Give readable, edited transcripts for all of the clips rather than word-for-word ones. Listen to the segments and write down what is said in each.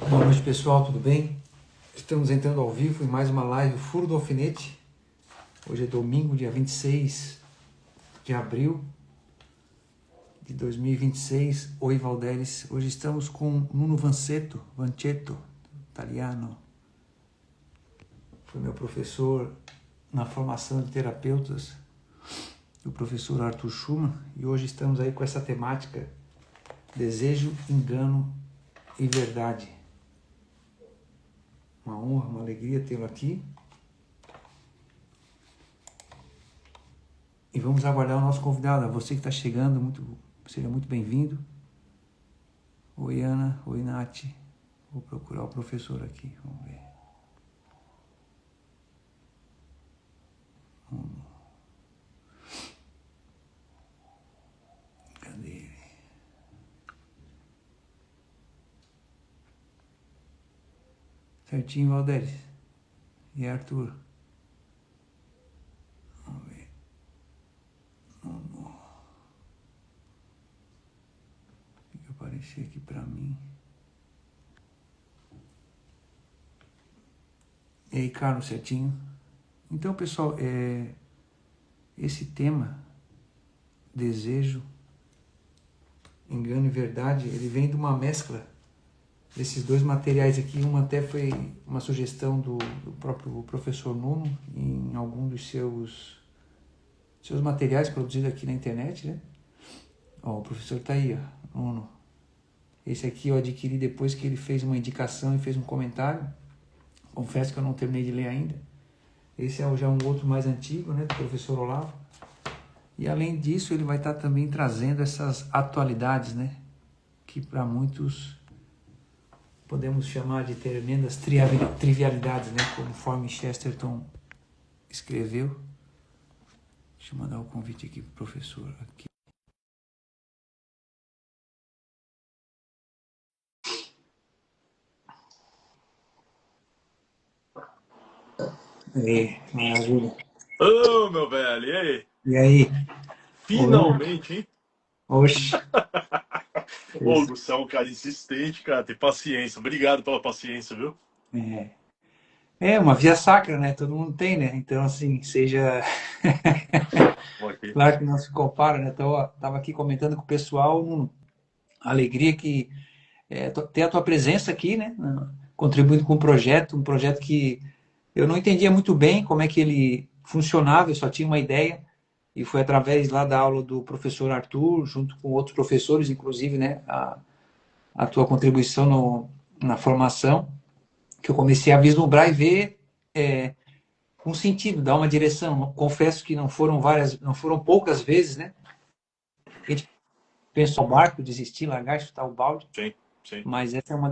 Boa noite, pessoal, tudo bem? Estamos entrando ao vivo em mais uma live Furo do Alfinete. Hoje é domingo, dia 26 de abril de 2026. Oi, Valderes. Hoje estamos com Nuno Vancetto, italiano. Foi meu professor na formação de terapeutas, o professor Arthur Schumann. E hoje estamos aí com essa temática: desejo, engano e verdade. Uma honra, uma alegria tê-lo aqui. E vamos aguardar o nosso convidado. Você que está chegando, seja muito bem-vindo. Oi, Ana. Oi, Nath. Vou procurar o professor aqui. Vamos ver. Cadê ele? Certinho, Valdez. E Arthur? Vamos ver. Tem que aparecer aqui para mim. E aí, Carlos, certinho? Então, pessoal, esse tema, desejo, engano e verdade, ele vem de uma mescla desses dois materiais aqui. Uma até foi uma sugestão do próprio professor Nuno em algum dos seus materiais produzidos aqui na internet, né? Ó, o professor tá aí, ó, Nuno. Esse aqui eu adquiri depois que ele fez uma indicação e fez um comentário. Confesso que eu não terminei de ler ainda. Esse é já um outro mais antigo, né, do professor Olavo. E além disso, ele vai estar também trazendo essas atualidades, né, que para muitos podemos chamar de tremendas trivialidades, né, conforme Chesterton escreveu. Deixa eu mandar o convite aqui para o professor. Aqui. Maravilha. Ô, meu velho, e aí? E aí? Finalmente, hein? Oxe. Ô, você é um cara insistente, cara. Tem paciência. Obrigado pela paciência, viu? É uma via sacra, né? Todo mundo tem, né? Então, assim, seja... Ok. Claro que não se compara, né? Então, estava aqui comentando com o pessoal, a alegria que ter a tua presença aqui, né? Contribuindo com o projeto, um projeto que eu não entendia muito bem como é que ele funcionava, eu só tinha uma ideia, e foi através lá da aula do professor Arthur, junto com outros professores, inclusive, né? A tua contribuição na formação, que eu comecei a vislumbrar e ver um sentido, dar uma direção. Confesso que não foram poucas vezes, né? A gente pensou ao barco, desistir, largar, chutar o balde, Sim, sim. mas essa é uma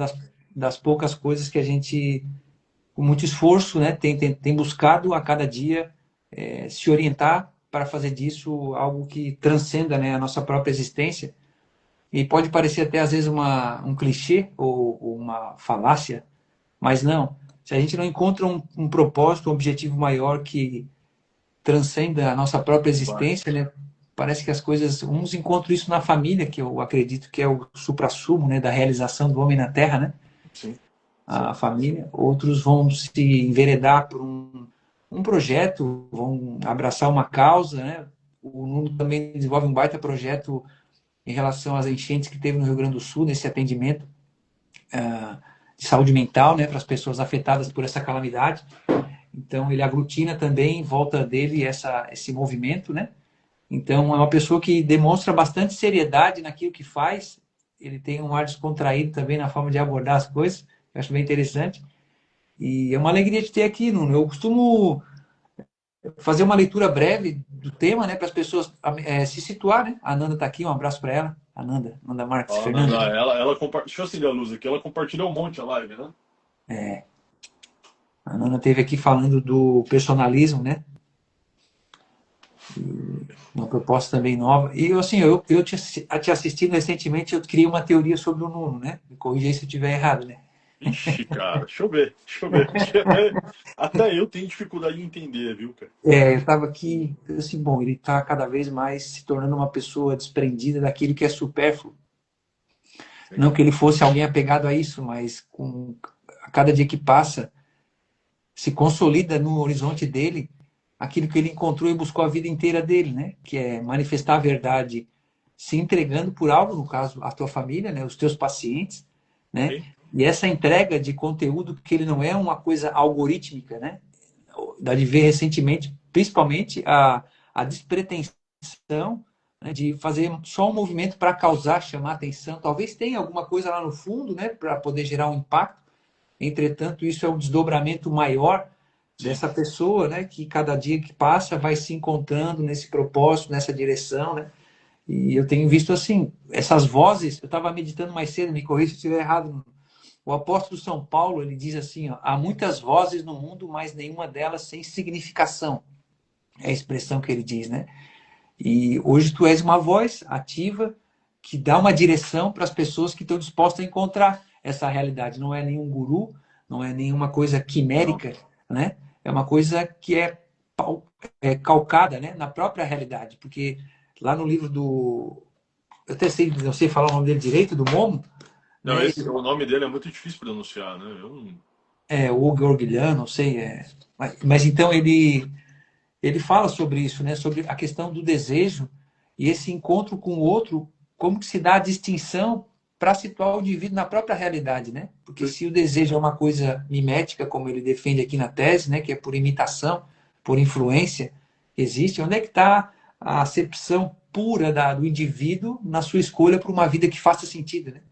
das poucas coisas que a gente, com muito esforço, né, tem buscado a cada dia se orientar para fazer disso algo que transcenda, né, a nossa própria existência. E pode parecer até às vezes um clichê ou uma falácia, mas não. Se a gente não encontra um propósito, um objetivo maior que transcenda a nossa própria Vai. existência, né? Parece que as coisas, uns encontram isso na família, que eu acredito que é o suprassumo, né, da realização do homem na Terra, né? Sim, sim. A família. Outros vão se enveredar por um projeto, vão abraçar uma causa, né? O Nuno também desenvolve um baita projeto em relação às enchentes que teve no Rio Grande do Sul, nesse atendimento de saúde mental, né, para as pessoas afetadas por essa calamidade. Então, ele aglutina também em volta dele esse movimento, né? Então, é uma pessoa que demonstra bastante seriedade naquilo que faz. Ele tem um ar descontraído também na forma de abordar as coisas. Eu acho bem interessante. E é uma alegria te ter aqui, Nuno. Eu costumo fazer uma leitura breve do tema, né, para as pessoas se situar, né? A Nanda está aqui, um abraço para ela. Nanda Marques, Ó, não, Fernanda. não, ela compartilha. Deixa eu acender a luz aqui. Ela compartilhou um monte a live, né? A Nanda esteve aqui falando do personalismo, né? Uma proposta também nova. E assim, eu te assistindo recentemente, eu criei uma teoria sobre o Nuno, né? Me corrija aí se eu estiver errado, né? Ixi, cara. Deixa eu ver. Deixa eu ver. Até eu tenho dificuldade de entender, viu, cara? Eu estava aqui, assim, bom, ele está cada vez mais se tornando uma pessoa desprendida daquilo que é supérfluo. não que ele fosse alguém apegado a isso, mas a cada dia que passa, se consolida no horizonte dele aquilo que ele encontrou e buscou a vida inteira dele, né? Que é manifestar a verdade, se entregando por algo, no caso, a tua família, né? Os teus pacientes, né? Sim, E essa entrega de conteúdo que ele não é uma coisa algorítmica, né? Dá de ver recentemente, principalmente a despretensão, né, de fazer só um movimento para causar, chamar atenção. Talvez tenha alguma coisa lá no fundo, né, para poder gerar um impacto. Entretanto, isso é um desdobramento maior sim. dessa pessoa, né, que cada dia que passa vai se encontrando nesse propósito, nessa direção, né? E eu tenho visto assim, essas vozes, eu estava meditando mais cedo, me corrija se estiver errado. O apóstolo São Paulo, ele diz assim, ó, há muitas vozes no mundo, mas nenhuma delas sem significação. É a expressão que ele diz, né? E hoje tu és uma voz ativa que dá uma direção para as pessoas que estão dispostas a encontrar essa realidade. Não é nenhum guru, não é nenhuma coisa Não. quimérica, né? É uma coisa que é calcada, né, na própria realidade. Porque lá no livro do... Eu até sei, não sei falar o nome dele direito, do Momo, Não, né? esse, o nome dele é muito difícil de pronunciar, né? Eu não... O Orguilhano, não sei. Mas então ele fala sobre isso, né? Sobre a questão do desejo e esse encontro com o outro, como que se dá a distinção para situar o indivíduo na própria realidade, né? Porque se o desejo é uma coisa mimética, como ele defende aqui na tese, né? Que é por imitação, por influência, existe. Onde é que está a acepção pura do indivíduo na sua escolha por uma vida que faça sentido, né?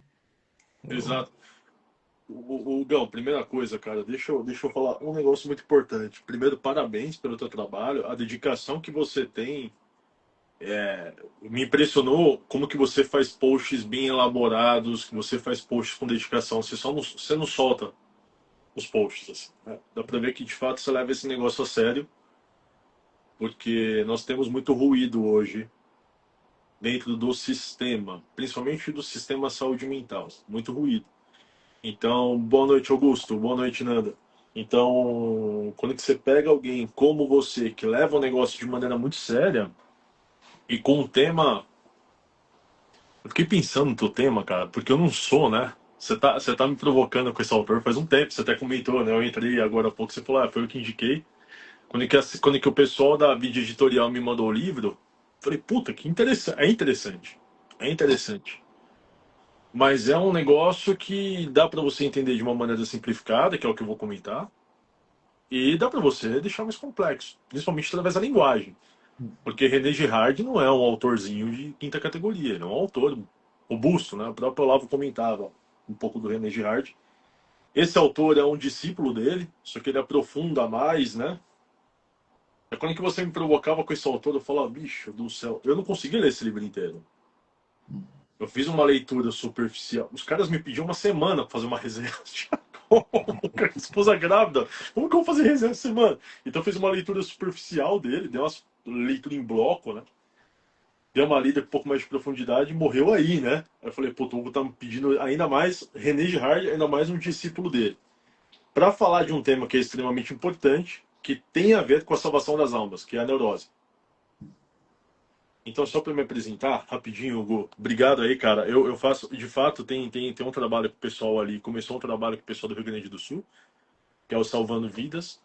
Exato. Gão, primeira coisa, cara, deixa eu falar um negócio muito importante. Primeiro, parabéns pelo teu trabalho, a dedicação que você tem. Me impressionou como que você faz posts bem elaborados, que você faz posts com dedicação. Você não solta os posts, assim, né? Dá pra ver que de fato você leva esse negócio a sério, porque nós temos muito ruído hoje dentro do sistema, principalmente do sistema saúde mental. Muito ruído. Então, boa noite, Augusto. Boa noite, Nanda. Então, quando que você pega alguém como você, que leva o negócio de maneira muito séria e com um tema. Eu fiquei pensando no teu tema, cara, porque eu não sou, né? Você tá me provocando com esse autor faz um tempo, você até comentou, né? Eu entrei agora há pouco, você falou, foi eu que indiquei. Quando que o pessoal da Vídeo Editorial me mandou o livro, eu falei, puta, que interessante. É interessante. É interessante. Mas é um negócio que dá para você entender de uma maneira simplificada, que é o que eu vou comentar, e dá para você deixar mais complexo, principalmente através da linguagem. Porque René Girard não é um autorzinho de quinta categoria, ele é um autor robusto, né? O próprio Olavo comentava um pouco do René Girard. Esse autor é um discípulo dele, só que ele aprofunda mais, né? É quando que você me provocava com esse autor, eu falava, bicho do céu, eu não consegui ler esse livro inteiro. Eu fiz uma leitura superficial. Os caras me pediam uma semana pra fazer uma resenha. Esposa grávida. Como que eu vou fazer resenha essa semana? Então eu fiz uma leitura superficial dele, dei uma leitura em bloco, né? Deu uma lida com um pouco mais de profundidade e morreu aí, né? Aí eu falei, pô, o Hugo tá me pedindo ainda mais René Girard, ainda mais um discípulo dele. Para falar de um tema que é extremamente importante, que tem a ver com a salvação das almas, que é a neurose. Então, só para me apresentar, rapidinho, Hugo, obrigado aí, cara. Eu faço, de fato, tem um trabalho com o pessoal ali, começou um trabalho com o pessoal do Rio Grande do Sul, que é o Salvando Vidas,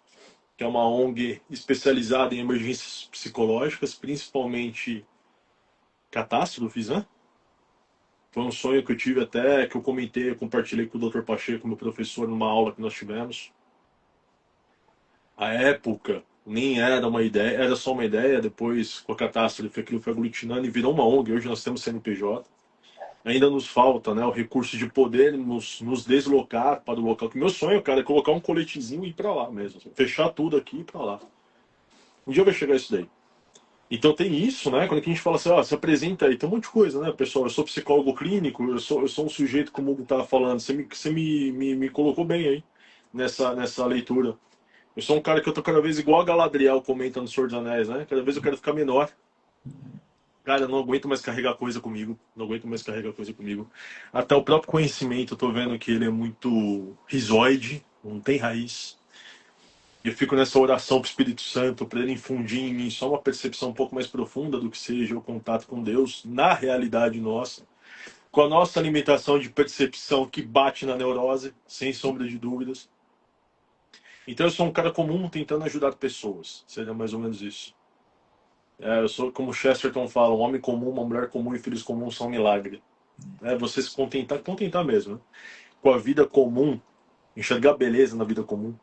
que é uma ONG especializada em emergências psicológicas, principalmente catástrofes, né? Foi um sonho que eu tive até, que eu comentei, eu compartilhei com o Dr. Pacheco, meu professor, numa aula que nós tivemos. A época nem era uma ideia, era só uma ideia, depois com a catástrofe aquilo foi aglutinando e virou uma ONG, hoje nós temos CNPJ. Ainda nos falta, né, o recurso de poder nos deslocar para o local. Que meu sonho, cara, é colocar um coletezinho e ir para lá mesmo. Assim, fechar tudo aqui e ir para lá. Um dia vai chegar isso daí. Então tem isso, né? Quando a gente fala assim, ó, se apresenta aí, tem um monte de coisa, né, pessoal? Eu sou psicólogo clínico, eu sou um sujeito, como o Hugo estava falando, você me colocou bem aí nessa leitura. Eu sou um cara que eu tô cada vez igual a Galadriel comenta no Senhor dos Anéis, né? Cada vez eu quero ficar menor. Cara, eu não aguento mais carregar coisa comigo. Não aguento mais carregar coisa comigo. Até o próprio conhecimento, eu tô vendo que ele é muito rizoide, não tem raiz. E eu fico nessa oração pro Espírito Santo, para ele infundir em mim só uma percepção um pouco mais profunda do que seja o contato com Deus na realidade nossa. com a nossa limitação de percepção que bate na neurose, sem sombra de dúvidas. Então eu sou um cara comum tentando ajudar pessoas, seria mais ou menos isso. Eu sou, como Chesterton fala, um homem comum, uma mulher comum e filhos comuns são um milagre. Você se contentar mesmo, né? Com a vida comum, enxergar beleza na vida comum.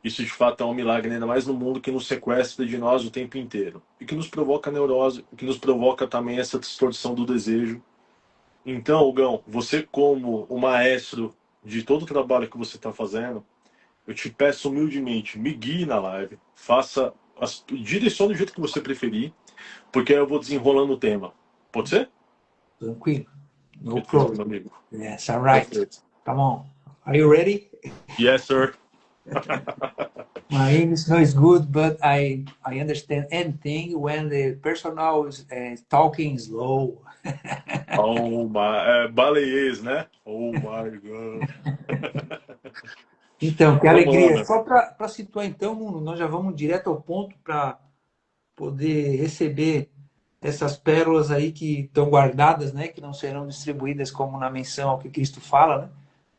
Isso de fato é um milagre, ainda mais no mundo que nos sequestra de nós o tempo inteiro. E que nos provoca neurose, que nos provoca também essa distorção do desejo. Então, Hugão, você como o maestro de todo o trabalho que você está fazendo, eu te peço humildemente, me guie na live, direcione do jeito que você preferir, porque aí eu vou desenrolando o tema. Pode ser? Tranquilo. No Perfeito, problem. meu amigo. Yes, all right. Perfeito. Come on. Are you ready? Yes, sir. My English no is good, but I understand anything when the personal is talking slow. Oh my, baleiês, né? Oh my God. Então, que Vamos lá, alegria. meu. Só para situar, então, Nuno, nós já vamos direto ao ponto para poder receber essas pérolas aí que estão guardadas, né? Que não serão distribuídas como na menção ao que Cristo fala, né?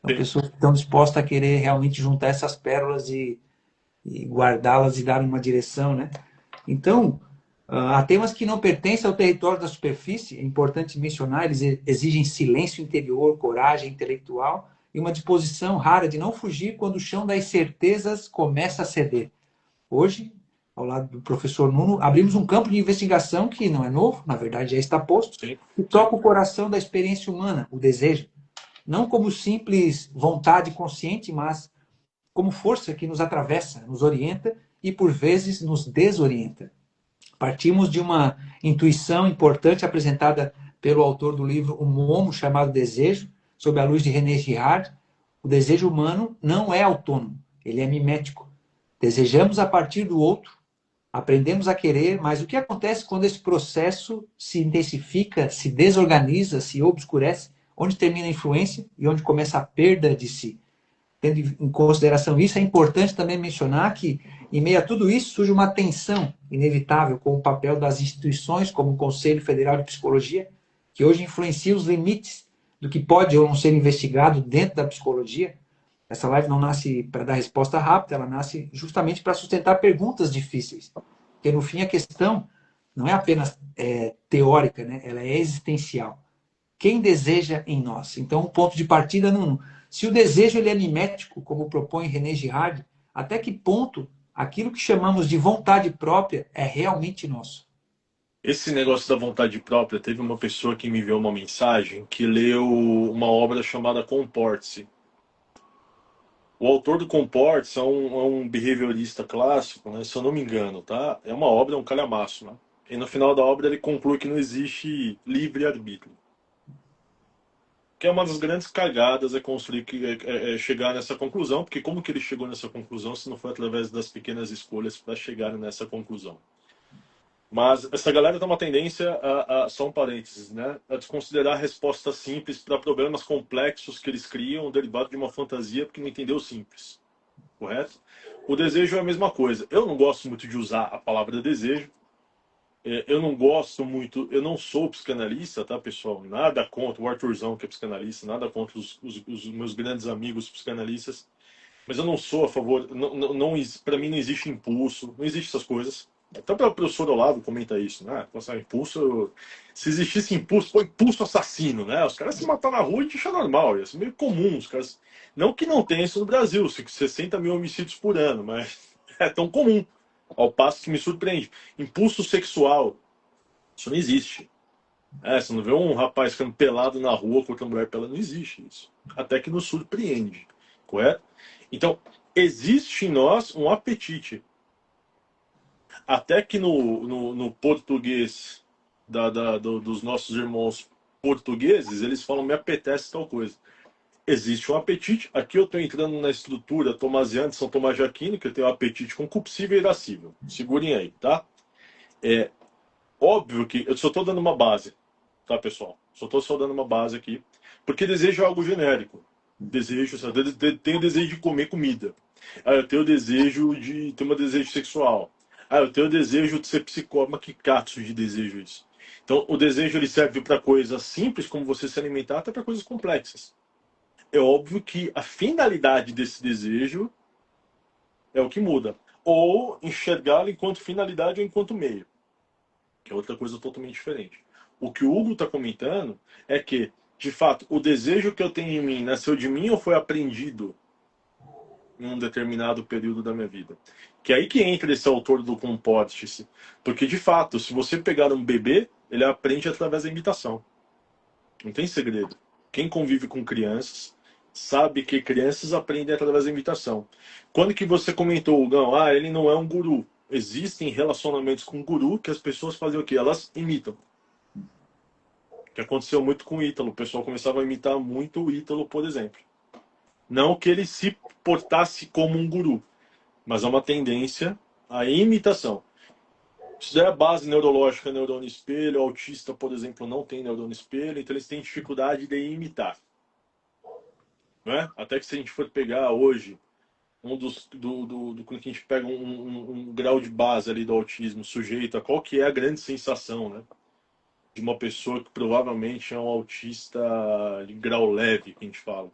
São Sim. pessoas que estão dispostas a querer realmente juntar essas pérolas e guardá-las e dar uma direção, né? Então, há temas que não pertencem ao território da superfície, é importante mencionar, eles exigem silêncio interior, coragem intelectual e uma disposição rara de não fugir quando o chão das certezas começa a ceder. Hoje, ao lado do professor Nuno, abrimos um campo de investigação que não é novo, na verdade já está posto, Sim, que sim. toca o coração da experiência humana, o desejo. Não como simples vontade consciente, mas como força que nos atravessa, nos orienta e, por vezes, nos desorienta. Partimos de uma intuição importante apresentada pelo autor do livro O Momo, chamado Desejo, sob a luz de René Girard. O desejo humano não é autônomo, ele é mimético. Desejamos a partir do outro, aprendemos a querer, mas o que acontece quando esse processo se intensifica, se desorganiza, se obscurece? Onde termina a influência e onde começa a perda de si? Tendo em consideração isso, é importante também mencionar que, em meio a tudo isso, surge uma tensão inevitável com o papel das instituições, como o Conselho Federal de Psicologia, que hoje influencia os limites do que pode ou não ser investigado dentro da psicologia. Essa live não nasce para dar resposta rápida, ela nasce justamente para sustentar perguntas difíceis. Porque, no fim, a questão não é apenas teórica, né? Ela é existencial. Quem deseja em nós? Então, um ponto de partida, não. Se o desejo ele é mimético, como propõe René Girard, até que ponto aquilo que chamamos de vontade própria é realmente nosso? Esse negócio da vontade própria, teve uma pessoa que me enviou uma mensagem que leu uma obra chamada Comporte-se. O autor do Comporte-se é um behaviorista clássico, né? Se eu não me engano, tá? É uma obra, é um calhamaço, né? E no final da obra ele conclui que não existe livre-arbítrio. Que é uma das grandes cagadas construir, chegar nessa conclusão, porque como que ele chegou nessa conclusão se não foi através das pequenas escolhas para chegar nessa conclusão? Mas essa galera tem uma tendência só um parênteses, né? A desconsiderar respostas simples para problemas complexos que eles criam, derivado de uma fantasia porque não entendeu o simples. Correto? O desejo é a mesma coisa. Eu não gosto muito de usar a palavra desejo. Eu não gosto muito, eu não sou psicanalista, tá, pessoal? Nada contra o Arthurzão, que é psicanalista, nada contra os meus grandes amigos psicanalistas. Mas eu não sou a favor, não, para mim não existe impulso, não existe essas coisas. Até o professor Olavo comenta isso, né? Então, impulso, se existisse impulso, foi impulso assassino, né? Os caras se matar na rua e achar normal, isso é meio comum. Os caras, não que não tenha isso no Brasil, 60 mil homicídios por ano, mas é tão comum. Ao passo que me surpreende. Impulso sexual, isso não existe. Você não vê um rapaz ficando pelado na rua com outra mulher pelada, não existe isso. Até que nos surpreende, correto? Então, existe em nós um apetite. Até que no português dos nossos irmãos portugueses, eles falam me apetece tal coisa. Existe um apetite. Aqui eu estou entrando na estrutura tomasiana de São Tomás de Aquino, que eu tenho um apetite concupiscível e irascível. Segurem aí, tá? É óbvio que eu só estou dando uma base, tá, pessoal? Só estou dando uma base aqui. Porque desejo é algo genérico. Desejo, tenho desejo de comer comida. Eu tenho desejo de ter um desejo sexual. Eu tenho desejo de ser psicólogo. Mas que catso de desejo isso? Então, o desejo ele serve para coisas simples, como você se alimentar, até para coisas complexas. É óbvio que a finalidade desse desejo é o que muda. Ou enxergá-lo enquanto finalidade ou enquanto meio, que é outra coisa totalmente diferente. O que o Hugo está comentando é que, de fato, o desejo que eu tenho em mim nasceu de mim ou foi aprendido em um determinado período da minha vida? Que é aí que entra esse autor do Comporte-se. Porque, de fato, se você pegar um bebê, ele aprende através da imitação. Não tem segredo. Quem convive com crianças sabe que crianças aprendem através da imitação. Quando que você comentou, Gão, ele não é um guru. Existem relacionamentos com guru que as pessoas fazem o quê? Elas imitam. Que aconteceu muito com o Ítalo. O pessoal começava a imitar muito o Ítalo, por exemplo. Não que ele se portasse como um guru, mas é uma tendência à imitação. Isso daí é a base neurológica, neurônio espelho. O autista, por exemplo, não tem neurônio espelho, então eles têm dificuldade de imitar. Né? Até que se a gente for pegar hoje quando a gente pega um grau de base ali do autismo sujeito a qual que é a grande sensação, né? De uma pessoa que provavelmente é um autista de grau leve, que a gente fala.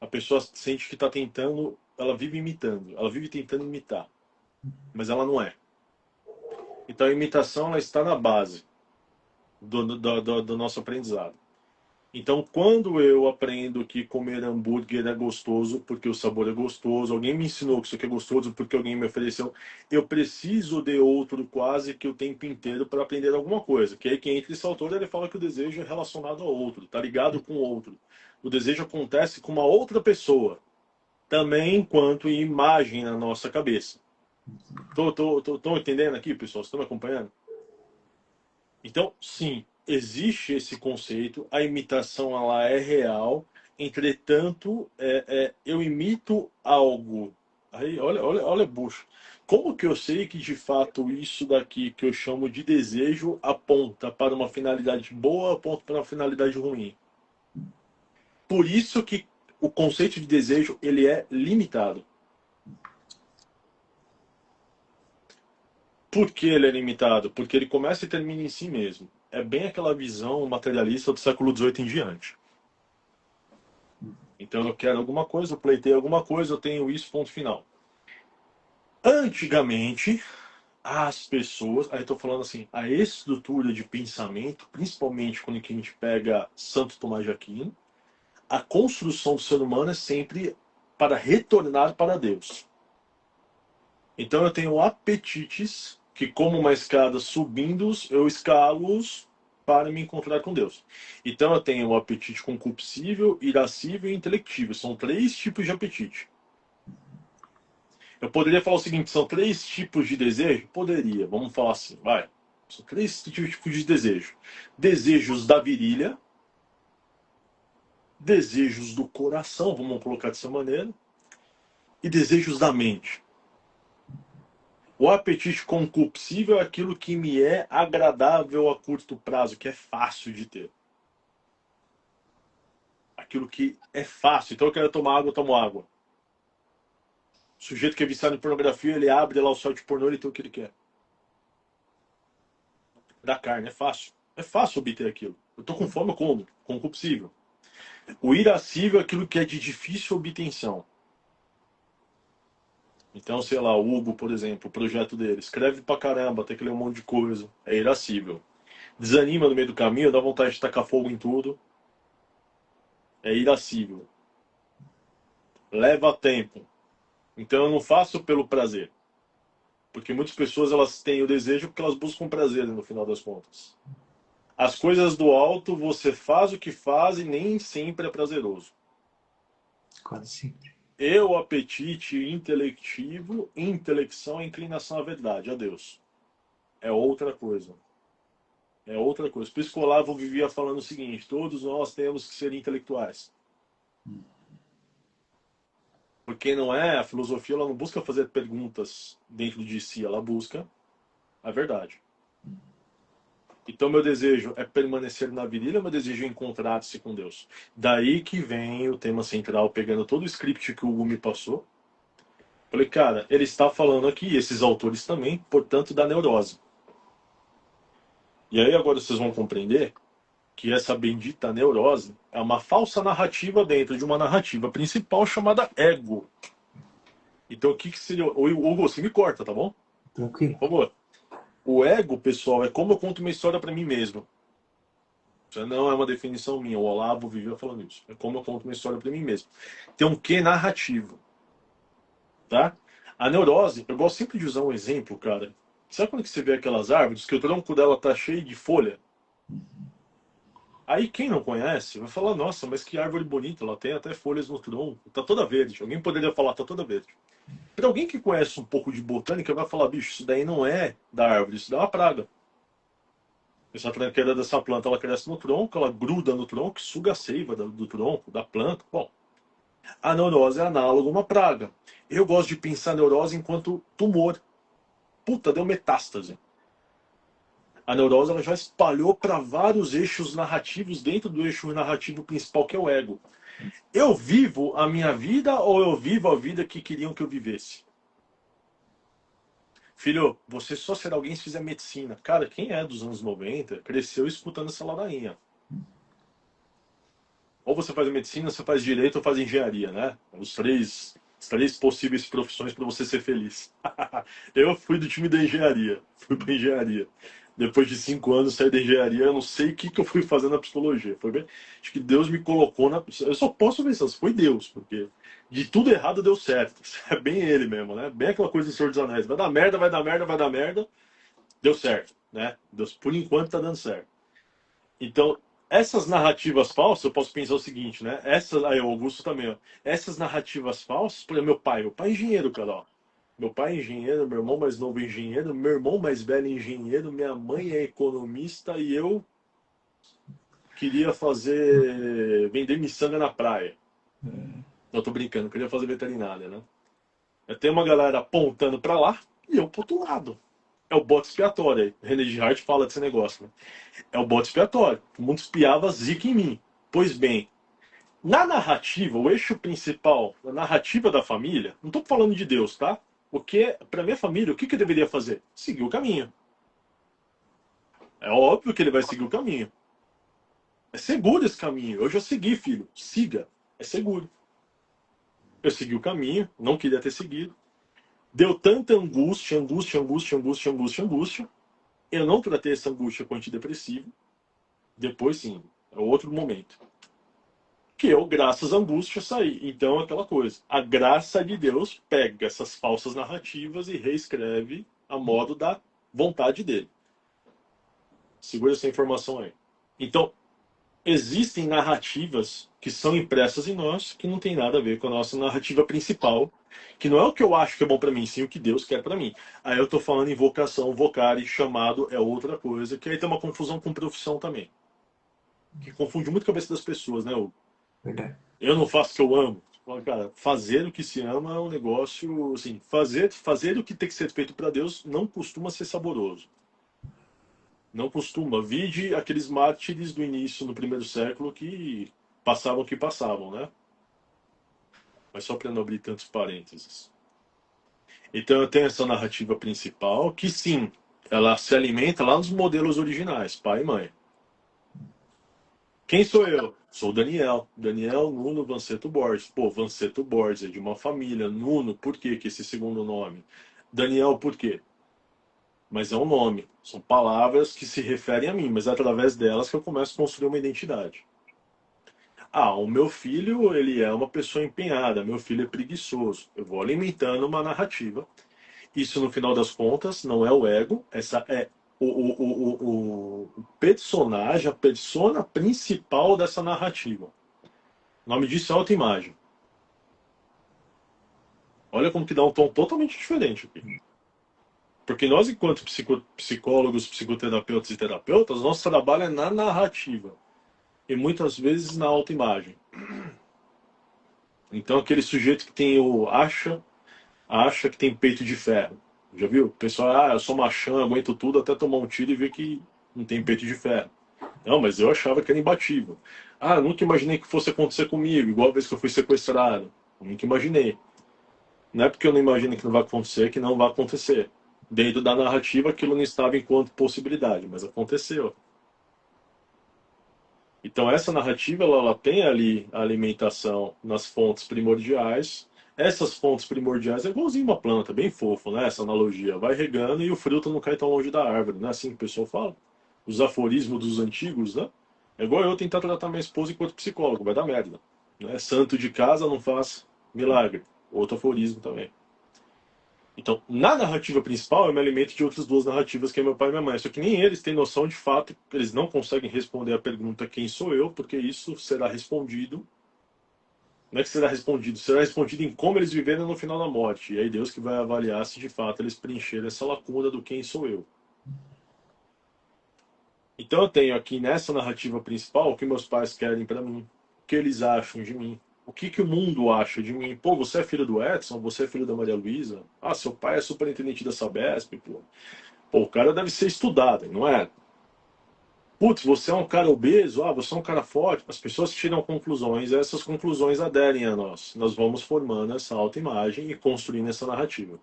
A pessoa sente que está tentando, ela vive imitando, ela vive tentando imitar, mas ela não é. Então a imitação ela está na base do nosso aprendizado. Então, quando eu aprendo que comer hambúrguer é gostoso porque o sabor é gostoso, alguém me ensinou que isso aqui é gostoso porque alguém me ofereceu, eu preciso de outro quase que o tempo inteiro para aprender alguma coisa. Que aí quem entra esse autor, ele fala que o desejo é relacionado ao outro, tá ligado com o outro. O desejo acontece com uma outra pessoa, também enquanto imagem na nossa cabeça. Tô entendendo aqui, pessoal? Estão me acompanhando? Então, sim, existe esse conceito, a imitação ela é real, entretanto, eu imito algo. Aí, olha, bucho. Como que eu sei que de fato isso daqui que eu chamo de desejo aponta para uma finalidade boa, aponta para uma finalidade ruim? Por isso que o conceito de desejo ele é limitado. Por que ele é limitado? Porque ele começa e termina em si mesmo. É bem aquela visão materialista do século XVIII em diante. Então eu quero alguma coisa, eu pleitei alguma coisa, eu tenho isso, ponto final. Antigamente, as pessoas, aí eu tô falando assim, a estrutura de pensamento, principalmente quando a gente pega Santo Tomás de Aquino, a construção do ser humano é sempre para retornar para Deus. Então eu tenho apetites que, como uma escada subindo, eu escalo-os para me encontrar com Deus. Então eu tenho o apetite concupiscível, irascível e intelectível. São três tipos de apetite. Eu poderia falar o seguinte, são três tipos de desejo? Poderia, vamos falar assim, vai. São três tipos de desejo. Desejos da virilha, desejos do coração, vamos colocar dessa maneira, e desejos da mente. O apetite concupiscível é aquilo que me é agradável a curto prazo, que é fácil de ter. Aquilo que é fácil. Então eu quero tomar água, eu tomo água. O sujeito que é viciado em pornografia, ele abre lá o site pornô e tem o que ele quer. Da carne, é fácil. É fácil obter aquilo. Eu tô com fome, eu como. Concupiscível. O irascível é aquilo que é de difícil obtenção. Então, sei lá, o Hugo, por exemplo, o projeto dele. Escreve pra caramba, tem que ler um monte de coisa. É irascível. Desanima no meio do caminho, dá vontade de tacar fogo em tudo. É irascível. Leva tempo. Então eu não faço pelo prazer. Porque muitas pessoas elas têm o desejo porque elas buscam prazer no final das contas. As coisas do alto, você faz o que faz e nem sempre é prazeroso. Quase sempre. O apetite intelectivo, intelecção, inclinação à verdade, a Deus. É outra coisa. É outra coisa. Por isso que o Olavo vivia falando o seguinte, todos nós temos que ser intelectuais. Porque não é, a filosofia ela não busca fazer perguntas dentro de si, ela busca a verdade. Então meu desejo é permanecer na virilha, meu desejo é encontrar-se com Deus. Daí que vem o tema central, pegando todo o script que o Hugo me passou. Falei, cara, ele está falando aqui, esses autores também, portanto, da neurose. E aí agora vocês vão compreender que essa bendita neurose é uma falsa narrativa dentro de uma narrativa principal chamada ego. Então o que, que seria... O Hugo, você me corta, tá bom? Tranquilo. Por favor. O ego, pessoal, é como eu conto uma história para mim mesmo. Isso não é uma definição minha. O Olavo vivia falando isso. É como eu conto uma história para mim mesmo. Tem um quê narrativo, tá? A neurose, eu gosto sempre de usar um exemplo, cara. Sabe quando que você vê aquelas árvores que o tronco dela tá cheio de folha? Aí quem não conhece vai falar, nossa, mas que árvore bonita, ela tem até folhas no tronco, tá toda verde. Alguém poderia falar, tá toda verde. Para alguém que conhece um pouco de botânica, vai falar, bicho, isso daí não é da árvore, isso daí é uma praga. Essa tranqueira dessa planta, ela cresce no tronco, ela gruda no tronco, suga a seiva do tronco, da planta. Bom, a neurose é análogo a uma praga. Eu gosto de pensar a neurose enquanto tumor. Puta, deu metástase. A neurose ela já espalhou para vários eixos narrativos dentro do eixo narrativo principal, que é o ego. Eu vivo a minha vida ou eu vivo a vida que queriam que eu vivesse? Filho, você só será alguém se fizer medicina. Cara, quem é dos anos 90 cresceu escutando essa ladainha. Ou você faz medicina, você faz direito ou faz engenharia, né? As três possíveis profissões para você ser feliz. Eu fui do time da engenharia. Fui para engenharia. Depois de 5 anos saí da engenharia, eu não sei o que, que eu fui fazer na psicologia. Foi bem... Acho que Deus me colocou na. Eu só posso pensar, foi Deus, porque de tudo errado deu certo. É bem ele mesmo, né? Bem aquela coisa do Senhor dos Anéis. Vai dar merda, vai dar merda, vai dar merda. Deu certo, né? Deus, por enquanto tá dando certo. Então, essas narrativas falsas, eu posso pensar o seguinte, né? Essas, aí o Augusto também, ó. Essas narrativas falsas, por exemplo, meu pai é engenheiro, cara, ó. Meu pai é engenheiro, meu irmão mais novo é engenheiro, meu irmão mais velho é engenheiro, minha mãe é economista e eu queria vender miçanga na praia. Não, tô brincando, eu queria fazer veterinária, né? Eu tenho uma galera apontando pra lá e eu pro outro lado. É o bode expiatório aí. René Girard fala desse negócio, né? É o bode expiatório. O mundo espiava zica em mim. Pois bem, na narrativa, o eixo principal, a narrativa da família, não estou falando de Deus, tá? Porque, para minha família, o que que eu deveria fazer? Seguir o caminho. É óbvio que ele vai seguir o caminho. É seguro esse caminho. Eu já segui, filho. Siga. É seguro. Eu segui o caminho, não queria ter seguido. Deu tanta angústia, angústia, angústia, angústia, angústia, angústia. Eu não tratei essa angústia com antidepressivo. Depois, sim, é outro momento. Que eu, graças à angústia, saí. Então, aquela coisa. A graça de Deus pega essas falsas narrativas e reescreve a modo da vontade dele. Segura essa informação aí. Então, existem narrativas que são impressas em nós que não tem nada a ver com a nossa narrativa principal, que não é o que eu acho que é bom para mim, sim o que Deus quer para mim. Aí eu tô falando em vocação, vocare, chamado é outra coisa, que aí tem uma confusão com profissão também. Que confunde muito a cabeça das pessoas, né? Verdade. Eu não faço o que eu amo. Cara, fazer o que se ama é um negócio, assim, fazer o que tem que ser feito para Deus não costuma ser saboroso. Não costuma. Vide aqueles mártires do início, no primeiro século, que passavam o que passavam, né? Mas só para não abrir tantos parênteses. Então eu tenho essa narrativa principal, que sim, ela se alimenta lá nos modelos originais, pai e mãe. Quem sou eu? Sou o Daniel. Daniel Nuno Vanceto Borges. Pô, Vanceto Borges é de uma família. Nuno, por que esse segundo nome? Daniel, por quê? Mas é um nome. São palavras que se referem a mim, mas é através delas que eu começo a construir uma identidade. Ah, o meu filho, ele é uma pessoa empenhada. Meu filho é preguiçoso. Eu vou alimentando uma narrativa. Isso, no final das contas, não é o ego. Essa é o personagem, a persona principal dessa narrativa. O nome disso é autoimagem. Olha como que dá um tom totalmente diferente aqui. Porque nós, enquanto psicólogos, psicoterapeutas e terapeutas, nosso trabalho é na narrativa. E muitas vezes na autoimagem. Então aquele sujeito que tem acha que tem peito de ferro. Já viu? O pessoal, eu sou machão, aguento tudo até tomar um tiro e ver que não tem peito de ferro. Não, mas eu achava que era imbatível. Ah, nunca imaginei que fosse acontecer comigo, igual a vez que eu fui sequestrado. Nunca imaginei. Não é porque eu não imagino que não vai acontecer que não vai acontecer. Dentro da narrativa, aquilo não estava enquanto possibilidade, mas aconteceu. Então, essa narrativa ela tem ali a alimentação nas fontes primordiais. Essas fontes primordiais é igualzinho uma planta, bem fofo, né? Essa analogia. Vai regando e o fruto não cai tão longe da árvore, não é assim que o pessoal fala? Os aforismos dos antigos, né? É igual eu tentar tratar minha esposa enquanto psicólogo, vai dar merda. Né? Santo de casa não faz milagre. Outro aforismo também. Então, na narrativa principal, eu me alimento de outras duas narrativas, que é meu pai e minha mãe. Só que nem eles têm noção de fato, eles não conseguem responder a pergunta quem sou eu, porque isso será respondido. Não é que será respondido em como eles viveram no final da morte. E aí Deus que vai avaliar se de fato eles preencheram essa lacuna do quem sou eu. Então eu tenho aqui nessa narrativa principal o que meus pais querem para mim, o que eles acham de mim, o que, que o mundo acha de mim. Pô, você é filho do Edson, você é filho da Maria Luísa. Ah, seu pai é superintendente da Sabesp, pô. Pô, o cara deve ser estudado, não é? Putz, você é um cara obeso, ah, você é um cara forte. As pessoas tiram conclusões, e essas conclusões aderem a nós. Nós vamos formando essa autoimagem e construindo essa narrativa.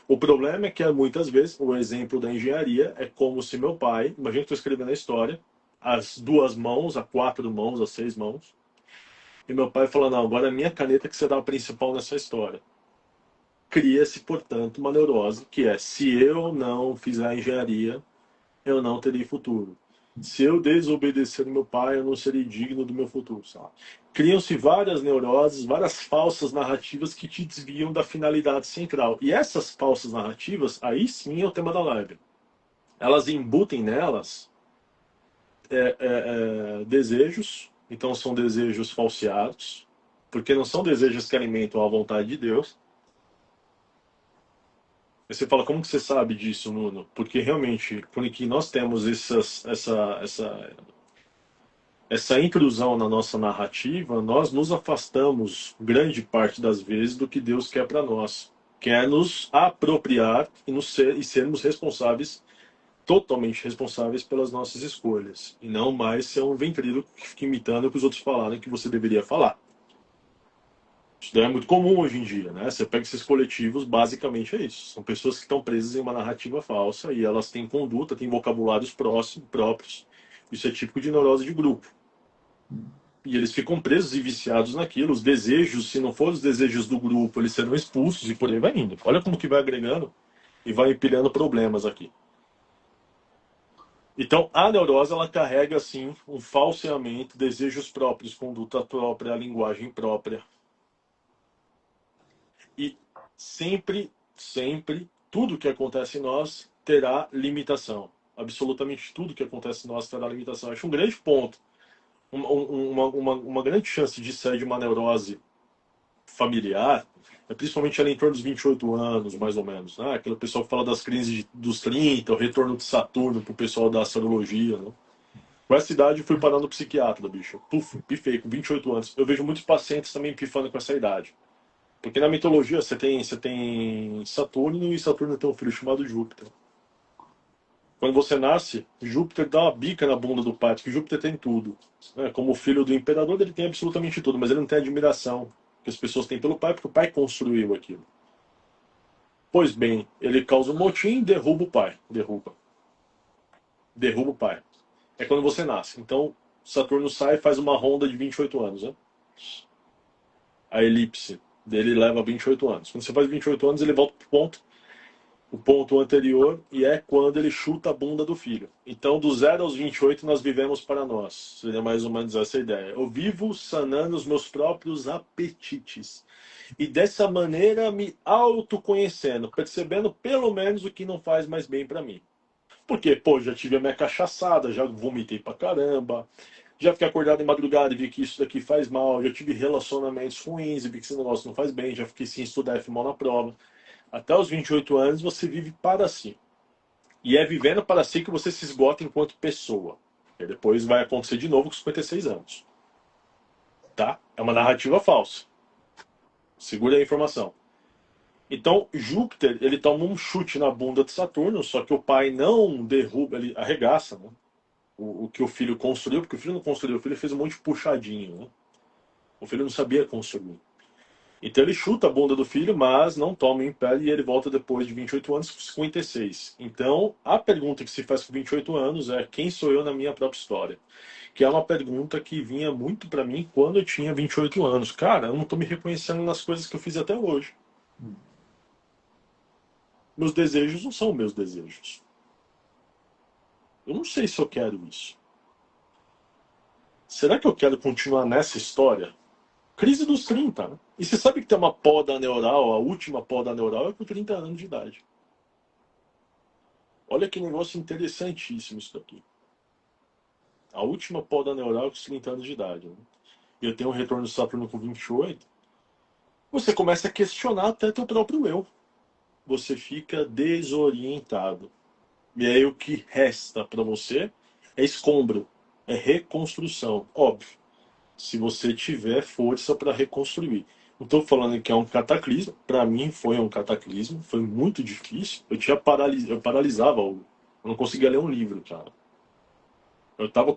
O problema é que muitas vezes, o exemplo da engenharia é como se meu pai, imagina que eu estou escrevendo a história, as duas mãos, a quatro mãos, as seis mãos, e meu pai fala, não, agora é a minha caneta que será a principal nessa história. Cria-se, portanto, uma neurose, que é, se eu não fizer a engenharia, eu não terei futuro. Se eu desobedecer meu pai, eu não serei digno do meu futuro. Sabe? Criam-se várias neuroses, várias falsas narrativas que te desviam da finalidade central. E essas falsas narrativas, aí sim é o tema da live. Elas embutem nelas desejos, então são desejos falseados, porque não são desejos que alimentam a vontade de Deus. Aí você fala, como que você sabe disso, Nuno? Porque realmente, quando que nós temos essa intrusão na nossa narrativa, nós nos afastamos, grande parte das vezes, do que Deus quer para nós. Quer nos apropriar e sermos responsáveis, totalmente responsáveis pelas nossas escolhas. E não mais ser um ventríloco que fica imitando o que os outros falaram que você deveria falar. Isso daí é muito comum hoje em dia, né? Você pega esses coletivos, basicamente é isso. São pessoas que estão presas em uma narrativa falsa e elas têm conduta, têm vocabulários próprios. Isso é típico de neurose de grupo. E eles ficam presos e viciados naquilo. Os desejos, se não forem os desejos do grupo, eles serão expulsos e por aí vai indo. Olha como que vai agregando e vai empilhando problemas aqui. Então, a neurose, ela carrega, assim, um falseamento, desejos próprios, conduta própria, linguagem própria. E sempre, tudo que acontece em nós terá limitação. Absolutamente tudo que acontece em nós terá limitação. Acho um grande ponto, uma grande chance de sair de uma neurose familiar, é principalmente ali em torno dos 28 anos, mais ou menos. Né? Aquele pessoal que fala das crises dos 30, o retorno de Saturno para o pessoal da astrologia. Né? Com essa idade, eu fui parar no psiquiatra, bicho. Puf, pifei, com 28 anos. Eu vejo muitos pacientes também pifando com essa idade. Porque na mitologia você tem Saturno e Saturno tem um filho chamado Júpiter. Quando você nasce, Júpiter dá uma bica na bunda do pai, porque Júpiter tem tudo. Né? Como filho do imperador, ele tem absolutamente tudo, mas ele não tem admiração que as pessoas têm pelo pai, porque o pai construiu aquilo. Pois bem, ele causa um motim, derruba o pai. Derruba o pai. É quando você nasce. Então, Saturno sai e faz uma ronda de 28 anos. Né? A elipse dele leva 28 anos. Quando você faz 28 anos, ele volta para o ponto anterior, e é quando ele chuta a bunda do filho. Então, do 0 aos 28, nós vivemos para nós. Seria mais ou menos essa ideia. Eu vivo sanando os meus próprios apetites. E dessa maneira me autoconhecendo, percebendo pelo menos o que não faz mais bem para mim. Porque, pô, já tive a minha cachaçada, já vomitei pra caramba, já fiquei acordado de madrugada e vi que isso daqui faz mal, já tive relacionamentos ruins e vi que esse negócio não faz bem, já fiquei sem estudar F mal na prova. Até os 28 anos você vive para si. E é vivendo para si que você se esgota enquanto pessoa. E depois vai acontecer de novo com 56 anos. Tá? É uma narrativa falsa. Segura a informação. Então, Júpiter, ele toma um chute na bunda de Saturno, só que o pai não derruba, ele arregaça, né? O que o filho construiu, porque o filho não construiu, o filho fez um monte de puxadinho, né? O filho não sabia construir. Então ele chuta a bunda do filho, mas não toma o império e ele volta depois de 28 anos com 56. Então a pergunta que se faz com 28 anos é: quem sou eu na minha própria história? Que é uma pergunta que vinha muito pra mim quando eu tinha 28 anos. Cara, eu não tô me reconhecendo nas coisas que eu fiz até hoje. Meus desejos não são meus desejos. Eu não sei se eu quero isso. Será que eu quero continuar nessa história? Crise dos 30, né? E você sabe que tem uma poda neural, a última poda neural é com 30 anos de idade. Olha que negócio interessantíssimo isso daqui. A última poda neural é com 30 anos de idade. Né? Eu tenho um retorno de Saturno com 28. Você começa a questionar até teu próprio eu. Você fica desorientado. E aí o que resta para você é escombro, é reconstrução. Óbvio, se você tiver força para reconstruir. Não estou falando que é um cataclismo. Para mim foi um cataclismo, foi muito difícil. Eu paralisava algo. Eu não conseguia ler um livro, cara. Eu tava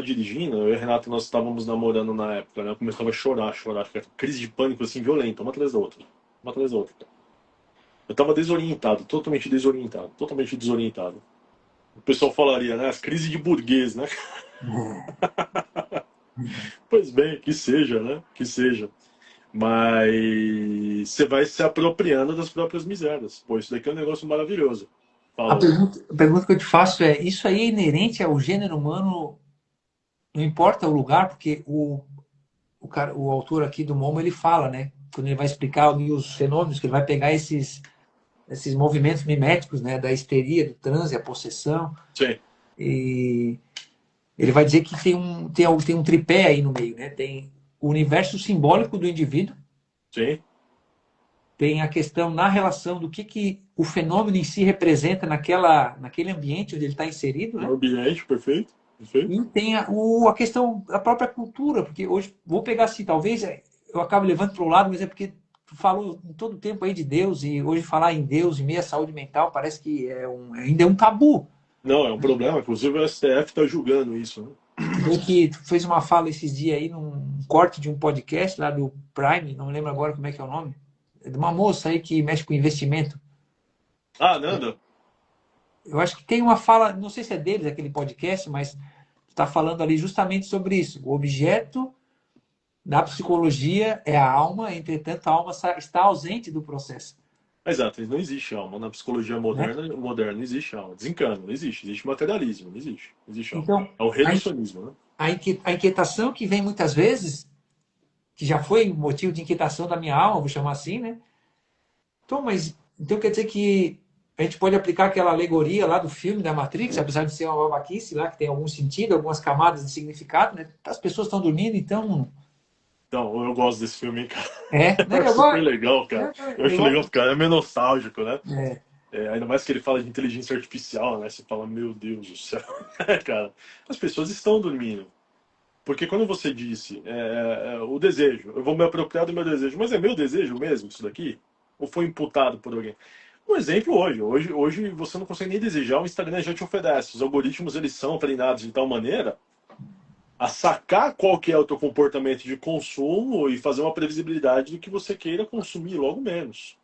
dirigindo, eu e a Renata, nós estávamos namorando na época, né? Eu começava a chorar, chorar, ficar crise de pânico assim, violenta, uma atrás da outra. Uma atrás da outra. Eu tava desorientado, totalmente desorientado. O pessoal falaria, né? As crises de burguês, né? Pois bem, que seja, né? Que seja. Mas você vai se apropriando das próprias misérias. Pô, isso daqui é um negócio maravilhoso. A Fala. pergunta que eu te faço é: isso aí é inerente ao gênero humano, não importa o lugar, porque o autor aqui do Momo ele fala, né? Quando ele vai explicar ali os fenômenos, que ele vai pegar esses movimentos miméticos, né? Da histeria, do transe, a possessão, Sim, e ele vai dizer que tem um tripé aí no meio, né? Tem o universo simbólico do indivíduo, sim. tem a questão na relação do que o fenômeno em si representa naquele ambiente onde ele está inserido, No né? ambiente, perfeito. Perfeito. E tem a questão da própria cultura, porque hoje, vou pegar assim, talvez eu acabe levando para o lado, mas é porque tu falou em todo o tempo aí de Deus, e hoje falar em Deus, em meio à saúde mental, parece que ainda é um tabu. Não, é um problema. Inclusive o STF está julgando isso, né? Tu vê que tu fez uma fala esses dias aí num corte de um podcast lá do Prime, não lembro agora como é que é o nome, é de uma moça aí que mexe com investimento. Ah, Nanda. Eu acho que tem uma fala, não sei se é deles, aquele podcast, mas está falando ali justamente sobre isso. O objeto da psicologia é a alma, entretanto, a alma está ausente do processo. Exato, não existe alma. Na psicologia Né? moderna não existe alma. Desencana, não existe. Existe materialismo, não existe. Não existe alma. Então, É o reducionismo, né? a inquietação que vem muitas vezes, que já foi motivo de inquietação da minha alma, vou chamar assim, né? Então, mas então quer dizer que a gente pode aplicar aquela alegoria lá do filme da Matrix, apesar de ser uma babaquice lá, que tem algum sentido, algumas camadas de significado, né? As pessoas estão dormindo, então. Então, eu gosto desse filme, cara. Né? É Eu super gosto. legal, cara. Eu Eu acho legal, gosto. cara. É meio nostálgico, né? É, Ainda mais que ele fala de inteligência artificial, né? Você fala, meu Deus do céu. Cara, as pessoas estão dormindo. Porque quando você disse o desejo, eu vou me apropriar do meu desejo, mas é meu desejo mesmo isso daqui? Ou foi imputado por alguém? Um exemplo hoje você não consegue nem desejar, o Instagram já te oferece. Os algoritmos eles são treinados de tal maneira a sacar qual que é o teu comportamento de consumo e fazer uma previsibilidade do que você queira consumir logo menos.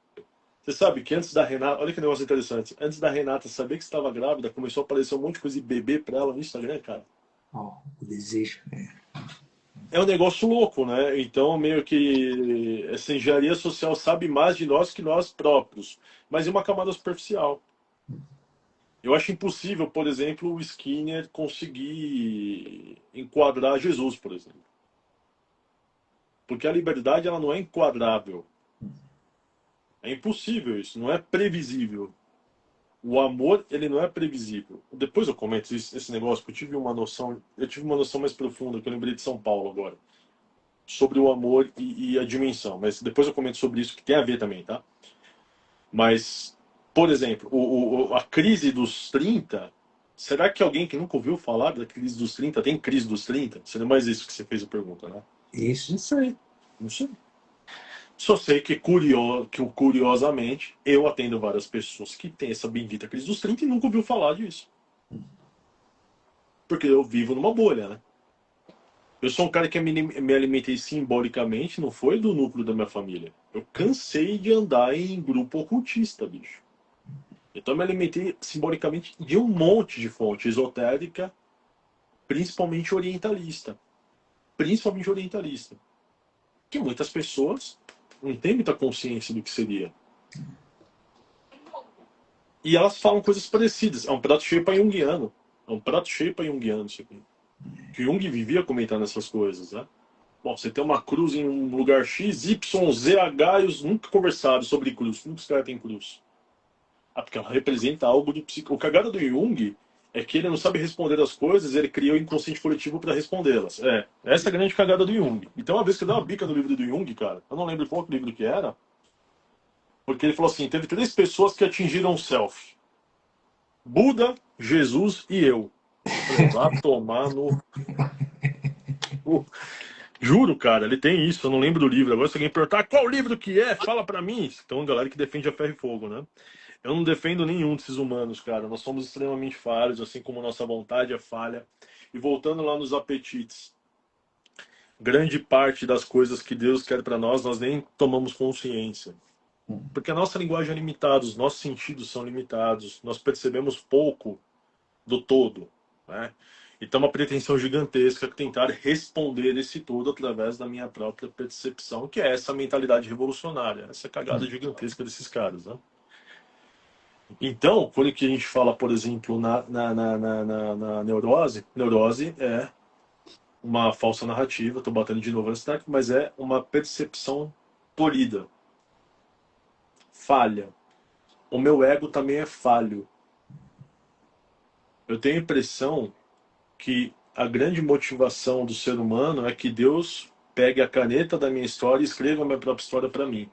Você sabe que antes da Renata, olha que negócio interessante, antes da Renata saber que estava grávida, começou a aparecer um monte de coisa de bebê pra ela no Instagram, cara. ó, o desejo. É um negócio louco, né? Então, meio que essa engenharia social sabe mais de nós que nós próprios, mas em uma camada superficial. Eu acho impossível, por exemplo, o Skinner conseguir enquadrar Jesus, por exemplo. Porque a liberdade ela não é enquadrável. É impossível isso, não é previsível. O amor, ele não é previsível. Depois eu comento esse negócio, porque eu tive uma noção mais profunda, que eu lembrei de São Paulo agora, sobre o amor e a dimensão. Mas depois eu comento sobre isso, que tem a ver também, tá? Mas, por exemplo, a crise dos 30, será que alguém que nunca ouviu falar da crise dos 30 tem crise dos 30? Seria mais isso que você fez a pergunta, né? Isso. Não sei, não sei. Só sei que, curiosamente, eu atendo várias pessoas que têm essa bendita crise dos 30 e nunca ouviu falar disso. Porque eu vivo numa bolha, né? Eu sou um cara que me alimentei simbolicamente, não foi do núcleo da minha família. Eu cansei de andar em grupo ocultista, bicho. Então eu me alimentei simbolicamente de um monte de fonte esotérica, principalmente orientalista. Principalmente orientalista. Que muitas pessoas não têm muita consciência do que seria. E elas falam coisas parecidas. É um prato cheio para junguiano. É um prato cheio para junguiano isso aqui. Que Jung vivia comentando essas coisas, né? Bom, você tem uma cruz em um lugar X, Y, Z, H, e os nunca conversaram sobre cruz. Nunca os caras têm cruz. Ah, porque ela representa algo do psico. O cagada do Jung é que ele não sabe responder as coisas, ele cria o inconsciente coletivo para respondê-las. Essa é a grande cagada do Jung. Então, uma vez que eu dei uma bica no livro do Jung, cara, eu não lembro qual livro que era, porque ele falou assim: teve 3 pessoas que atingiram o self: Buda, Jesus e eu. Eu falei, vá tomar no. Juro, cara, ele tem isso, eu não lembro do livro. Agora, se alguém perguntar qual livro que é, fala pra mim. Então, galera que defende a ferro e fogo, né? Eu não defendo nenhum desses humanos, cara. Nós somos extremamente falhos, assim como nossa vontade é falha. E voltando lá nos apetites, grande parte das coisas que Deus quer pra nós, nós nem tomamos consciência. Porque a nossa linguagem é limitada, os nossos sentidos são limitados, nós percebemos pouco do todo, né? Então, uma pretensão gigantesca tentar responder esse todo através da minha própria percepção, que é essa mentalidade revolucionária, essa cagada gigantesca desses caras, né? Então, quando que a gente fala, por exemplo, na neurose, neurose é uma falsa narrativa, estou batendo de novo nesse treco, mas é uma percepção tolhida, falha. O meu ego também é falho. Eu tenho a impressão que a grande motivação do ser humano é que Deus pegue a caneta da minha história e escreva a minha própria história para mim.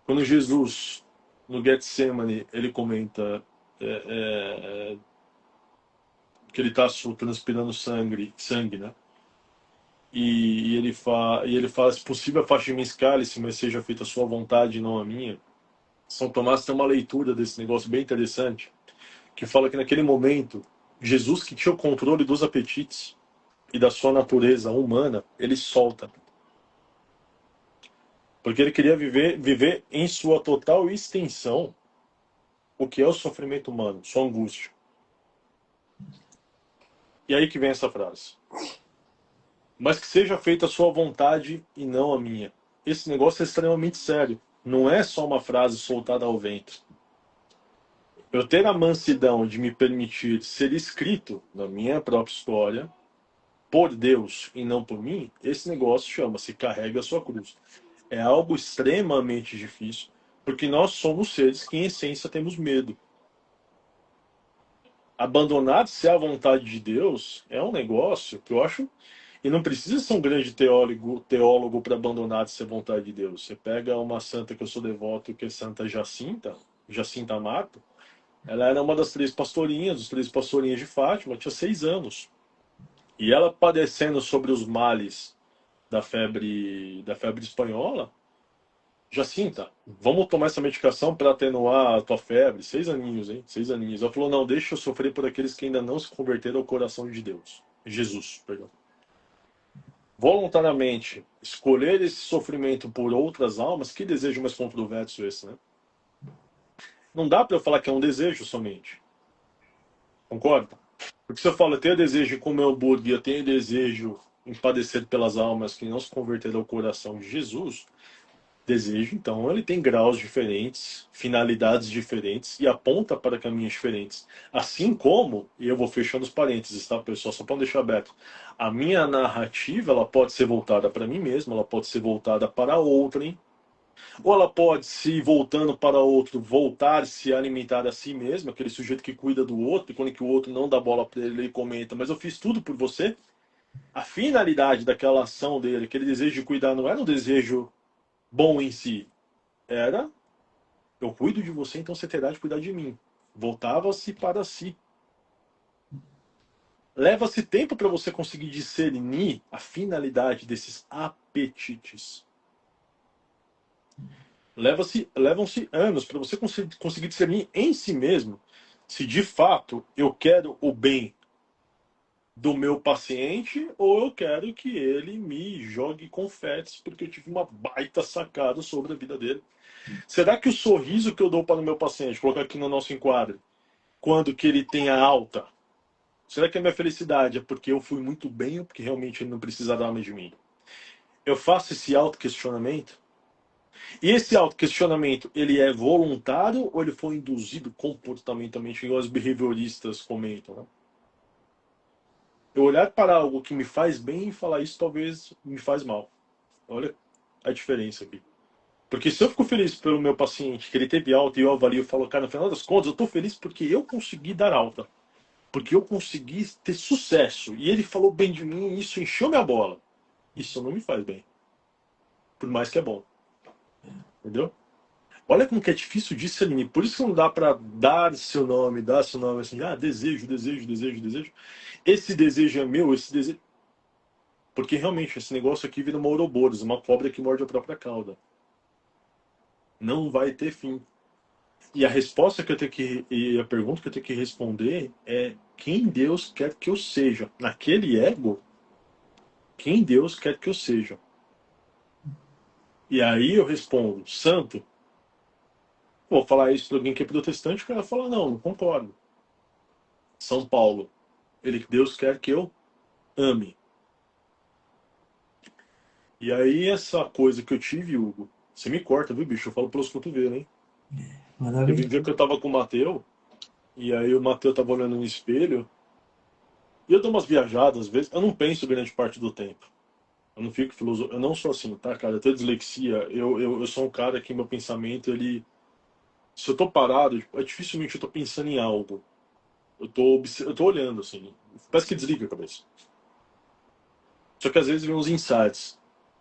Quando Jesus, no Getsemane, ele comenta que ele está transpirando sangue, né? E ele fala, se possível, afaste de mim esse cálice, mas seja feita a sua vontade e não a minha. São Tomás tem uma leitura desse negócio bem interessante, que fala que naquele momento, Jesus, que tinha o controle dos apetites e da sua natureza humana, ele solta. Porque ele queria viver em sua total extensão o que é o sofrimento humano, sua angústia. E aí que vem essa frase. Mas que seja feita a sua vontade e não a minha. Esse negócio é extremamente sério. Não é só uma frase soltada ao vento. Eu ter a mansidão de me permitir ser escrito na minha própria história, por Deus e não por mim, esse negócio chama-se carrega a sua cruz. É algo extremamente difícil, porque nós somos seres que, em essência, temos medo. Abandonar-se à vontade de Deus é um negócio que eu acho. E não precisa ser um grande teólogo para abandonar-se à vontade de Deus. Você pega uma santa que eu sou devoto, que é Santa Jacinta, Jacinta Mata. Ela era uma das 3 pastorinhas, dos 3 pastorinhas de Fátima, tinha 6 anos. E ela padecendo sobre os males da febre espanhola. Jacinta, vamos tomar essa medicação para atenuar a tua febre. 6 aninhos, hein? 6 aninhos. Ela falou, não, deixa eu sofrer por aqueles que ainda não se converteram ao coração de Deus. Jesus, perdão. Voluntariamente escolher esse sofrimento por outras almas, que desejo mais controverso esse, né? Não dá para eu falar que é um desejo somente. Concorda? Porque se eu falo, eu tenho desejo de comer hambúrguer, eu tenho desejo em padecer pelas almas que não se converteram ao coração de Jesus, desejo, então, ele tem graus diferentes, finalidades diferentes e aponta para caminhos diferentes. Assim como, e eu vou fechando os parênteses, tá, pessoal, só para deixar aberto, a minha narrativa, ela pode ser voltada para mim mesmo, ela pode ser voltada para outrem, ou ela pode, se voltando para outro, voltar-se a alimentar a si mesmo, aquele sujeito que cuida do outro, e quando que o outro não dá bola para ele, ele comenta, mas eu fiz tudo por você. A finalidade daquela ação dele, aquele desejo de cuidar, não era um desejo bom em si, era eu cuido de você, então você terá de cuidar de mim. Voltava-se para si. Leva-se tempo para você conseguir discernir a finalidade desses apetites. Levam-se anos para você conseguir discernir em si mesmo se de fato eu quero o bem do meu paciente, ou eu quero que ele me jogue confetes porque eu tive uma baita sacada sobre a vida dele. Será que o sorriso que eu dou para o meu paciente, colocar aqui no nosso enquadro, quando que ele tem a alta, será que a minha felicidade é porque eu fui muito bem ou porque realmente ele não precisa dar mais de mim? Eu faço esse autoquestionamento. E esse autoquestionamento, ele é voluntário ou ele foi induzido comportamentalmente, igual os behavioristas comentam, né? Eu olhar para algo que me faz bem e falar isso talvez me faz mal. Olha a diferença aqui. Porque se eu fico feliz pelo meu paciente, que ele teve alta e eu avalio e falo, cara, no final das contas, eu estou feliz porque eu consegui dar alta. Porque eu consegui ter sucesso. E ele falou bem de mim e isso encheu minha bola. Isso não me faz bem. Por mais que é bom. Entendeu? Olha como que é difícil discernir. Por isso que não dá para dar seu nome assim, desejo, desejo, desejo, desejo. Esse desejo é meu, esse desejo. Porque realmente esse negócio aqui vira uma ouroboros, uma cobra que morde a própria cauda. Não vai ter fim. E a resposta que eu tenho que. E a pergunta que eu tenho que responder é quem Deus quer que eu seja. Naquele ego, quem Deus quer que eu seja. E aí eu respondo, santo. Vou falar isso para alguém que é protestante, o cara fala, não, não concordo. São Paulo. Deus quer que eu ame. E aí essa coisa que eu tive, Hugo, você me corta, viu, bicho? Eu falo pelos cotovelos, hein? Manda Teve ver. um dia que eu tava com o Mateu, e aí o Mateu tava olhando no espelho, e eu dou umas viajadas, às vezes, eu não penso grande parte do tempo. Eu não fico filosofando, eu não sou assim, tá, cara? Eu tenho dislexia, eu sou um cara que meu pensamento, ele... Se eu tô parado, dificilmente eu tô pensando em algo. Eu tô olhando, assim, parece que desliga a cabeça. Só que às vezes vem uns insights.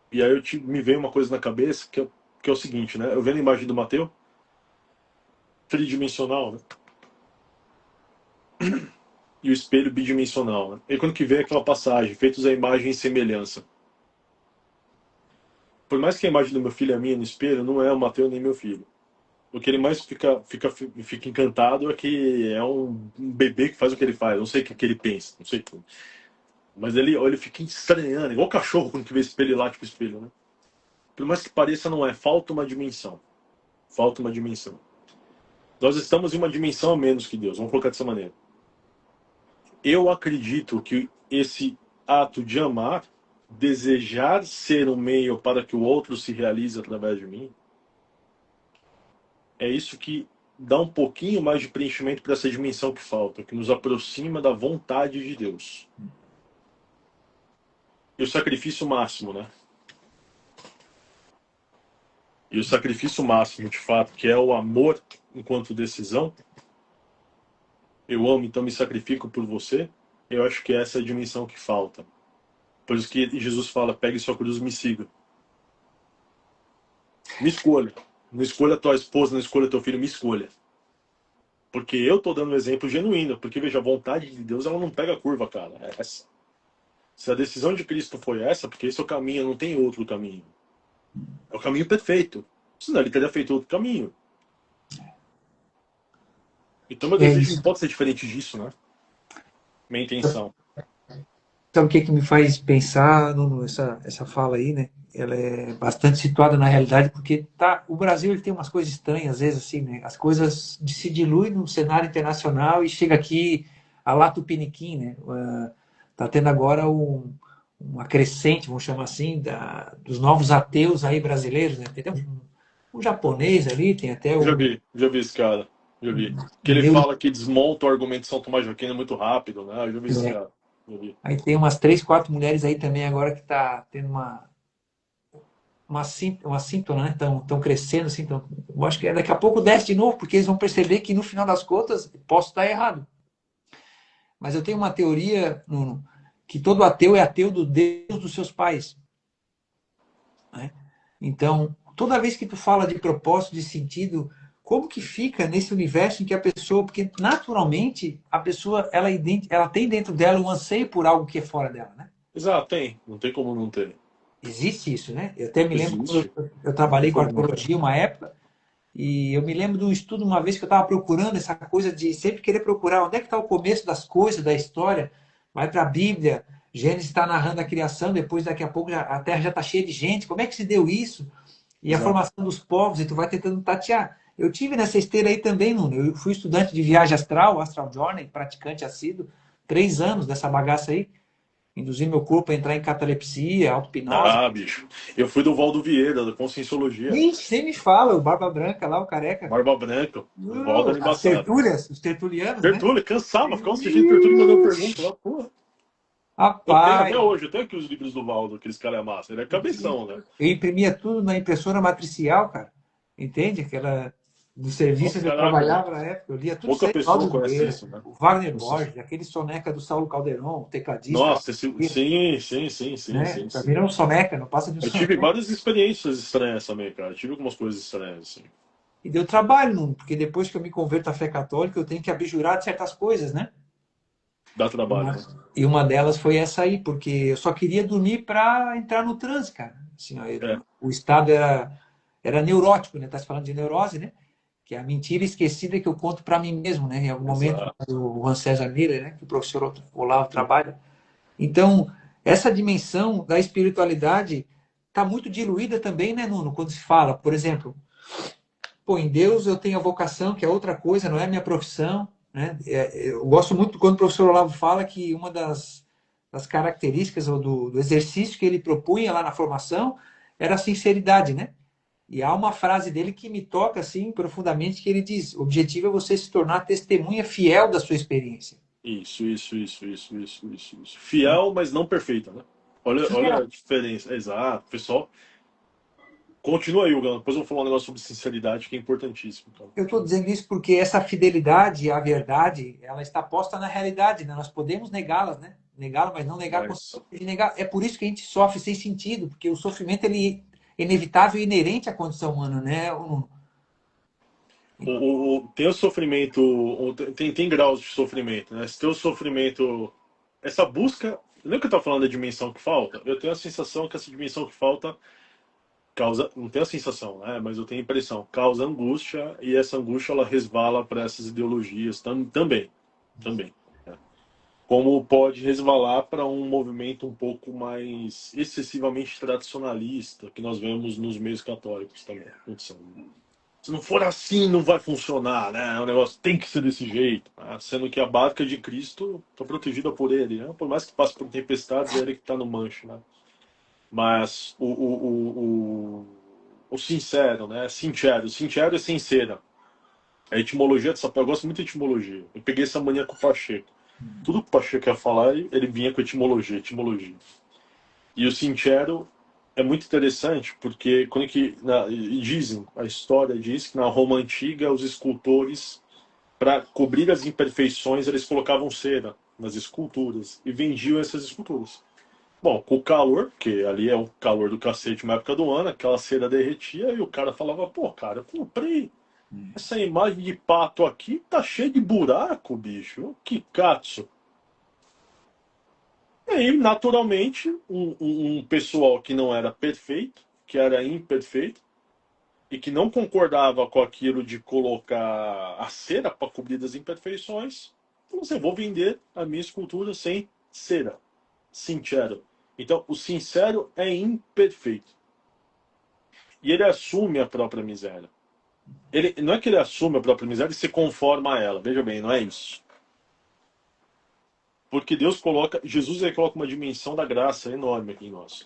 E aí me veio uma coisa na cabeça que é o seguinte, né? Eu vendo a imagem do Mateu, tridimensional, né? E o espelho bidimensional, né? E quando que vem aquela passagem, feitos a imagem e semelhança. Por mais que a imagem do meu filho é minha no espelho, não é o Mateu nem meu filho. O que ele mais fica encantado é que é um bebê que faz o que ele faz. Não sei o que ele pensa, não sei. Mas ele fica estranhando, igual o cachorro quando que vê espelho e late pro espelho, né? Por mais que pareça, não é. Falta uma dimensão. Falta uma dimensão. Nós estamos em uma dimensão a menos que Deus. Vamos colocar dessa maneira. Eu acredito que esse ato de amar, desejar ser um meio para que o outro se realize através de mim, é isso que dá um pouquinho mais de preenchimento para essa dimensão que falta, que nos aproxima da vontade de Deus. E o sacrifício máximo, né? E o sacrifício máximo, de fato, que é o amor enquanto decisão, eu amo, então me sacrifico por você, eu acho que essa é a dimensão que falta. Por isso que Jesus fala, pegue sua cruz e me siga. Me escolha. Não escolha tua esposa, não escolha teu filho, me escolha. Porque eu tô dando um exemplo genuíno. Porque, veja, a vontade de Deus, ela não pega curva, cara. É essa. Se a decisão de Cristo foi essa, porque esse é o caminho, não tem outro caminho. É o caminho perfeito. Senão ele teria feito outro caminho. Então meu É desejo não isso. pode ser diferente disso, né? Minha intenção. Sabe o que que me faz pensar, Nuno, essa fala aí, né? Ela é bastante situada na realidade, porque o Brasil ele tem umas coisas estranhas, às vezes, assim, né? As coisas se diluem no cenário internacional e chega aqui a lá Tupiniquim, né? Tá tendo agora uma crescente, vamos chamar assim, dos novos ateus aí brasileiros, né? Tem um japonês ali, tem até Já vi esse cara. Já vi. Que um ele neuro. fala que desmonta o argumento de São Tomás de Aquino muito rápido, né? Eu já vi esse cara. Já vi. Aí tem umas três, quatro mulheres aí também agora que tá tendo uma síntona, né? Estão crescendo, assim, eu acho que daqui a pouco desce de novo, porque eles vão perceber que no final das contas, posso estar errado, mas eu tenho uma teoria, Nuno, que todo ateu é ateu do Deus dos seus pais, né? Então, toda vez que tu fala de propósito, de sentido, como que fica nesse universo em que a pessoa, porque naturalmente a pessoa ela tem dentro dela um anseio por algo que é fora dela, né? Exato, tem. Não tem como não ter. Existe isso, né? Eu até me lembro quando Existe. eu Não tem trabalhei com como não ter. arqueologia uma época. E eu me lembro de um estudo uma vez que eu estava procurando essa coisa de sempre querer procurar onde é que está o começo das coisas, da história. vai para a Bíblia, Gênesis está narrando a criação, depois daqui a pouco a Terra já está cheia de gente. Como é que se deu isso? E a Exato. formação dos povos, e tu vai tentando tatear. Eu tive nessa esteira aí também, Nuno. Eu fui estudante de viagem astral, Astral Journey, praticante assíduo, 3 anos dessa bagaça aí, induzindo meu corpo a entrar em catalepsia, auto-hipnose. Ah, bicho. Eu fui do Valdo Vieira, da Conscienciologia. Ixi, você me fala, o Barba Branca lá, o careca. Barba Branca. O Valdo era As embaçado. tertúlias, os tertulianos, né? Tertúlio, cansava, ficava assistindo Tertúlio mandando pergunta Ixi, lá, porra. Eu tenho até rapaz, hoje, eu tenho aqui os livros do Valdo, aqueles calhamaços. Ele é cabeção, né? eu imprimia tudo na impressora matricial, cara. Entende? Aquela do serviço Nossa, onde eu caraca, trabalhava na época. Eu lia tudo isso pouca aí, pessoa Valdo conhece Vieira, isso, né? o Wagner Nossa, Borges, aquele soneca do Saulo Calderon, o tecladista, nossa, sim, sim, sim, sim, né? sim, Pra sim. mim era um soneca, não passa de um Eu tive soneca. várias experiências estranhas também, cara. Eu tive algumas coisas estranhas, assim. E deu trabalho, Nuno, porque depois que eu me converto à fé católica, eu tenho que abjurar de certas coisas, né? Dá E trabalho, uma, né? e uma delas foi essa aí, porque eu só queria dormir para entrar no transe, cara. Assim, ó, É, o estado era neurótico, né? Tá se falando de neurose, né? Que é a mentira esquecida que eu conto para mim mesmo, né? Em algum momento, exato. o Juan César Miller, né? Que o professor Olavo trabalha. Então, essa dimensão da espiritualidade está muito diluída também, né, Nuno? Quando se fala, por exemplo, pô, em Deus eu tenho a vocação, que é outra coisa, não é a minha profissão, né? Eu gosto muito quando o professor Olavo fala que uma das características ou do exercício que ele propunha lá na formação era a sinceridade, né? E há uma frase dele que me toca assim profundamente, que ele diz: o objetivo é você se tornar testemunha fiel da sua experiência. Isso. Fiel, mas não perfeita, né? Olha Fiel. a diferença. Exato. Pessoal, continua aí, Hugo. Depois eu vou falar um negócio sobre sinceridade, que é importantíssimo. Então, Eu estou continua. dizendo isso porque essa fidelidade à verdade, ela está posta na realidade, né? Nós podemos negá-las, né? Negá-la, mas não negar a Mas consequência de negar. É por isso que a gente sofre sem sentido, porque o sofrimento ele é inevitável e inerente à condição humana, né? tem o sofrimento, tem graus de sofrimento, né? Se tem o sofrimento, essa busca. Lembra que eu estava falando da dimensão que falta? Eu tenho a sensação que essa dimensão que falta causa, não tenho a sensação, né? Mas eu tenho a impressão, causa angústia e essa angústia ela resvala para essas ideologias também. Né? Como pode resvalar para um movimento um pouco mais excessivamente tradicionalista que nós vemos nos meios católicos também. Se não for assim, não vai funcionar, né? O negócio tem que ser desse jeito, né? Sendo que a barca de Cristo está protegida por ele, né? Por mais que passe por tempestades, é ele que está no manche, né? Mas o sincero, né? Sincero é sincera. A etimologia dessa palavra, eu gosto muito de etimologia. Eu peguei essa mania com o Pacheco. Tudo que o Pacheco ia falar, ele vinha com etimologia. E o sincero é muito interessante, porque quando que, dizem, a história diz que na Roma Antiga, os escultores, para cobrir as imperfeições, eles colocavam cera nas esculturas e vendiam essas esculturas. Bom, com o calor, porque ali é o calor do cacete uma época do ano, aquela cera derretia e o cara falava, pô, cara, eu comprei essa imagem de pato aqui, tá cheia de buraco, bicho. Que katsu. E aí, naturalmente, um pessoal que não era perfeito, que era imperfeito, e que não concordava com aquilo de colocar a cera para cobrir as imperfeições, falou assim, vou vender a minha escultura sem cera. Sincero. Então, o sincero é imperfeito. E ele assume a própria miséria. Ele, não é que ele assume a própria miséria e se conforma a ela. Veja bem, não é isso. Porque Deus coloca, Jesus aí coloca uma dimensão da graça enorme aqui em nós.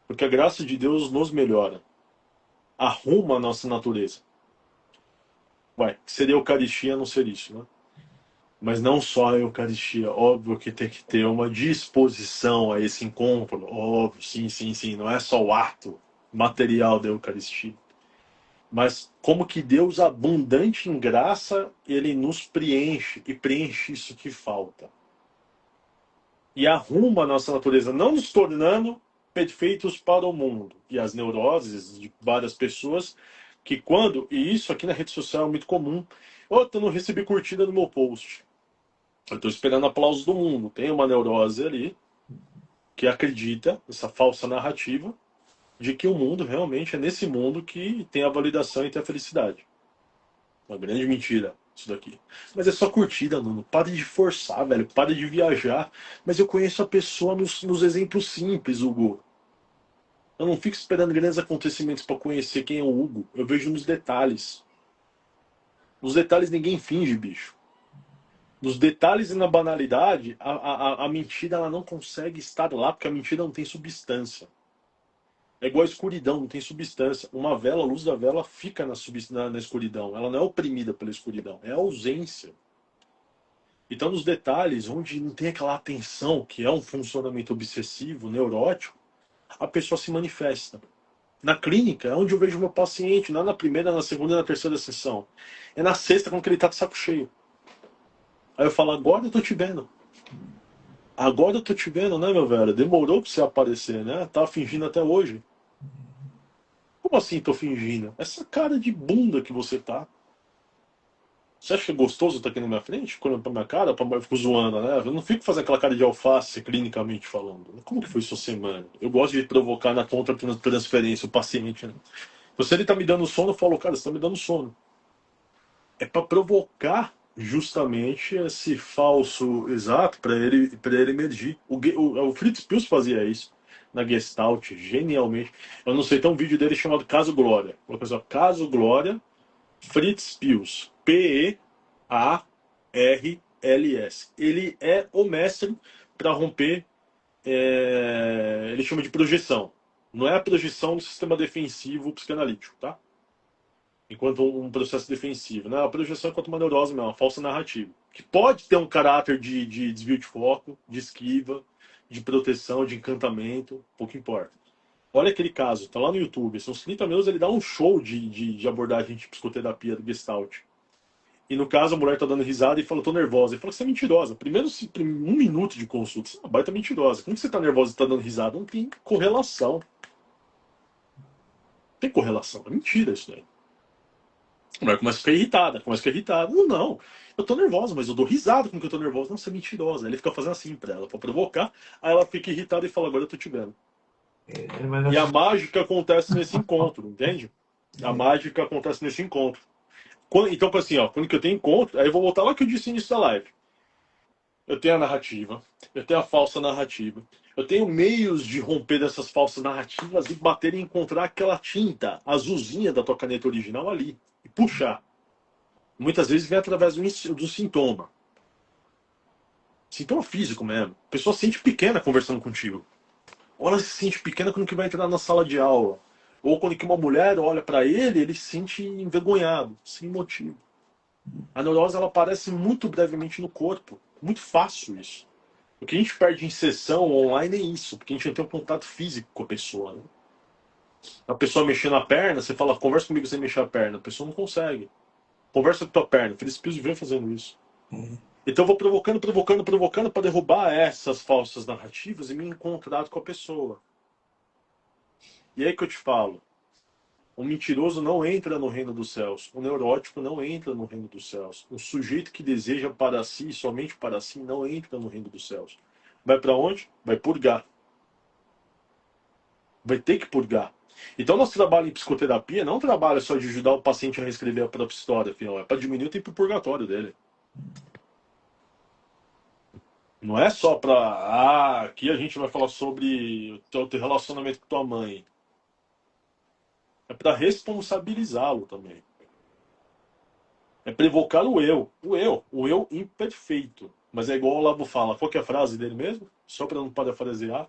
Porque a graça de Deus nos melhora, arruma a nossa natureza. Vai, seria a Eucaristia não ser isso, né? Mas não só a Eucaristia, óbvio que tem que ter uma disposição a esse encontro, óbvio, sim, não é só o ato material da Eucaristia. Mas como que Deus, abundante em graça, ele nos preenche e preenche isso que falta. E arruma a nossa natureza, não nos tornando perfeitos para o mundo. E as neuroses de várias pessoas que quando, e isso aqui na rede social é muito comum, eu não recebi curtida no meu post. Eu estou esperando aplausos do mundo. Tem uma neurose ali que acredita, essa falsa narrativa, de que o mundo realmente é nesse mundo que tem a validação e tem a felicidade. Uma grande mentira. isso daqui. Mas é só curtida, Nuno. Para de forçar, velho. Para de viajar. Mas eu conheço a pessoa nos exemplos simples, Hugo. Eu não fico esperando grandes acontecimentos para conhecer quem é o Hugo. Eu vejo nos detalhes. Nos detalhes ninguém finge, bicho. Nos detalhes e na banalidade, a mentira ela não consegue estar lá, porque a mentira não tem substância. É igual a escuridão, não tem substância. Uma vela, a luz da vela fica na escuridão. Ela não é oprimida pela escuridão, é a ausência. Então, nos detalhes, onde não tem aquela atenção, que é um funcionamento obsessivo, neurótico, a pessoa se manifesta. Na clínica, é onde eu vejo o meu paciente, não é na primeira, na segunda e na terceira sessão. É na sexta, quando ele tá de saco cheio. Aí eu falo, agora eu tô te vendo. Agora eu tô te vendo, né, meu velho? Demorou pra você aparecer, né? Tá fingindo até hoje. Como assim tô fingindo? Essa cara de bunda que você tá. Você acha que é gostoso estar aqui na minha frente, olhando pra minha cara? Eu fico zoando, né? Eu não fico fazendo aquela cara de alface, clinicamente falando. Como que foi sua semana? Eu gosto de provocar na contra-transferência o paciente, né? Então, se ele tá me dando sono, eu falo, cara, você tá me dando sono. É para provocar justamente esse falso exato para ele emergir. O Fritz Pius fazia isso na Gestalt, genialmente. Eu não sei, tem um vídeo dele chamado Caso Glória. Uma coisa, Caso Glória, Fritz Pius. P-E-A-R-L-S. Ele é o mestre para romper, ele chama de projeção. Não é a projeção do sistema defensivo psicanalítico, tá? Enquanto um processo defensivo, né? A projeção é quanto uma neurose mesmo, uma falsa narrativa. Que pode ter um caráter de desvio de foco, de esquiva, de proteção, de encantamento, pouco importa. Olha aquele caso, tá lá no YouTube, são uns 30 minutos, ele dá um show de abordagem de psicoterapia do Gestalt. E no caso, a mulher tá dando risada e fala, tô nervosa. Ele fala que você é mentirosa. Primeiro, um minuto de consulta, você é uma baita mentirosa. Como que você tá nervosa e tá dando risada? Não tem correlação. Não tem correlação. É mentira isso daí. A mulher começa a ficar irritada, começa a ficar irritada. Não, não, eu tô nervosa, mas eu dou risada com que eu tô nervosa. Não, você é mentirosa. Aí ele fica fazendo assim pra ela, pra provocar. Aí ela fica irritada e fala, agora eu tô te vendo. E a mágica acontece nesse encontro, entende? A mágica acontece nesse encontro. Então, assim, ó, quando que eu tenho encontro, aí eu vou voltar lá que eu disse no início da live. Eu tenho a narrativa, eu tenho a falsa narrativa, eu tenho meios de romper dessas falsas narrativas e bater e encontrar aquela tinta azulzinha da tua caneta original ali e puxar. Muitas vezes vem através do sintoma. Sintoma físico mesmo. A pessoa se sente pequena conversando contigo. Ou ela se sente pequena quando que vai entrar na sala de aula. Ou quando que uma mulher olha para ele, ele se sente envergonhado, sem motivo. A neurose ela aparece muito brevemente no corpo. Muito fácil isso. O que a gente perde em sessão online é isso, porque a gente não tem um contato físico com a pessoa. Né? A pessoa mexendo a perna, você fala, conversa comigo sem mexer a perna. A pessoa não consegue. Conversa com a tua perna. Feliz Pius vem fazendo isso. Então eu vou provocando para derrubar essas falsas narrativas e me encontrar com a pessoa. E aí que eu te falo, o mentiroso não entra no reino dos céus, o neurótico não entra no reino dos céus, o sujeito que deseja para si, somente para si, não entra no reino dos céus. Vai para onde? Vai purgar. Vai ter que purgar. Então nosso trabalho em psicoterapia não é um trabalho só de ajudar o paciente a reescrever a própria história, afinal, é para diminuir o tempo purgatório dele. Não é só para, aqui a gente vai falar sobre o teu relacionamento com tua mãe. É para responsabilizá-lo também. É para evocar o eu. O eu imperfeito. Mas é igual o Labo fala. Qual que é a frase dele mesmo? Só para não parafrasear.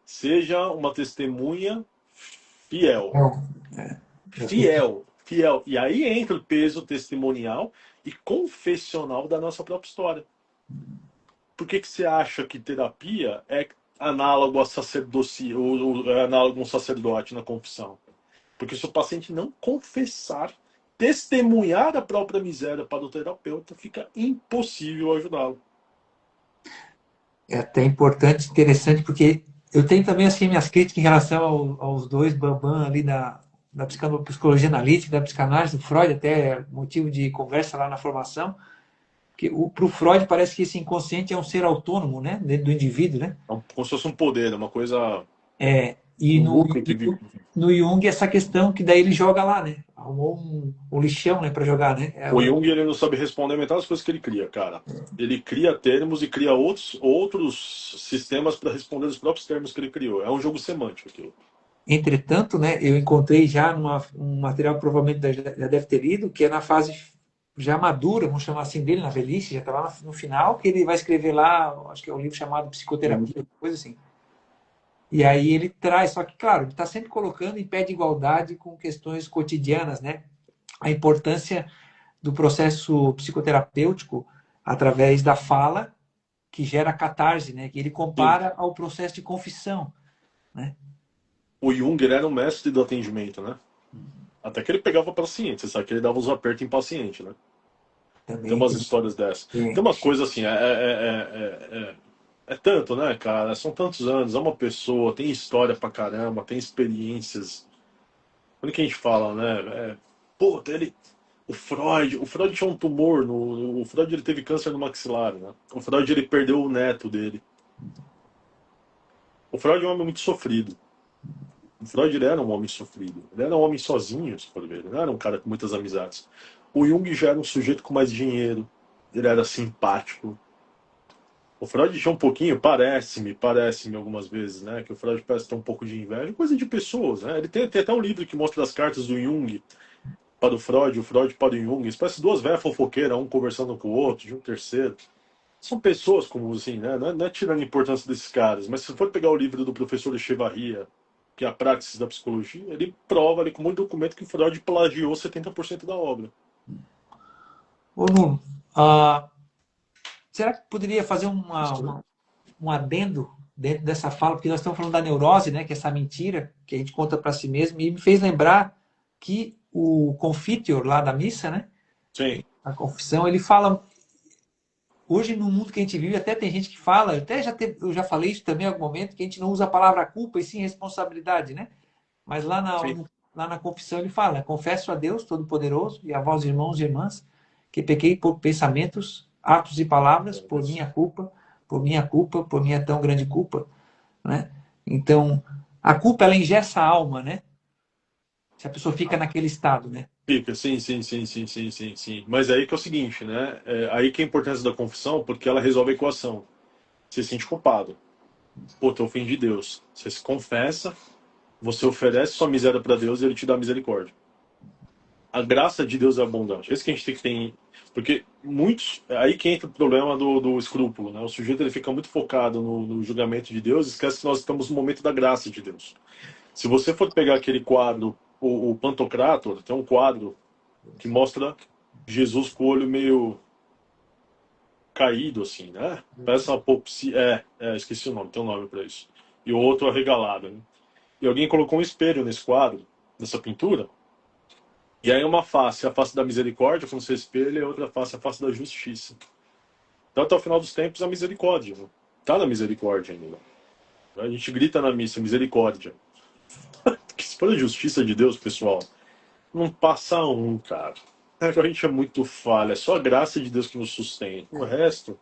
Seja uma testemunha fiel. Fiel. Fiel. E aí entra o peso testemunial e confessional da nossa própria história. Por que você acha que terapia é análogo a sacerdocia, ou é análogo a um sacerdote na confissão? Porque se o paciente não confessar, testemunhar a própria miséria para o terapeuta, fica impossível ajudá-lo. É até importante, interessante, porque eu tenho também assim minhas críticas em relação aos dois bambam ali da psicologia analítica, da psicanálise, do Freud, até motivo de conversa lá na formação, que para o Freud parece que esse inconsciente é um ser autônomo, né, dentro do indivíduo, né? Como se fosse um poder, uma coisa. E Um núcleo que vive. no Jung essa questão que daí ele joga lá, né? arrumou um lixão, né, para jogar, né? O Jung, ele não sabe responder metade das coisas que ele cria, cara. Ele cria termos e cria outros sistemas para responder os próprios termos que ele criou. É um jogo semântico aquilo. Entretanto, né, eu encontrei já um material que provavelmente já deve ter lido, que é na fase já madura, vamos chamar assim dele, na velhice, já está lá no final, que ele vai escrever lá, acho que é um livro chamado Psicoterapia, coisa assim. E aí ele traz, só que, claro, ele está sempre colocando em pé de igualdade com questões cotidianas, né? A importância do processo psicoterapêutico através da fala, que gera catarse, né? Que ele Sim. compara ao processo de confissão, né? O Jung, ele era um mestre do atendimento, né? Até que ele pegava paciente, você sabe que ele dava uns apertos em paciente, né? Tem Também umas tem. histórias dessas. Tem umas coisas assim, é tanto, né, cara? São tantos anos, é uma pessoa, tem história pra caramba, tem experiências. Quando que a gente fala, né? Pô, ele, o Freud tinha um tumor, o Freud ele teve câncer no maxilar, né? O Freud ele perdeu o neto dele. O Freud é um homem muito sofrido. O Freud ele era um homem sofrido. Ele era um homem sozinho, se for ver. Ele não era um cara com muitas amizades. O Jung já era um sujeito com mais dinheiro. Ele era simpático. O Freud tinha um pouquinho, parece-me algumas vezes, né? Que o Freud parece ter um pouco de inveja, coisa de pessoas, né? Ele tem até um livro que mostra as cartas do Jung para o Freud para o Jung. Isso parece duas velhas fofoqueiras, um conversando com o outro, de um terceiro. São pessoas como assim, né? Não é tirando a importância desses caras, mas se for pegar o livro do professor Echevarria, que é a Praxis da Psicologia, ele prova ali com muito documento que Freud plagiou 70% da obra. Ô, Nuno, será que poderia fazer um adendo dentro dessa fala? Porque nós estamos falando da neurose, né? Que é essa mentira que a gente conta para si mesmo, e me fez lembrar que o Confiteor lá da missa, né? Sim, A confissão, ele fala. Hoje, no mundo que a gente vive, até tem gente que fala, eu já falei isso também em algum momento, que a gente não usa a palavra culpa e sim responsabilidade, né? Mas sim. lá na confissão ele fala: confesso a Deus Todo-Poderoso e a vós, irmãos e irmãs, que pequei por pensamentos, atos e palavras, por minha tão grande culpa, né? Então, a culpa ela engessa a alma, né? Se a pessoa fica naquele estado, né? Fica, sim, sim, sim, sim, sim, sim, sim. Mas aí que é o seguinte, né? Aí que é a importância da confissão, porque ela resolve a equação. Você se sente culpado. Pô, tô ofendi de Deus. Você se confessa, você oferece sua miséria para Deus e ele te dá misericórdia. A graça de Deus é abundante. Esse que a gente tem que ter. Porque muitos. Aí que entra o problema do escrúpulo, né? O sujeito ele fica muito focado no julgamento de Deus e esquece que nós estamos no momento da graça de Deus. Se você for pegar aquele quadro, o Pantocrator, tem um quadro que mostra Jesus com o olho meio caído, assim, né? Parece uma apopsia. Esqueci o nome, tem um nome para isso. E o outro arregalado, né? E alguém colocou um espelho nesse quadro, nessa pintura. E aí uma face, a face da misericórdia, quando você espelha, e a outra face, a face da justiça. Então, até o final dos tempos, a misericórdia. Né? Tá na misericórdia ainda. A gente grita na missa, misericórdia. Que se for a justiça de Deus, pessoal, não passa um, cara. A gente é muito falha, é só a graça de Deus que nos sustenta. O resto, o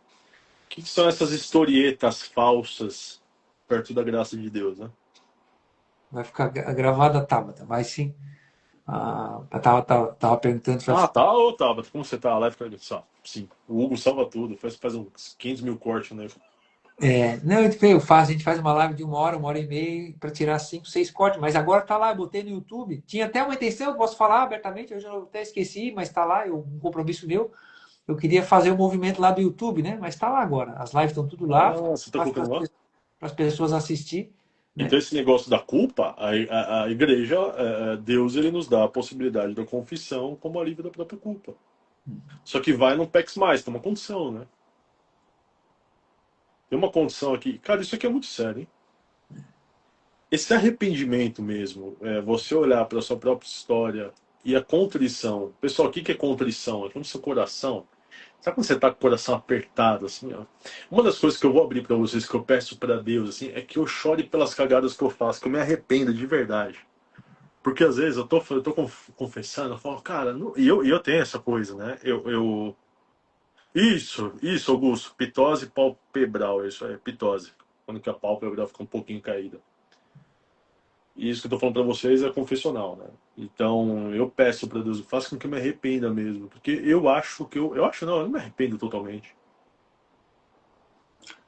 que são essas historietas falsas perto da graça de Deus, né? Vai ficar gravada a Tabata, vai sim. Tava perguntando. Ah, tá, ô Tabata, como você tá? A live só. Sim, o Hugo salva tudo, faz uns 500 mil cortes, né? Não, a gente faz uma live de uma hora e meia, para tirar 5, 6 cortes, mas agora tá lá, eu botei no YouTube. Tinha até uma intenção, eu posso falar abertamente, hoje eu até esqueci, mas tá lá, um compromisso meu. Eu queria fazer o movimento lá do YouTube, né? Mas tá lá agora. As lives estão tudo lá, Ah, você tá colocando lá? para as pessoas assistir, Então né? esse negócio da culpa, a igreja, Deus ele nos dá a possibilidade da confissão como alívio da própria culpa. Só que vai não peques mais, tem uma condição, né? Tem uma condição aqui. Cara, isso aqui é muito sério, hein? Esse arrependimento mesmo, você olhar para a sua própria história e a contrição. Pessoal, o que é contrição? É quando seu coração. Sabe quando você tá com o coração apertado, assim, ó? Uma das coisas que eu vou abrir para vocês, que eu peço para Deus, assim, é que eu chore pelas cagadas que eu faço, que eu me arrependa de verdade. Porque às vezes eu tô confessando, eu falo, cara, e eu tenho essa coisa, né? Isso, Augusto, pitose palpebral, isso é pitose. Quando que a pálpebra fica um pouquinho caída. E isso que eu tô falando para vocês é confessional, né? Então, eu peço para Deus, faça com que eu me arrependa mesmo. Porque eu acho que eu acho não, eu não me arrependo totalmente.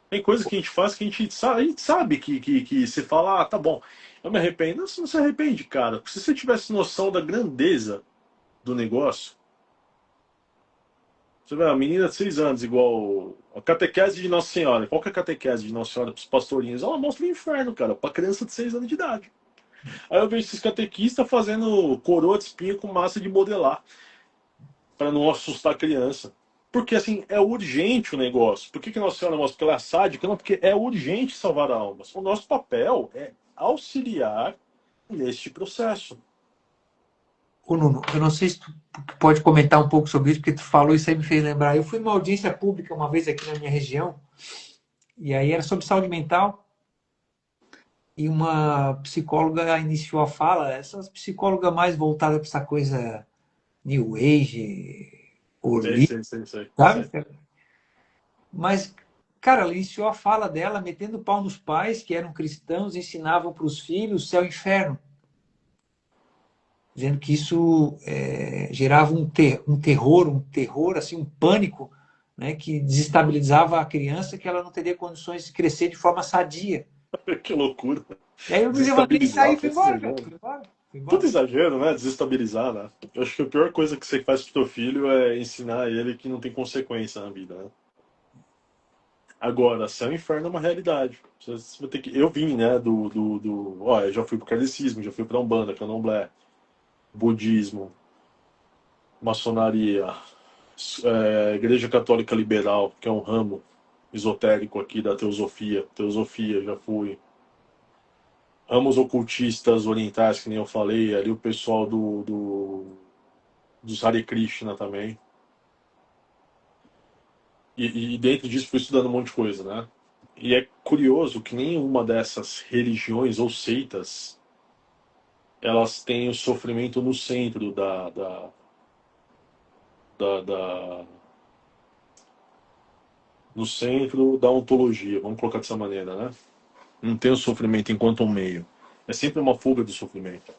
Tem coisas que a gente faz que a gente sabe que você fala, ah, tá bom, eu me arrependo. Não, você não se arrepende, cara. Se você tivesse noção da grandeza do negócio, você vê, uma menina de 6 anos, igual a catequese de Nossa Senhora. Qual que é a catequese de Nossa Senhora para os pastorinhos? Ela mostra o inferno, cara, para criança de 6 anos de idade. Aí eu vejo esses catequistas fazendo coroa de espinho com massa de modelar, para não assustar a criança. Porque assim, é urgente o negócio. Por que Nossa Senhora mostra que ela é sádica? Não, porque é urgente salvar almas. O nosso papel é auxiliar neste processo. Ô, Nuno, eu não sei se tu pode comentar um pouco sobre isso, porque tu falou isso aí me fez lembrar. Eu fui numa audiência pública uma vez aqui na minha região, e aí era sobre saúde mental, e uma psicóloga iniciou a fala, essas psicólogas mais voltadas para essa coisa New Age, Sei, holística, sei, sei, sei, sabe? sei. Mas, cara, ela iniciou a fala dela metendo pau nos pais que eram cristãos, ensinavam para os filhos céu e inferno, dizendo que isso gerava um terror, assim, um pânico, né, que desestabilizava a criança, que ela não teria condições de crescer de forma sadia. Que loucura. E aí eu me levantei e Desestabilizar, saí e fui puta embora, cara. exagero. Fui embora, fui Puta embora. exagero, né? Desestabilizar, né? Eu acho que a pior coisa que você faz pro teu filho é ensinar ele que não tem consequência na vida, né? Agora, céu e inferno é uma realidade. Você vai ter que... Eu vim, né, Ó, eu já fui pro kardecismo, já fui pra Umbanda, Candomblé, budismo, maçonaria, Igreja Católica Liberal, que é um ramo esotérico aqui da teosofia. Teosofia, já fui. Ramos ocultistas orientais, que nem eu falei, ali o pessoal dos Hare Krishna também. E dentro disso fui estudando um monte de coisa, né? E é curioso que nenhuma dessas religiões ou seitas elas têm o sofrimento no centro da no centro da ontologia, vamos colocar dessa maneira, né? Não tem o sofrimento enquanto um meio. É sempre uma fuga do sofrimento.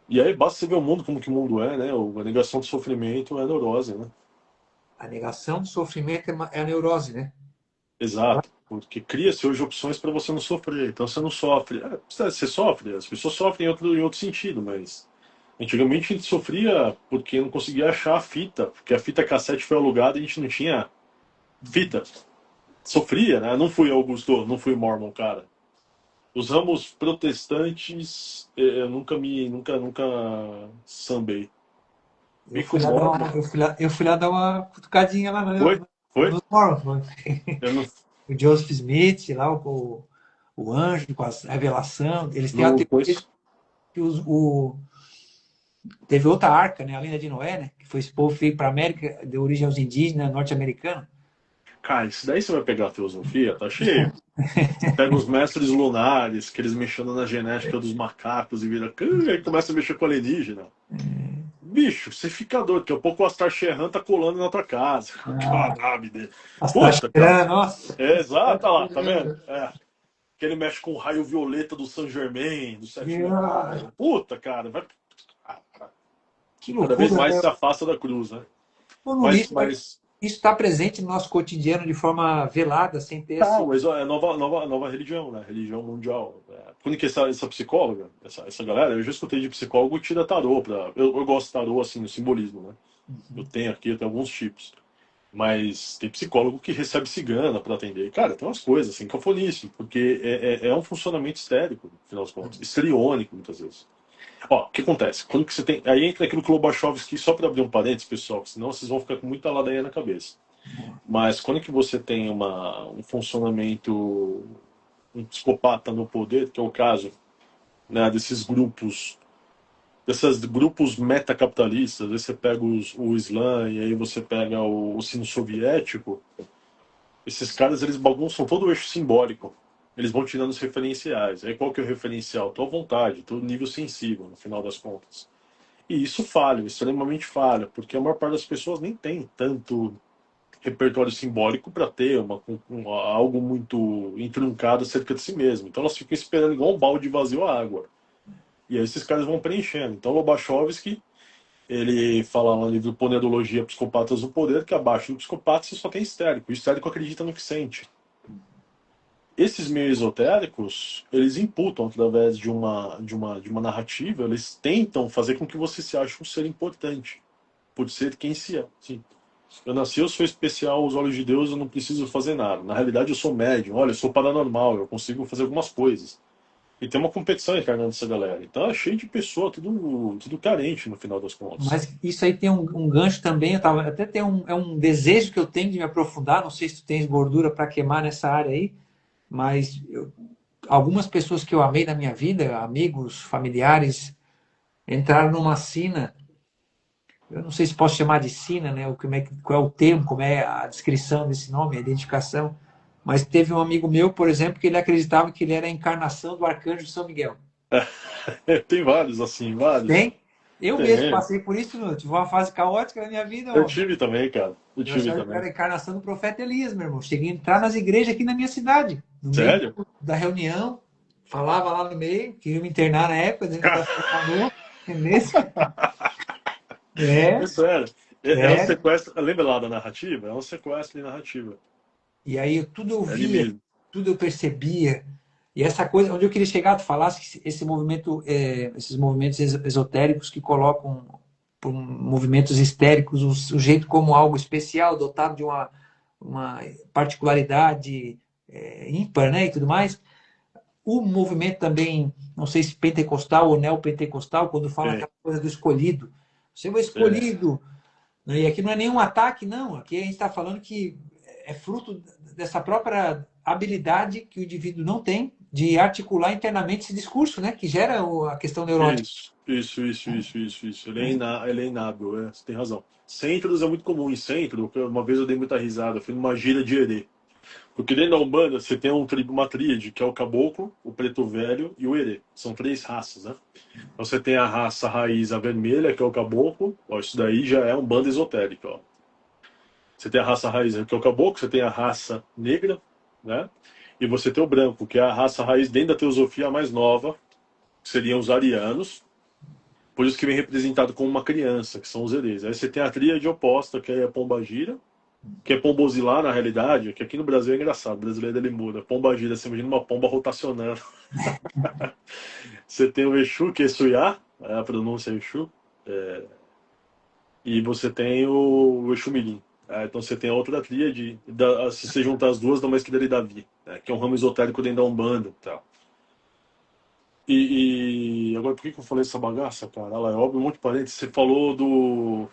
E aí basta você ver o mundo como que o mundo é, né? A negação do sofrimento é a neurose, né? A negação do sofrimento é a neurose, né? Exato. Porque cria-se hoje opções para você não sofrer. Então você não sofre. Você sofre, as pessoas sofrem em outro sentido, mas antigamente a gente sofria porque não conseguia achar a fita, porque a fita cassete foi alugada e a gente não tinha fita. Sofria, né? Não fui Augusto, não fui Mormon, cara. Os ramos protestantes, nunca sambei. Eu Fico fui lá dar Mormon. uma, eu fui lá dar uma cutucadinha lá Foi? Foi? nos Mormons. Eu não, O Joseph Smith, lá o anjo com a revelação. Eles têm a não teoria conheço. que teve outra arca, né, além da de Noé, né, que foi esse povo veio para a América, deu origem aos indígenas norte-americanos. Cara, isso daí você vai pegar a teosofia, tá cheio. Você pega os mestres lunares, que eles mexendo na genética dos macacos e vira. Aí começa a mexer com alienígena. Bicho, você fica doido, daqui a pouco o Astar Sherran tá colando na tua casa. Com aquela Ah, nave dele. está Puta, cara. cheirando, nossa. É exato, olha lá, tá vendo? É. Que ele mexe com o raio violeta do Saint Germain, do sétimo raio. Puta, cara, vai. Que Cada vez loucura, mais né? se afasta da cruz, né? Ô, Nuno, Mas, isso mas está presente no nosso cotidiano de forma velada, sem ter tá, esse. mas é nova religião, né? Religião mundial. Quando que essa psicóloga, essa galera, eu já escutei de psicólogo que tira tarô pra. Eu gosto de tarô, assim, no simbolismo, né? Eu tenho alguns tipos. Mas tem psicólogo que recebe cigana para atender. Cara, tem umas coisas assim, cafonice, porque é um funcionamento histérico, no final das contas. Histriônico, muitas vezes. Ó, o que acontece? Quando que você tem. Aí entra aquilo que o Lobachevsky, só para abrir um parênteses, pessoal, senão vocês vão ficar com muita ladainha na cabeça. Mas quando que você tem um funcionamento, um psicopata no poder, que é o caso, né, desses grupos metacapitalistas, aí você pega o Islã e aí você pega o sino soviético, esses caras eles bagunçam todo o eixo simbólico. Eles vão tirando os referenciais. Aí qual que é o referencial? Tua vontade, teu nível sensível, no final das contas. E isso falha, extremamente falha, porque a maior parte das pessoas nem tem tanto repertório simbólico para ter algo muito intrincado acerca de si mesmo. Então elas ficam esperando igual um balde vazio a água. E aí esses caras vão preenchendo. Então Lobachevsky, ele fala no livro Ponerologia, Psicopatas do Poder, que abaixo do psicopata você só tem histérico. O histérico acredita no que sente. Esses meios esotéricos, eles imputam através de uma narrativa, eles tentam fazer com que você se ache um ser importante, por ser quem se é. Sim. Eu nasci, eu sou especial aos olhos de Deus, eu não preciso fazer nada. Na realidade, eu sou médium, olha, eu sou paranormal, eu consigo fazer algumas coisas. E tem uma competição encarnando essa galera. Então é cheio de pessoa, tudo carente no final das contas. Mas isso aí tem um gancho também, até tem é um desejo que eu tenho de me aprofundar, não sei se tu tens gordura para queimar nessa área aí, mas algumas pessoas que eu amei na minha vida, amigos, familiares, entraram numa sina, eu não sei se posso chamar de sina, né? Qual é o termo, como é a descrição desse nome, a identificação, mas teve um amigo meu, por exemplo, que ele acreditava que ele era a encarnação do arcanjo São Miguel. Tem vários, assim, vários. Tem? Eu mesmo Tem. passei por isso, eu tive uma fase caótica na minha vida, Eu homem. tive também, cara. Eu Eu tive achava que eu era também. a encarnação do profeta Elias, meu irmão. Cheguei a entrar nas igrejas aqui na minha cidade, no meio Sério? da reunião, falava lá no meio, queria me internar na época, dizendo que eu estava nesse. É É, sério. É um sério. sequestro. Lembra lá da narrativa? É um sequestro de narrativa. E aí tudo eu É ali via, mesmo. tudo eu percebia. E essa coisa, onde eu queria chegar, tu falasse que esse movimento, esses movimentos esotéricos que colocam por movimentos histéricos o sujeito como algo especial, dotado de uma particularidade ímpar, né, e tudo mais. O movimento também, não sei se pentecostal ou neopentecostal, quando fala É, aquela coisa do escolhido. Você é o é. escolhido, né? E aqui não é nenhum ataque, não. Aqui a gente está falando que é fruto dessa própria habilidade que o indivíduo não tem de articular internamente esse discurso, né? Que gera a questão neurótica. Isso. Ele é inábil, você tem razão. Centros é muito comum. Em centro, uma vez eu dei muita risada, eu fui numa gira de herê. Porque dentro da Umbanda você tem uma tríade, que é o caboclo, o preto velho e o herê. São três raças, né? Então você tem a raça raiz, a vermelha, que é o caboclo. Ó, isso daí já é Umbanda esotérica, ó. Você tem a raça raiz, que é o caboclo, você tem a raça negra, né? E você tem o branco, que é a raça raiz dentro da teosofia mais nova, que seriam os arianos, por isso que vem representado como uma criança, que são os herês. Aí você tem a tríade oposta, que é a pombagira, que é pombozilar na realidade, que aqui no Brasil é engraçado, o brasileiro ele muda. Pombagira, você imagina uma pomba rotacionando. Você tem o Exu, que é Suyá, é a pronúncia é Exu, e você tem o Exu Mirim. Então você tem a outra tríade, se você juntar as duas, dá uma Esquerda e Davi, que é um ramo esotérico dentro da Umbanda e tal. E agora, por que eu falei essa bagaça, cara? Ela é óbvio, um monte de parênteses. Você falou do.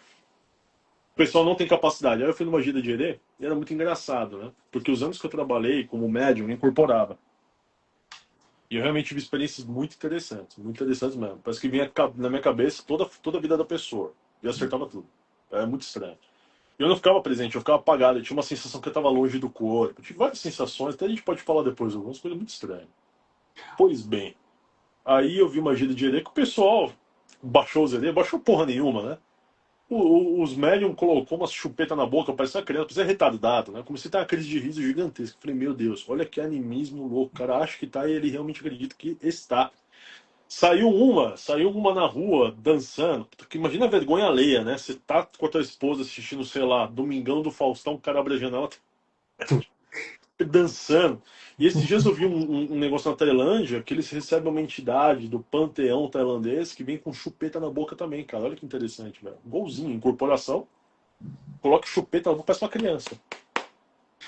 O pessoal não tem capacidade. Aí eu fui numa gira de herê e era muito engraçado, né? Porque os anos que eu trabalhei como médium, eu incorporava. E eu realmente tive experiências muito interessantes mesmo. Parece que vinha na minha cabeça toda a vida da pessoa. E eu acertava tudo. Era muito estranho. E eu não ficava presente, eu ficava apagado. Eu tinha uma sensação que eu estava longe do corpo. Eu tive várias sensações, até a gente pode falar depois, algumas coisas muito estranhas. Pois bem, aí eu vi uma gira de herê que o pessoal baixou os herê, baixou porra nenhuma, né? Os médium colocou uma chupeta na boca, parecia uma criança, parecia retardado, né? Comecei a ter uma crise de riso gigantesca. Falei, meu Deus, olha que animismo louco. O cara acha que tá e ele realmente acredita que está. Saiu uma na rua dançando. Porque imagina a vergonha alheia, né? Você tá com a tua esposa assistindo, sei lá, Domingão do Faustão, o cara abre a janela, dançando. E esses dias eu vi um negócio na Tailândia que eles recebem uma entidade do panteão tailandês que vem com chupeta na boca também, cara. Olha que interessante, velho. Golzinho, incorporação. Coloca chupeta na boca, parece uma criança.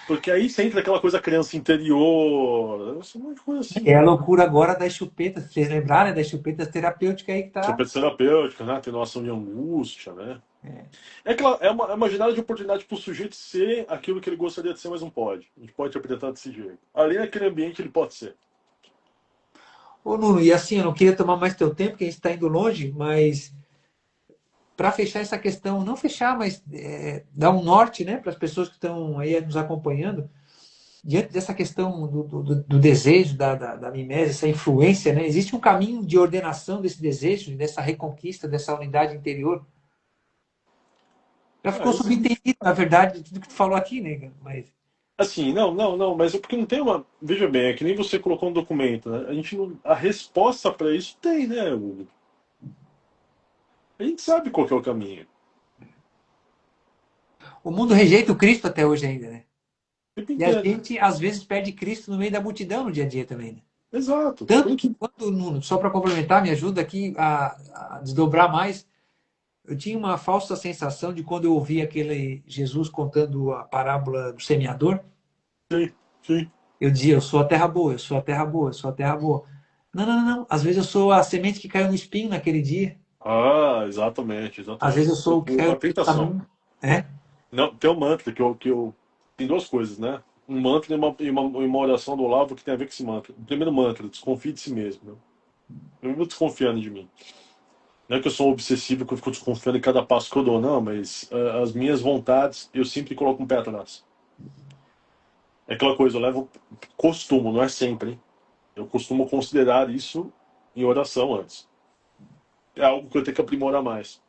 Porque aí você entra aquela coisa criança interior. Uma coisa assim, É a cara. loucura agora das chupetas, pra vocês lembrarem, das chupetas terapêuticas aí que tá. Chupeta terapêutica, né? Atenuação de angústia, né? É uma janela de oportunidade para o sujeito ser aquilo que ele gostaria de ser, mas não pode. A gente pode interpretar desse jeito. Ali naquele ambiente ele pode ser. Ô, Nuno, e assim, eu não queria tomar mais teu tempo, porque a gente está indo longe, mas para fechar essa questão, não fechar, mas dar um norte, né, para as pessoas que estão aí nos acompanhando, diante dessa questão do desejo, da mimese, essa influência, né, existe um caminho de ordenação desse desejo, dessa reconquista, dessa unidade interior? Já Ah, ficou subentendido, na verdade, tudo que tu falou aqui, né? Mas assim, não, mas é porque não tem uma. Veja bem, é que nem você colocou um documento, né? A gente não. A resposta para isso tem, né, Hugo? A gente sabe qual que é o caminho. o mundo rejeita o Cristo até hoje ainda, né? O tempo E a inteiro. gente, às vezes, perde Cristo no meio da multidão no dia a dia também, né? Exato. Tanto que quando, Nuno, só para complementar, me ajuda aqui a desdobrar mais, eu tinha uma falsa sensação de quando eu ouvi aquele Jesus contando a parábola do semeador, Sim, sim. eu dizia, eu sou a terra boa, eu sou a terra boa, eu sou a terra boa. Não, não, não, não. Às vezes eu sou a semente que caiu no espinho naquele dia. Ah, exatamente, Às vezes exatamente. eu sou o que caiu A no tentação. caminho. É? Não, tem um mantra que eu. Tem duas coisas, né? Um mantra e uma oração do Olavo que tem a ver com esse mantra. O primeiro mantra, desconfie de si mesmo. Né? Eu vivo desconfiando de mim. Não é que eu sou um obsessivo que eu fico desconfiando em cada passo que eu dou, não, mas as minhas vontades eu sempre coloco um pé atrás. É aquela coisa, eu levo costumo, não é sempre, hein? Eu costumo considerar isso em oração antes. É algo que eu tenho que aprimorar mais.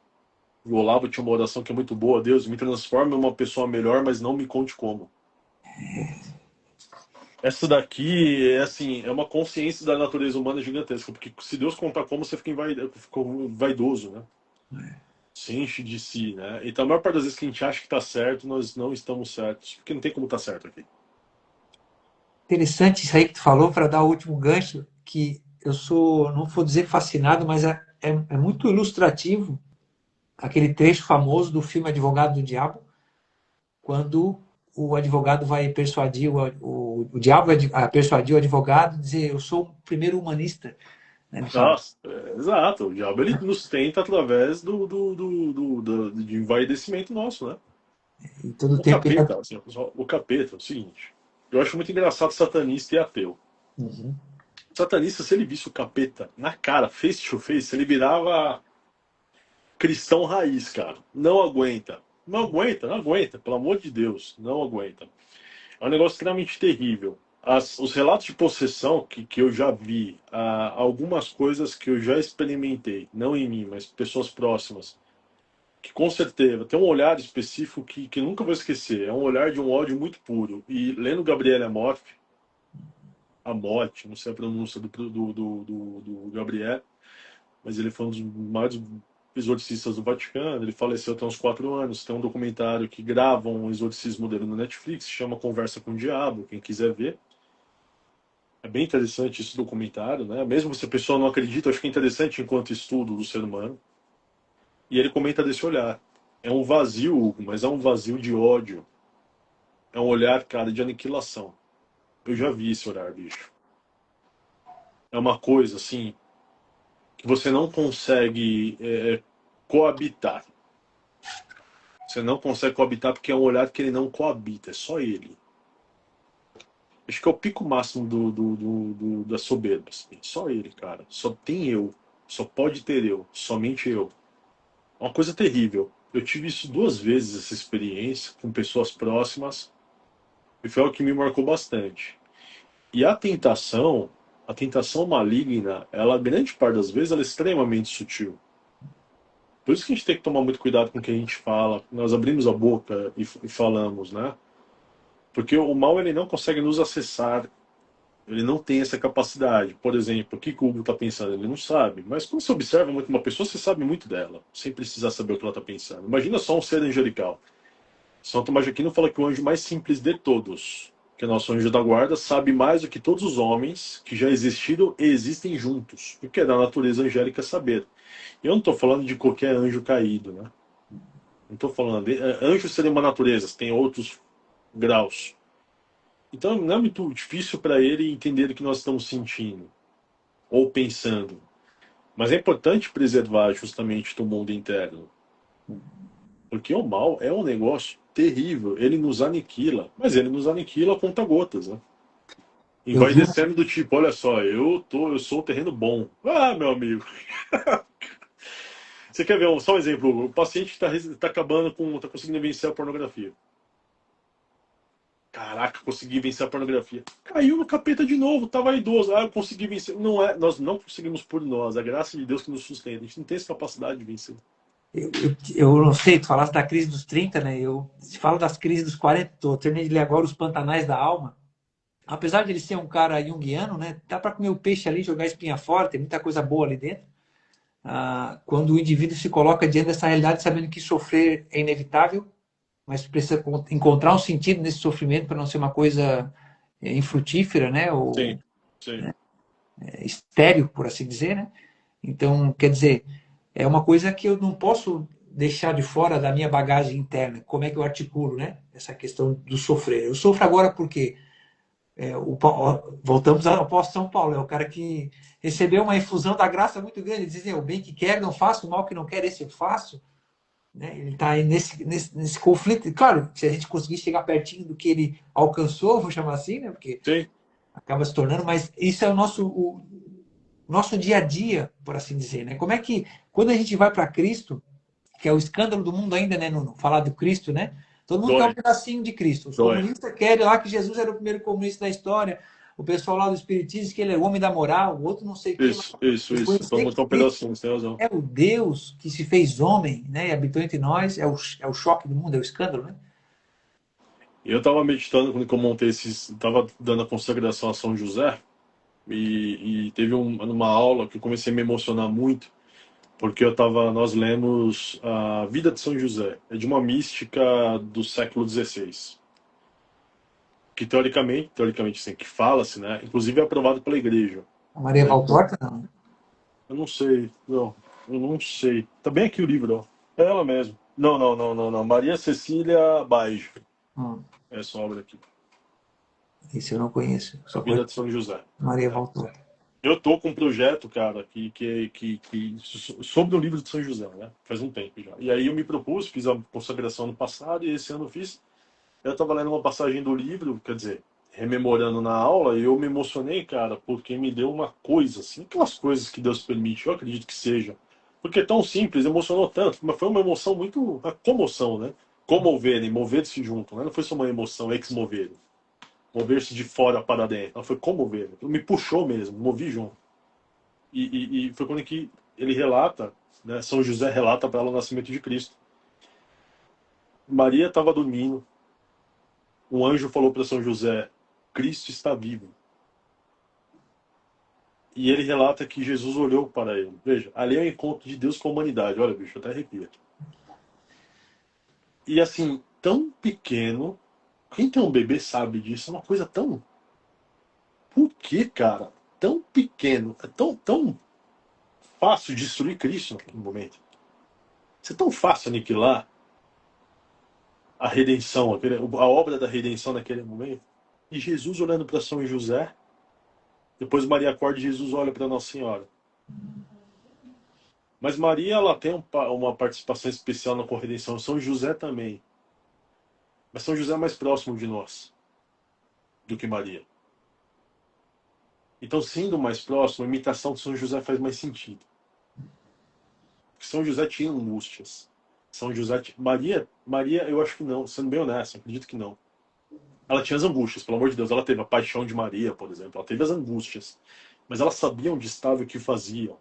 O Olavo tinha uma oração que é muito boa. Deus, me transforma em uma pessoa melhor, mas não me conte como. Essa daqui é assim, é uma consciência da natureza humana gigantesca, porque se Deus contar como, você fica vaidoso, né? Se enche de si, né? Então a maior parte das vezes que a gente acha que está certo, nós não estamos certos, porque não tem como estar certo aqui. Interessante isso aí que tu falou, para dar o último gancho, que eu sou, não vou dizer fascinado, mas é muito ilustrativo aquele trecho famoso do filme Advogado do Diabo, quando o advogado vai persuadir o diabo a persuadir o advogado, dizer eu sou o primeiro humanista, né? Ele fala. Nossa, exato. O diabo ele nos tenta através de envaidecimento nosso, né? E todo O tempo ele. capeta, assim, pessoal, o capeta é o seguinte. Eu acho muito engraçado satanista e ateu. Uhum. Satanista, se ele visse o capeta na cara, face to face, ele virava cristão raiz, cara. Não aguenta. Não aguenta, não aguenta. Pelo amor de Deus, não aguenta. É um negócio extremamente terrível. Os relatos de possessão que eu já vi, algumas coisas que eu já experimentei, não em mim, mas pessoas próximas, que com certeza tem um olhar específico que nunca vou esquecer. É um olhar de um ódio muito puro. E lendo Gabriele Amorth, não sei a pronúncia do Gabriel, mas ele foi um dos maiores exorcistas do Vaticano. Ele faleceu tem uns 4 anos. Tem um documentário que grava um exorcismo dele no Netflix, se chama Conversa com o Diabo, quem quiser ver. É bem interessante esse documentário, né? Mesmo se a pessoa não acredita, eu acho que é interessante enquanto estudo do ser humano. E ele comenta desse olhar. É um vazio, Hugo, mas é um vazio de ódio. É um olhar, cara, de aniquilação. Eu já vi esse olhar, bicho. É uma coisa, assim, que você não consegue coabitar. Você não consegue coabitar porque é um olhar que ele não coabita, é só ele. Acho que é o pico máximo da soberba. Assim. Só ele, cara. Só tem eu. Só pode ter eu. Somente eu. É uma coisa terrível. Eu tive isso 2 vezes, essa experiência, com pessoas próximas, e foi algo que me marcou bastante. E a tentação maligna, ela, grande parte das vezes, ela é extremamente sutil. Por isso que a gente tem que tomar muito cuidado com o que a gente fala. Nós abrimos a boca e falamos, né? Porque o mal ele não consegue nos acessar. Ele não tem essa capacidade. Por exemplo, o que o Hugo está pensando? Ele não sabe. Mas quando você observa muito uma pessoa, você sabe muito dela, sem precisar saber o que ela está pensando. Imagina só um ser angelical. São Tomás de Aquino fala que o anjo mais simples de todos, que é nosso anjo da guarda, sabe mais do que todos os homens que já existiram e existem juntos. O que é da natureza angélica saber. Eu não estou falando de qualquer anjo caído, né? Não estou falando. Anjo seria uma natureza, tem outros graus. Então não é muito difícil para ele entender o que nós estamos sentindo ou pensando. Mas é importante preservar justamente do mundo interno. Porque o mal é um negócio terrível. Ele nos aniquila. Mas ele nos aniquila a conta-gotas, né? E Eu vai vi, descendo do tipo, olha só, eu sou o terreno bom. Ah, meu amigo. Você quer ver só um exemplo? O paciente está acabando com. Está conseguindo vencer a pornografia. Caraca, consegui vencer a pornografia. Caiu no capeta de novo, tá vaidoso. Ah, eu consegui vencer. Não é, nós não conseguimos por nós. A graça de Deus que nos sustenta. A gente não tem essa capacidade de vencer. Eu não sei, tu falaste da crise dos 30, né? Eu falo das crises dos 40. Eu terminei de ler agora Os Pantanais da Alma. Apesar de ele ser um cara junguiano, né? Dá para comer o peixe ali, jogar a espinha fora, tem muita coisa boa ali dentro. Quando o indivíduo se coloca diante dessa realidade, sabendo que sofrer é inevitável, mas precisa encontrar um sentido nesse sofrimento para não ser uma coisa infrutífera, né? Ou Sim, sim. estéril, por assim dizer, né? Então, quer dizer, é uma coisa que eu não posso deixar de fora da minha bagagem interna. Como é que eu articulo, né? Essa questão do sofrer. Eu sofro agora porque voltamos ao apóstolo São Paulo, é o cara que recebeu uma infusão da graça muito grande. Ele dizia, o bem que quer não faço, o mal que não quer esse eu faço. Né? Ele está aí nesse conflito. E, claro, se a gente conseguir chegar pertinho do que ele alcançou, vou chamar assim, né? Porque Sim. acaba se tornando, mas isso é o nosso dia a dia, por assim dizer. Né? Como é que, quando a gente vai para Cristo, que é o escândalo do mundo ainda, né, Nuno? Falar do Cristo, né? Todo mundo quer um Dói, pedacinho de Cristo. Os dói. comunistas querem lá que Jesus era o primeiro comunista da história. O pessoal lá do Espiritismo diz que ele é o homem da moral, o outro não sei o quê. Mas Isso, isso, eles isso. conhecem Vamos que botar um Cristo pedacinho, você tem razão. é o Deus que se fez homem, né? E habitou entre nós. É o choque do mundo, é o escândalo, né? Eu estava meditando quando eu montei esses. Estava dando a consagração a São José. E teve uma aula que eu comecei a me emocionar muito. Porque nós lemos a Vida de São José. É de uma mística do século XVI. Que teoricamente, sim, que fala-se, né? Inclusive é aprovado pela igreja. A Maria Né? Valtorta, não. Eu não sei, não, eu não sei. Tá bem aqui o livro, ó. É ela mesmo. Não, não, não, não, não. Maria Cecília Baggio. Hum, É essa obra aqui. esse eu não conheço. Só Vida conheço de São José. Maria É. Valtorta. Eu tô com um projeto, cara, sobre o livro de São José, né? Faz um tempo já. E aí eu me propus, fiz a consagração ano passado e esse ano eu fiz. Eu estava lendo uma passagem do livro, quer dizer, rememorando na aula, e eu me emocionei, cara, porque me deu uma coisa, assim, aquelas coisas que Deus permite, eu acredito que seja. Porque é tão simples, emocionou tanto, mas foi uma emoção muito, uma comoção, né? Comoverem, mover-se junto, né? Não foi só uma emoção, ex-mover, mover-se de fora para dentro, ela foi comover, me puxou mesmo, movi junto. E foi quando que ele relata, né? São José relata para ela o nascimento de Cristo. Maria estava dormindo, um anjo falou para São José: Cristo está vivo. E ele relata que Jesus olhou para ele. Veja, ali é o encontro de Deus com a humanidade. Olha, bicho, eu até arrepio. E assim, tão pequeno. Quem tem um bebê sabe disso. É uma coisa tão. Por que, cara? Tão pequeno. É tão fácil destruir Cristo naquele momento. Isso é tão fácil aniquilar a redenção, a obra da redenção naquele momento. E Jesus olhando para São José. Depois Maria acorda e Jesus olha para Nossa Senhora. Mas Maria, ela tem uma participação especial na corredenção. São José também. Mas São José é mais próximo de nós do que Maria. Então, sendo mais próximo, a imitação de São José faz mais sentido. Porque São José tinha angústias. São José Maria, eu acho que não. Sendo bem honesto, acredito que não. Ela tinha as angústias, pelo amor de Deus. Ela teve a paixão de Maria, por exemplo. Ela teve as angústias. Mas ela sabia onde estava e o que fazia.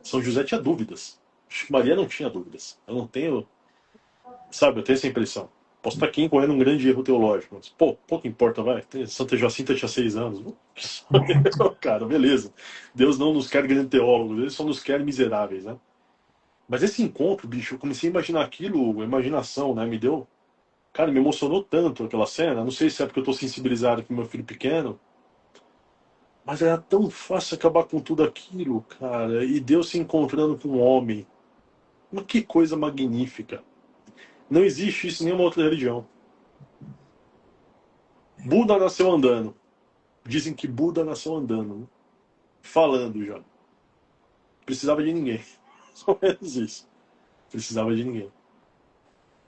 São José tinha dúvidas. Acho que Maria não tinha dúvidas. Eu não tenho. Sabe, eu tenho essa impressão. Posso estar aqui incorrendo um grande erro teológico. Mas, pô, pouco importa, vai. Santa Jacinta tinha 6 anos. Cara, beleza. Deus não nos quer grandes teólogos, ele só nos quer miseráveis, né? Mas esse encontro, bicho, eu comecei a imaginar aquilo, a imaginação, né? Me deu. Cara, me emocionou tanto aquela cena. Não sei se é porque eu tô sensibilizado com meu filho pequeno. Mas era tão fácil acabar com tudo aquilo, cara. E Deus se encontrando com um homem. Mas que coisa magnífica. Não existe isso em nenhuma outra religião. Buda nasceu andando. Dizem que Buda nasceu andando, né? Falando já. Precisava de ninguém. Só menos isso. Precisava de ninguém.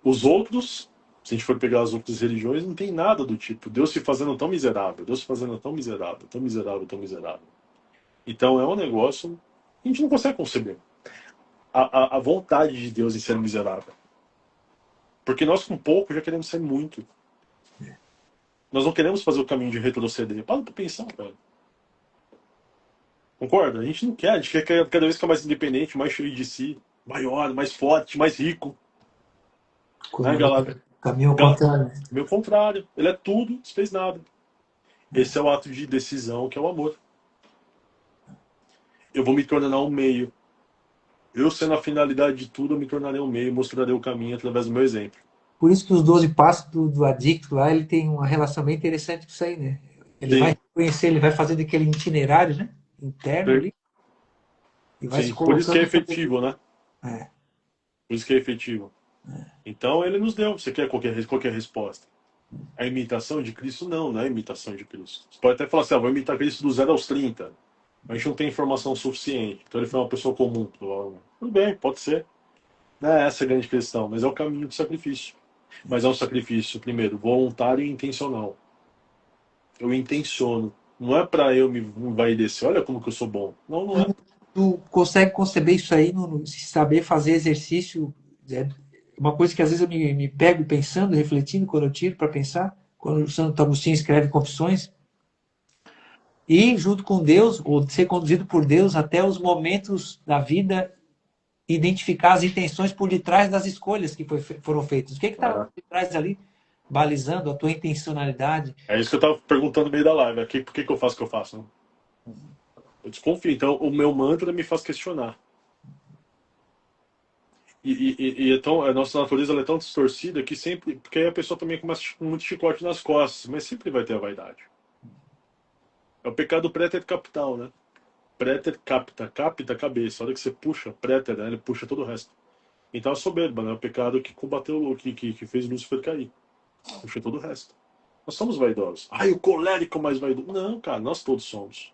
Os outros, se a gente for pegar as outras religiões, não tem nada do tipo. Deus se fazendo tão miserável, Deus se fazendo tão miserável, tão miserável, tão miserável. Então é um negócio que a gente não consegue conceber. A vontade de Deus em ser miserável. Porque nós com pouco já queremos ser muito. Nós não queremos fazer o caminho de retroceder. Para pra pensar, cara. Concorda? A gente não quer, a gente quer cada vez ficar mais independente, mais cheio de si. maior, mais forte, mais rico, né, Quando galera? caminho ao contrário, né? Meu contrário, ele é tudo, desfez nada. Esse é o ato de decisão que é o amor. Eu vou me tornar um meio. Eu sendo a finalidade de tudo, eu me tornarei um meio, mostrarei o caminho através do meu exemplo. Por isso que os 12 passos do adicto lá, ele tem uma relação bem interessante com isso aí, né? Ele vai Sim, conhecer, ele vai fazendo aquele itinerário, né? Interno ali, e vai se sim. Por isso que é colocando sobre. efetivo, né? É, Por isso que é efetivo. Então ele nos deu. Você quer qualquer resposta? A imitação de Cristo? Não, não é a imitação de Cristo. Você pode até falar assim, vou imitar Cristo do 0 aos 30. A gente não tem informação suficiente. Então ele foi uma pessoa comum, provavelmente. Tudo bem, pode ser. Não é essa a grande questão, mas é o caminho do sacrifício. Mas é um sacrifício, primeiro, voluntário e intencional. Eu intenciono. Não é para eu me envaidecer. Olha como que eu sou bom. Não, não é. tu consegue conceber isso aí, saber fazer exercício. É uma coisa que às vezes eu me pego pensando, refletindo, quando eu tiro para pensar, quando o Santo Agostinho escreve Confissões, e junto com Deus, ou ser conduzido por Deus até os momentos da vida, identificar as intenções por detrás das escolhas que foram feitas. O que está por detrás ali, balizando a tua intencionalidade? É isso que eu estava perguntando no meio da live. Aqui, por que eu faço o que eu faço? Né? Eu desconfio. Então, o meu mantra me faz questionar. Então, a nossa natureza ela é tão distorcida que sempre. Porque aí a pessoa também começa com muito chicote nas costas, mas sempre vai ter a vaidade. É o pecado préter capital, né? Préter capta a cabeça. A hora que você puxa, préter, né? Ele puxa todo o resto. Então a soberba, né? O pecado que combateu, que fez Lúcifer cair. Puxa todo o resto. Nós somos vaidosos. Ai, o colérico mais vaidoso. Não, cara, nós todos somos.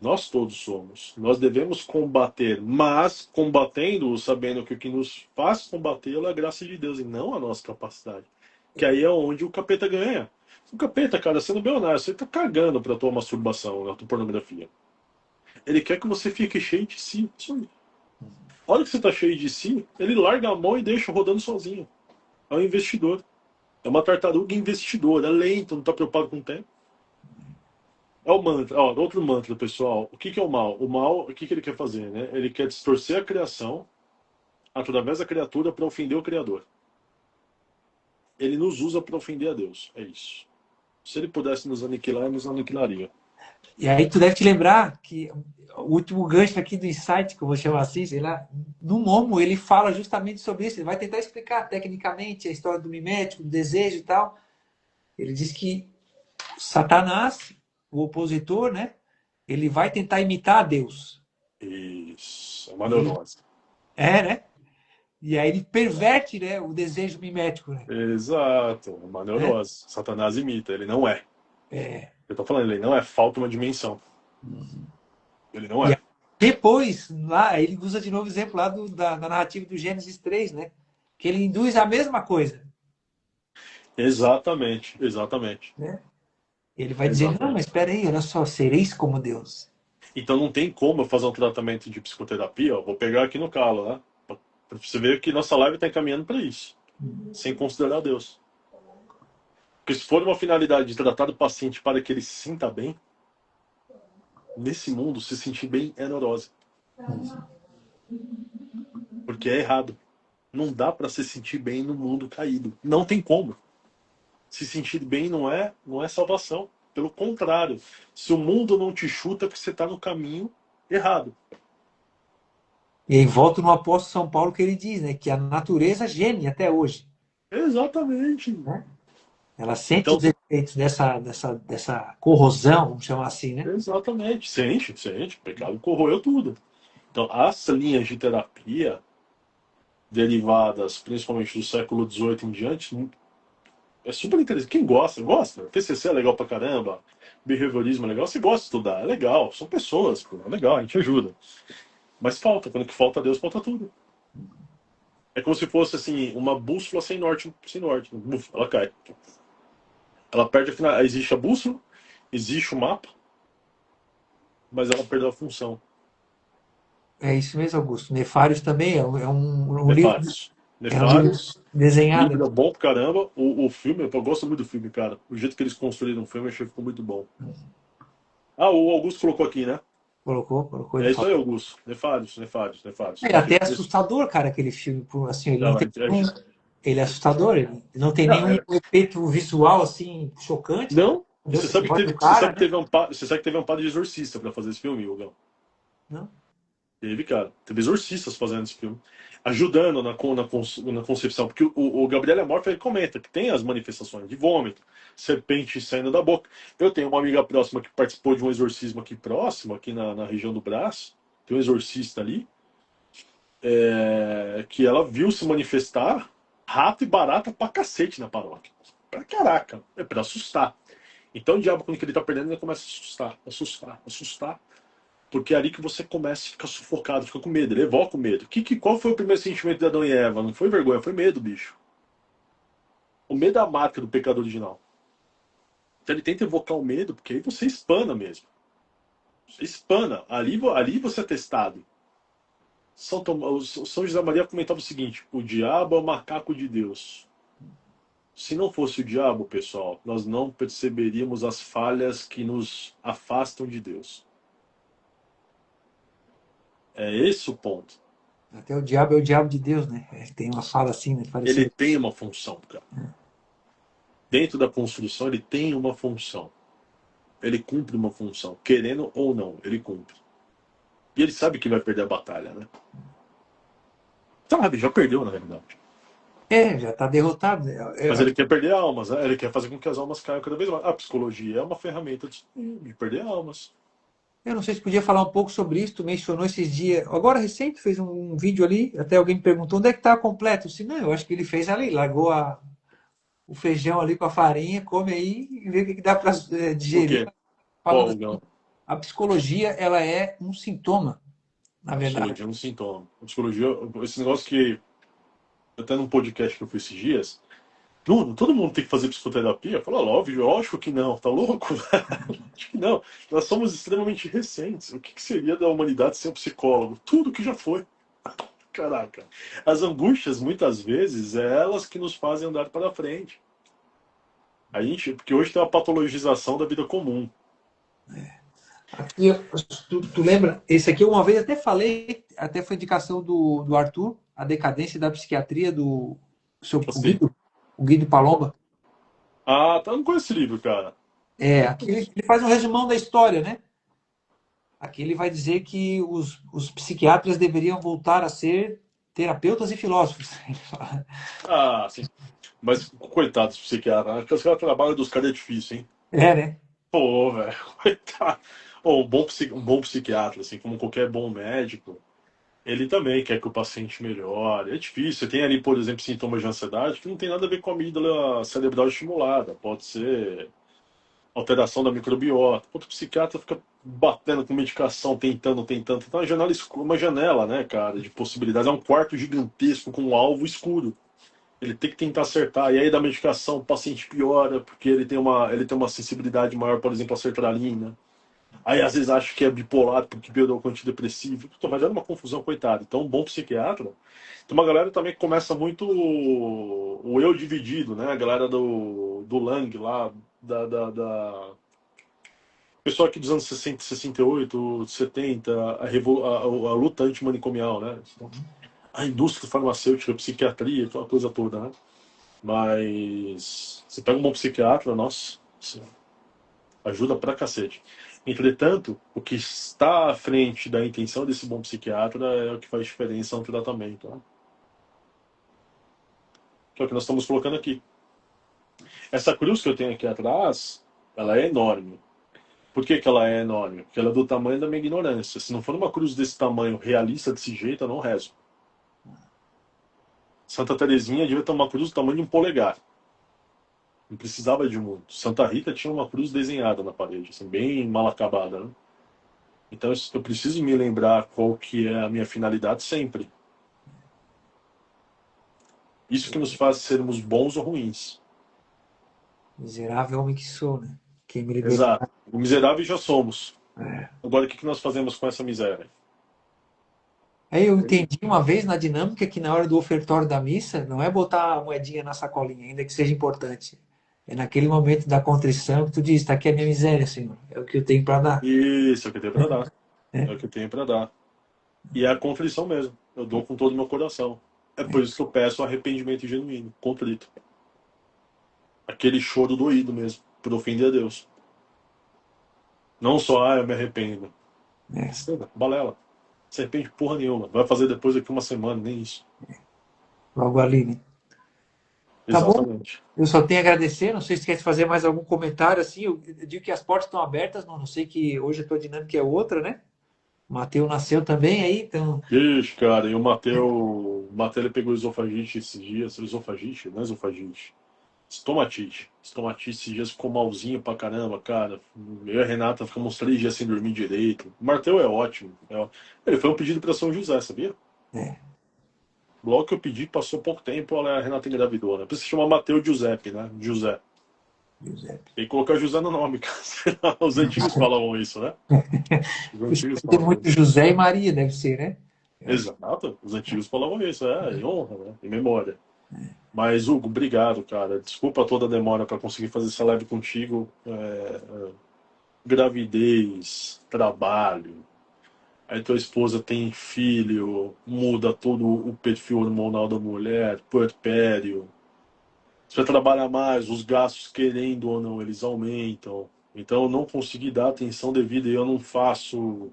Nós todos somos. Nós devemos combater, mas combatendo, sabendo que o que nos faz combatê-lo é a graça de Deus e não a nossa capacidade. Que aí é onde o capeta ganha. O capeta, cara, sendo bem honesto, ele tá cagando pra tua masturbação, né, tua pornografia. Ele quer que você fique cheio de si. Isso aí. A hora que você tá cheio de si, ele larga a mão e deixa rodando sozinho. É um investidor. É uma tartaruga investidora. É lento, não tá preocupado com o tempo. É o mantra. Ó, outro mantra, pessoal. O que é o mal? O mal, o que ele quer fazer? Né? Ele quer distorcer a criação através da criatura para ofender o Criador. Ele nos usa para ofender a Deus. É isso. Se ele pudesse nos aniquilar, ele nos aniquilaria. E aí tu deve te lembrar que o último gancho aqui do insight, que eu vou chamar assim, sei lá, no Momo ele fala justamente sobre isso. Ele vai tentar explicar tecnicamente a história do mimético, do desejo e tal. Ele diz que Satanás, o opositor, né? Ele vai tentar imitar a Deus. Isso. É uma E ele, neurose. né? E aí ele perverte, né, o desejo mimético, né? Exato. É uma Né? neurose. Satanás imita. Ele não é. É, Eu tô falando, ele não é. Falta uma dimensão. Ele não e é. aí, depois, lá, ele usa de novo o exemplo lá da narrativa do Gênesis 3, né? Que ele induz a mesma coisa. Exatamente. Exatamente. Né? Ele vai dizer, não, mas Exatamente. espera aí, olha só, sereis como Deus. Então não tem como eu fazer um tratamento de psicoterapia. Ó, vou pegar aqui no calo, né? Pra você ver que nossa live está encaminhando para isso. Sem considerar Deus. Porque se for uma finalidade de tratar o paciente para que ele se sinta bem, nesse mundo, se sentir bem é neurose. Porque é errado. Não dá para se sentir bem no mundo caído. Não tem como. Se sentir bem não é salvação. Pelo contrário, se o mundo não te chuta, é porque você está no caminho errado. E aí volta no apóstolo São Paulo que ele diz, né, que a natureza geme até hoje. Exatamente. Né? Ela sente Então, os efeitos dessa corrosão, vamos chamar assim, né? exatamente. Sente, sente. O pecado corroeu tudo. Então, as linhas de terapia derivadas principalmente do século XVIII em diante é super interessante. Quem gosta, gosta. TCC é legal pra caramba. Behaviorismo é legal. Você gosta de estudar, é legal. São pessoas, pô, é legal, a gente ajuda. Mas falta. Quando que falta Deus, falta tudo. É como se fosse assim, uma bússola sem norte, sem norte. Buf, ela cai. Ela perde a final. Existe a bússola, existe o mapa, mas ela perdeu a função. É isso mesmo, Augusto. Nefários também é um livro, Nefários. é um livro Nefários. O desenhado. livro é bom pra caramba. O filme, eu gosto muito do filme, cara. O jeito que eles construíram o filme, eu achei que ficou muito bom. Ah, o Augusto colocou aqui, né? Colocou É ele isso falando. aí, Augusto. Nefários, nefários, nefários. É até assustador, cara, aquele filme. Assim, ele não Não, tem nenhum. Ele é assustador, ele não tem não, nenhum efeito visual assim chocante, cara. não. E Deus, você bota o cara, né? você sabe que teve um padre de exorcista pra fazer esse filme, Hugo? Não? Teve, cara. Teve exorcistas fazendo esse filme. Ajudando na concepção. Porque o Gabriel Amorfo ele comenta que tem as manifestações de vômito, serpente saindo da boca. Eu tenho uma amiga próxima que participou de um exorcismo aqui próximo, aqui na região do braço. Tem um exorcista ali. Que ela viu se manifestar rato e barata pra cacete na paróquia. Pra caraca. É pra assustar. Então o diabo, quando ele tá perdendo, ele começa a assustar, assustar, assustar. Porque é ali que você começa a ficar sufocado, fica com medo, ele evoca o medo. Qual foi o primeiro sentimento de Adão e Eva? Não foi vergonha, foi medo, bicho. O medo é a marca do pecado original. Então ele tenta evocar o medo, porque aí você espana mesmo. Você espana. Ali você é testado. São José Maria comentava o seguinte: o diabo é o macaco de Deus. Se não fosse o diabo, pessoal, nós não perceberíamos as falhas que nos afastam de Deus. É esse o ponto. Até o diabo é o diabo de Deus, né? Tem uma fala assim, né? Ele Parecida. tem uma função, cara. Dentro da construção, ele tem uma função. Ele cumpre uma função. Querendo ou não, ele cumpre. E ele sabe que vai perder a batalha, né? Sabe, já perdeu, na realidade. Já tá derrotado. Mas ele quer perder almas, né? Ele quer fazer com que as almas caiam cada vez mais. A psicologia é uma ferramenta de perder almas. Eu não sei se podia falar um pouco sobre isso, tu mencionou esses dias. Agora recente fez um vídeo ali, até alguém me perguntou onde é que tá completo. Eu disse, não, eu acho que ele fez ali, largou o feijão ali com a farinha, come aí e vê o que dá para O digerir. quê? Falando Qual, assim, não? a psicologia, ela é um sintoma, na A verdade. psicologia é um sintoma. A psicologia, esse negócio que, até num podcast que eu fiz esses dias, Bruno, todo mundo tem que fazer psicoterapia? Fala, lógico que não, tá louco? Acho que não. Nós somos extremamente recentes. O que seria da humanidade sem um psicólogo? Tudo que já foi. Caraca. As angústias, muitas vezes, é elas que nos fazem andar para frente. Porque hoje tem uma patologização da vida comum. Aqui, tu lembra? Esse aqui uma vez até falei, até foi indicação do Arthur, A Decadência da Psiquiatria, do Assim. O Guido Palomba. Ah, tá, não conheço esse livro, cara. Aqui ele faz um resumão da história, né? Aqui ele vai dizer que os psiquiatras deveriam voltar a ser terapeutas e filósofos. Ah, sim. Mas, coitado dos psiquiatras, né? Porque os caras trabalham dos caras é difícil, hein? Né? Pô, velho, coitado. Ô, um bom psiquiatra, assim, como qualquer bom médico, ele também quer que o paciente melhore. É difícil. Você tem ali, por exemplo, sintomas de ansiedade que não tem nada a ver com a amígdala cerebral estimulada. Pode ser alteração da microbiota. Outro psiquiatra fica batendo com medicação, tentando. Então, uma janela escura, uma janela, né, cara, de possibilidades. É um quarto gigantesco com um alvo escuro. Ele tem que tentar acertar. E aí, da medicação, o paciente piora, porque ele tem uma sensibilidade maior, por exemplo, à sertralina. Aí às vezes acho que é bipolar porque perdeu o antidepressivo. Puta, mas era uma confusão, coitado. Então, um bom psiquiatra. Tem uma galera também que começa muito o eu dividido, né? A galera do Lang lá, da... Pessoal aqui dos anos 60, 68, 70, a luta antimanicomial, né? A indústria farmacêutica, a psiquiatria, aquela coisa toda, né? Mas você pega um bom psiquiatra, nossa, ajuda pra cacete. Entretanto, o que está à frente da intenção desse bom psiquiatra é o que faz diferença no tratamento. Né? Que é o que nós estamos colocando aqui. Essa cruz que eu tenho aqui atrás, ela é enorme. Por que ela é enorme? Porque ela é do tamanho da minha ignorância. Se não for uma cruz desse tamanho, realista desse jeito, eu não rezo. Santa Terezinha devia ter uma cruz do tamanho de um polegar. Não precisava de muito. Santa Rita tinha uma cruz desenhada na parede, assim, bem mal acabada. Né? Então eu preciso me lembrar qual que é a minha finalidade sempre. Isso que nos faz sermos bons ou ruins. Miserável homem que sou, né? Quem me Exato. libertar. O miserável já somos. É. Agora, o que nós fazemos com essa miséria? Aí eu entendi uma vez na dinâmica que na hora do ofertório da missa, não é botar a moedinha na sacolinha, ainda que seja importante. É naquele momento da contrição que tu diz, está aqui a minha miséria, Senhor. É o que eu tenho para dar. Isso é o que tem para dar. É o que eu tenho para dar. E é a contrição mesmo. Eu dou com todo o meu coração. É por isso que eu peço arrependimento genuíno, contrito. Aquele choro doído mesmo, por ofender a Deus. Não só, eu me arrependo. É. Cena, balela. Se arrepende porra nenhuma. Vai fazer depois daqui uma semana, nem isso. Logo ali, né? Tá bom? Exatamente. Eu só tenho a agradecer. Não sei se quer fazer mais algum comentário assim. Eu digo que as portas estão abertas. Não sei que hoje a tua dinâmica é outra, né? O Matheus nasceu também aí, então. Ixi, cara, e o Mateu ele pegou esofagite esses dias. Esofagite? Não é esofagite. Estomatite. Estomatite esses dias ficou malzinho pra caramba, cara. Eu e a Renata ficamos 3 dias sem dormir direito. O Marteu é ótimo. Ele foi um pedido pra São José, sabia? É, Logo que eu pedi, passou pouco tempo, a Renata engravidou, né? Precisa chamar Mateu Giuseppe, né? José. Giuseppe. Tem que colocar José no nome, cara. Os antigos falavam isso, né? Os Por isso antigos que tem falavam muito isso. José e Maria, deve ser, né? Eu acho. Exato, os antigos falavam isso, em honra, né? Em memória. Mas, Hugo, obrigado, cara. Desculpa toda a demora para conseguir fazer essa live contigo. Gravidez, trabalho, aí tua esposa tem filho, muda todo o perfil hormonal da mulher, puerpério. Você trabalha mais, os gastos, querendo ou não, eles aumentam. Então eu não consegui dar atenção devida e eu não faço.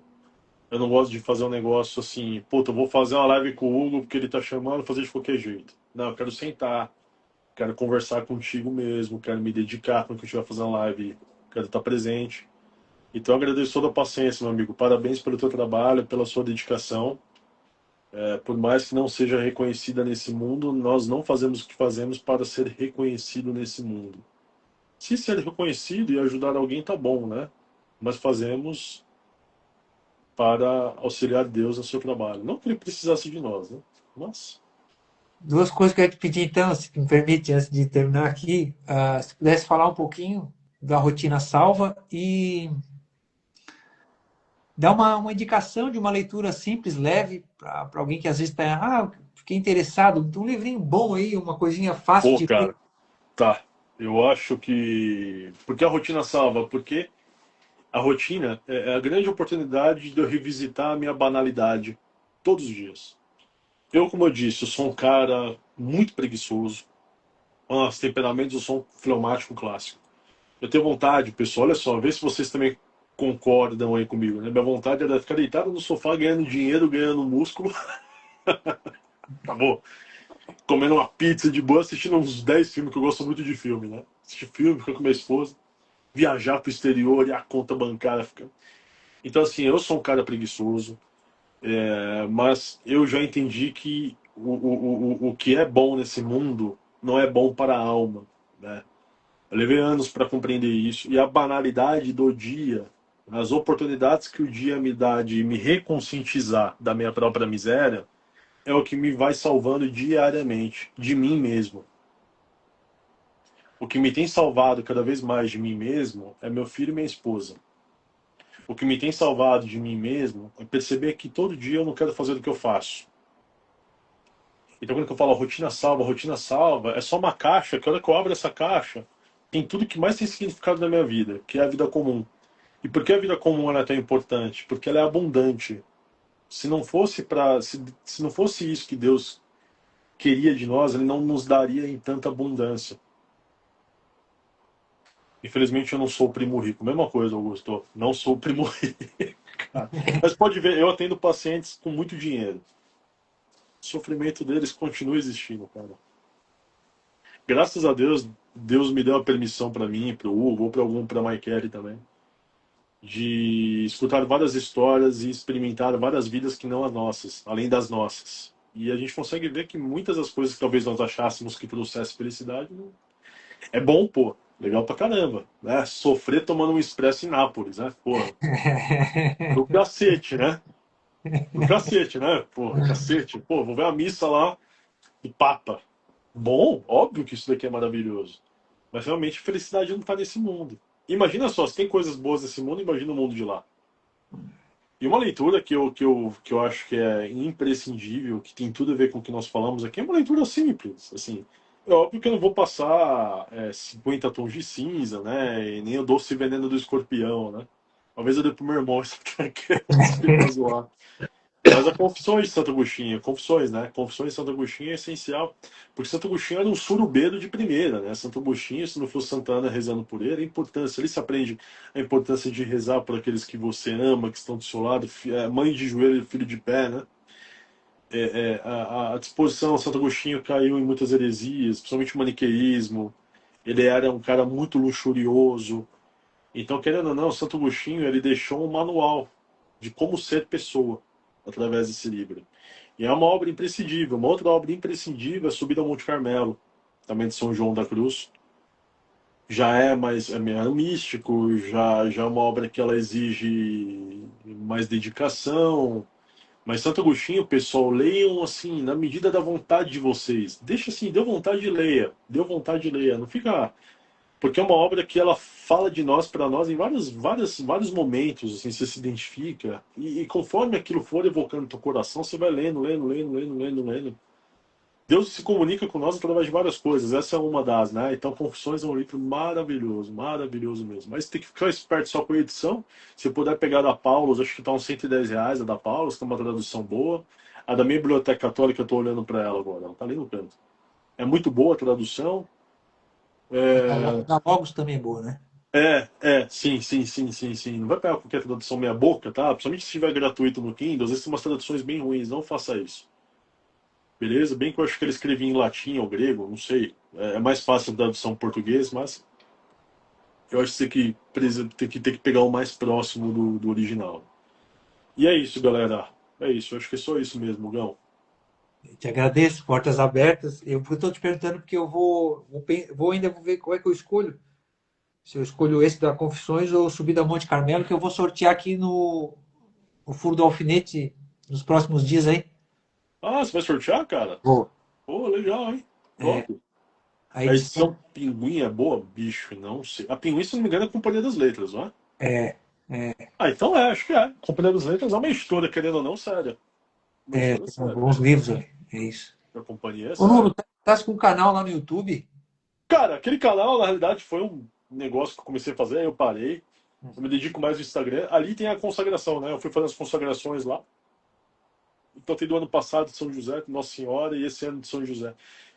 Eu não gosto de fazer um negócio assim, puta, eu vou fazer uma live com o Hugo porque ele tá chamando, fazer de qualquer jeito. Não, eu quero sentar, quero conversar contigo mesmo, quero me dedicar quando eu estiver fazendo live, quero estar presente. Então eu agradeço toda a paciência, meu amigo. Parabéns pelo teu trabalho, pela sua dedicação. Por mais que não seja reconhecida nesse mundo, nós não fazemos o que fazemos para ser reconhecido nesse mundo. Se ser reconhecido e ajudar alguém, tá bom, né? Mas fazemos para auxiliar Deus no seu trabalho. Não que ele precisasse de nós, né? Mas, Duas coisas que eu ia te pedir, então, se me permite, antes de terminar aqui, se pudesse falar um pouquinho da rotina salva e dar uma indicação de uma leitura simples, leve, para alguém que às vezes está, fiquei interessado, um livrinho bom aí, uma coisinha fácil pô, de ler. cara, tá. Eu acho que. Por que a rotina salva? Porque a rotina é a grande oportunidade de eu revisitar a minha banalidade todos os dias. Eu, como eu disse, eu sou um cara muito preguiçoso. Os temperamentos, eu sou um fleumático clássico. Eu tenho vontade, pessoal, olha só, vê se vocês também concordam aí comigo, né? Minha vontade era ficar deitado no sofá ganhando dinheiro, ganhando músculo, acabou. Comendo uma pizza de boa, assistindo uns 10 filmes, que eu gosto muito de filme, né? Assistir filme, ficar com minha esposa, viajar pro exterior e a conta bancária fica. Então, assim, eu sou um cara preguiçoso, mas eu já entendi que o que é bom nesse mundo não é bom para a alma, né? Eu levei anos para compreender isso. E a banalidade do dia, as oportunidades que o dia me dá de me reconscientizar da minha própria miséria, é o que me vai salvando diariamente de mim mesmo. O que me tem salvado cada vez mais de mim mesmo é meu filho e minha esposa. O que me tem salvado de mim mesmo é perceber que todo dia eu não quero fazer o que eu faço. Então, quando eu falo rotina salva, é só uma caixa, que a hora que eu abro essa caixa, tem tudo que mais tem significado na minha vida, que é a vida comum. E por que a vida comum ela é tão importante? Porque ela é abundante. Se não fosse isso que Deus queria de nós, ele não nos daria em tanta abundância. Infelizmente eu não sou o primo rico. Mesma coisa, Augusto. Não sou o primo rico. Cara. Mas pode ver, eu atendo pacientes com muito dinheiro. O sofrimento deles continua existindo, cara. Graças a Deus, Deus me deu a permissão para mim, para o Hugo, ou para a Maikele também, de escutar várias histórias e experimentar várias vidas que não as nossas, além das nossas. E a gente consegue ver que muitas das coisas que talvez nós achássemos que trouxesse felicidade, é bom, pô, legal pra caramba, né? Sofrer tomando um expresso em Nápoles, né? Pô, do cacete, né? Do cacete, né? Pô, cacete. Pô, vou ver a missa lá do Papa. Bom, óbvio que isso daqui é maravilhoso. Mas realmente a felicidade não tá nesse mundo. Imagina só, se tem coisas boas nesse mundo, imagina o mundo de lá. E uma leitura que eu acho que é imprescindível, que tem tudo a ver com o que nós falamos aqui, é uma leitura simples. Assim, é óbvio que eu não vou passar 50 tons de cinza, né? E nem o doce veneno do escorpião, né? Talvez eu dê pro meu irmão isso aqui pra zoar. Mas a Confissões de Santo Agostinho, Confissões, né? Confissões de Santo Agostinho é essencial, porque Santo Agostinho era um surubeiro de primeira, né? Santo Agostinho, se não fosse Santa Ana rezando por ele, a importância, ali se aprende a importância de rezar por aqueles que você ama, que estão do seu lado, mãe de joelho, filho de pé, né? A disposição, Santo Agostinho caiu em muitas heresias, principalmente o maniqueísmo, ele era um cara muito luxurioso, então, querendo ou não, Santo Agostinho ele deixou um manual de como ser pessoa através desse livro. E é uma obra imprescindível. Uma outra obra imprescindível é a Subida ao Monte Carmelo, também de São João da Cruz. Já é mais místico, já é uma obra que ela exige mais dedicação. Mas Santo Agostinho, pessoal, leiam assim, na medida da vontade de vocês. Deixa assim, deu vontade de leia. Deu vontade de leia. Não fica porque é uma obra que ela fala de nós para nós em vários momentos, assim, você se identifica, e conforme aquilo for evocando no teu coração, você vai lendo. Deus se comunica com nós através de várias coisas, essa é uma das, né? Então, Confissões é um livro maravilhoso, maravilhoso mesmo. Mas tem que ficar esperto só com a edição. Se puder pegar da Paulus, acho que tá uns R$ 110 a da Paulus, que é uma tradução boa. A da minha biblioteca católica, eu tô olhando para ela agora, ela tá ali no canto. É muito boa a tradução. A da Logos também é boa, né? Sim. Não vai pegar qualquer tradução meia boca, tá? Principalmente se estiver gratuito no Kindle, às vezes tem umas traduções bem ruins, não faça isso. Beleza? Bem que eu acho que ele escrevia em latim ou grego, não sei. É mais fácil a tradução em português, mas eu acho que tem que pegar o mais próximo do original. E é isso, galera. É isso, eu acho que é só isso mesmo, Gão. Eu te agradeço, portas abertas. Eu estou te perguntando porque eu ainda vou ver qual é que eu escolho. Se eu escolho esse da Confissões ou Subida a Monte Carmelo, que eu vou sortear aqui no Furo do Alfinete nos próximos dias aí. Ah, você vai sortear, cara? Vou. Pô, legal, hein? É, Top. a A edição. edição Pinguim é boa? Bicho, não sei. A Pinguim, se não me engano, é a Companhia das Letras, não é? É, é, Ah, então acho que é. Companhia das Letras é uma editora, querendo ou não, séria. Uma editora tem séria. bons livros aí. É isso. A companhia é Ô, Nuno, séria. tá com um canal lá no YouTube? Cara, aquele canal, na realidade, foi um negócio que eu comecei a fazer, aí eu parei. Eu me dedico mais ao Instagram. Ali tem a consagração, né? Eu fui fazer as consagrações lá. Então tem do ano passado de São José, com Nossa Senhora, e esse ano de São José.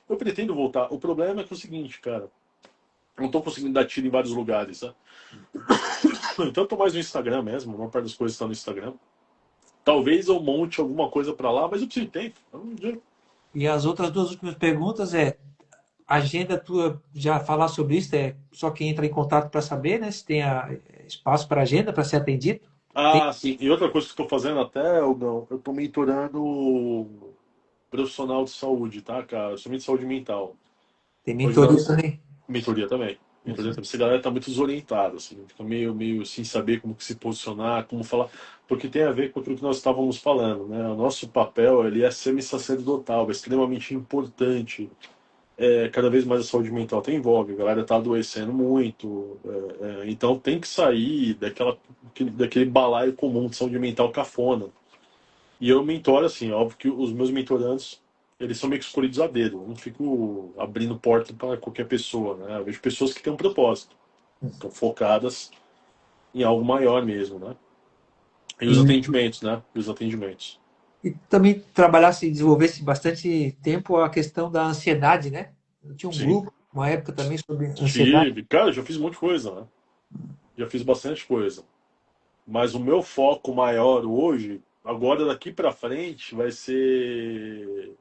Eu pretendo voltar. O problema é que é o seguinte, cara. Eu não tô conseguindo dar tiro em vários lugares, né? Então eu tô mais no Instagram mesmo. A maior parte das coisas está no Instagram. Talvez eu monte alguma coisa pra lá, mas eu preciso de tempo. E as outras duas últimas perguntas é: agenda tua, já falar sobre isso, é só quem entra em contato para saber, né? Se tem espaço para agenda para ser atendido. Tem, Ah, sim. E outra coisa que eu tô fazendo até, não, eu tô mentorando profissional de saúde, tá, cara? Somente de saúde mental. tem Tô ajudando. mentoria também. Mentoria também. Mentoria também. Essa galera tá muito desorientada, assim, fica meio sem saber como que se posicionar, como falar, porque tem a ver com aquilo que nós estávamos falando, né? O nosso papel, ele é semi-sacerdotal, é extremamente importante. Cada vez mais a saúde mental tem em voga, a galera tá adoecendo muito, então tem que sair daquele balaio comum de saúde mental cafona. E eu mentoro assim, óbvio que os meus mentorandos, eles são meio que escolhidos a dedo. Eu não fico abrindo porta para qualquer pessoa, né? Eu vejo pessoas que têm um propósito, estão focadas em algo maior mesmo, né? E os E, atendimentos, né? E os atendimentos. e também trabalhasse e desenvolvesse bastante tempo a questão da ansiedade, né? Eu tinha um Sim, grupo, uma época também sobre ansiedade. tive. Cara, eu já fiz um monte de coisa, né? Já fiz bastante coisa. Mas o meu foco maior hoje, agora daqui para frente, vai ser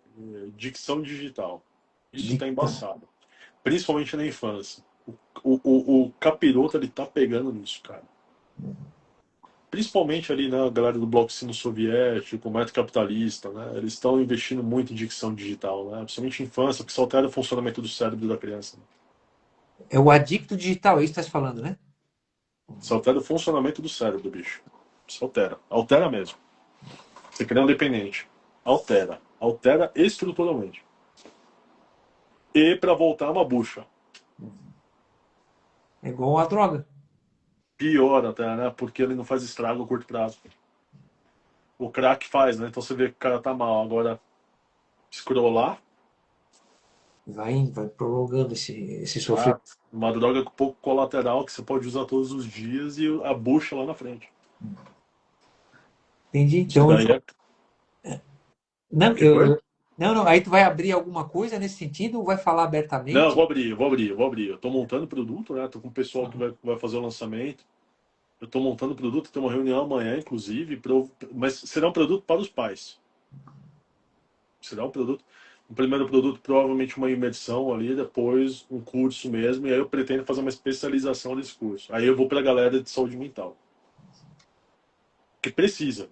dicção digital. Isso tá Dicção. embaçado. Principalmente na infância. O capiroto ele tá pegando nisso, cara. Principalmente ali, né, a galera do bloco sino soviético, o método capitalista, né? Eles estão investindo muito em dicção digital, né? Principalmente em infância, porque isso altera o funcionamento do cérebro da criança. Né? É o adicto digital, é isso que está se falando, né? Isso altera o funcionamento do cérebro, bicho. Isso altera. Altera mesmo. Você cria um dependente. Altera. Altera estruturalmente. E para voltar uma bucha. É igual a droga. Pior até, né? Porque ele não faz estrago a curto prazo. O crack faz, né? Então você vê que o cara tá mal. Agora, scrollar, vai prolongando esse sofrimento. Exato. Uma droga com pouco colateral que você pode usar todos os dias e a bucha lá na frente. Entendi? Isso Então, daí é. O não, que foi? não, aí tu vai abrir alguma coisa nesse sentido ou vai falar Não, eu abertamente? vou abrir, eu vou abrir, eu vou abrir. Eu tô montando produto, né? Tô com o pessoal que Aham. vai fazer o lançamento. Eu tô montando produto, tem uma reunião amanhã, inclusive, mas será um produto para os pais. Será um produto. O primeiro produto, provavelmente uma imersão ali, depois um curso mesmo, e aí eu pretendo fazer uma especialização desse curso. Aí eu vou para a galera de saúde mental. Que precisa.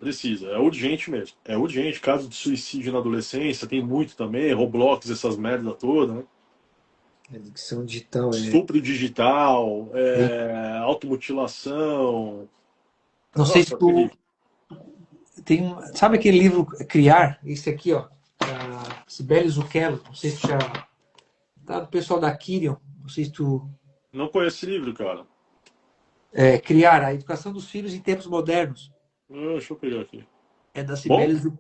É urgente mesmo. É urgente. Caso de suicídio na adolescência, tem muito também. Roblox, essas merda toda, né? Adicção digital Estupro digital, é- automutilação. Não sei se Nossa, tu terrível. tem sabe aquele livro Criar? Esse aqui, ó, da Cibele Zucchello. Não sei se tu já tá do pessoal da Kirion. Não sei se tu Não conheço esse livro, cara. Criar a educação dos filhos em tempos modernos. Deixa eu pegar aqui. É da Bom? Cibele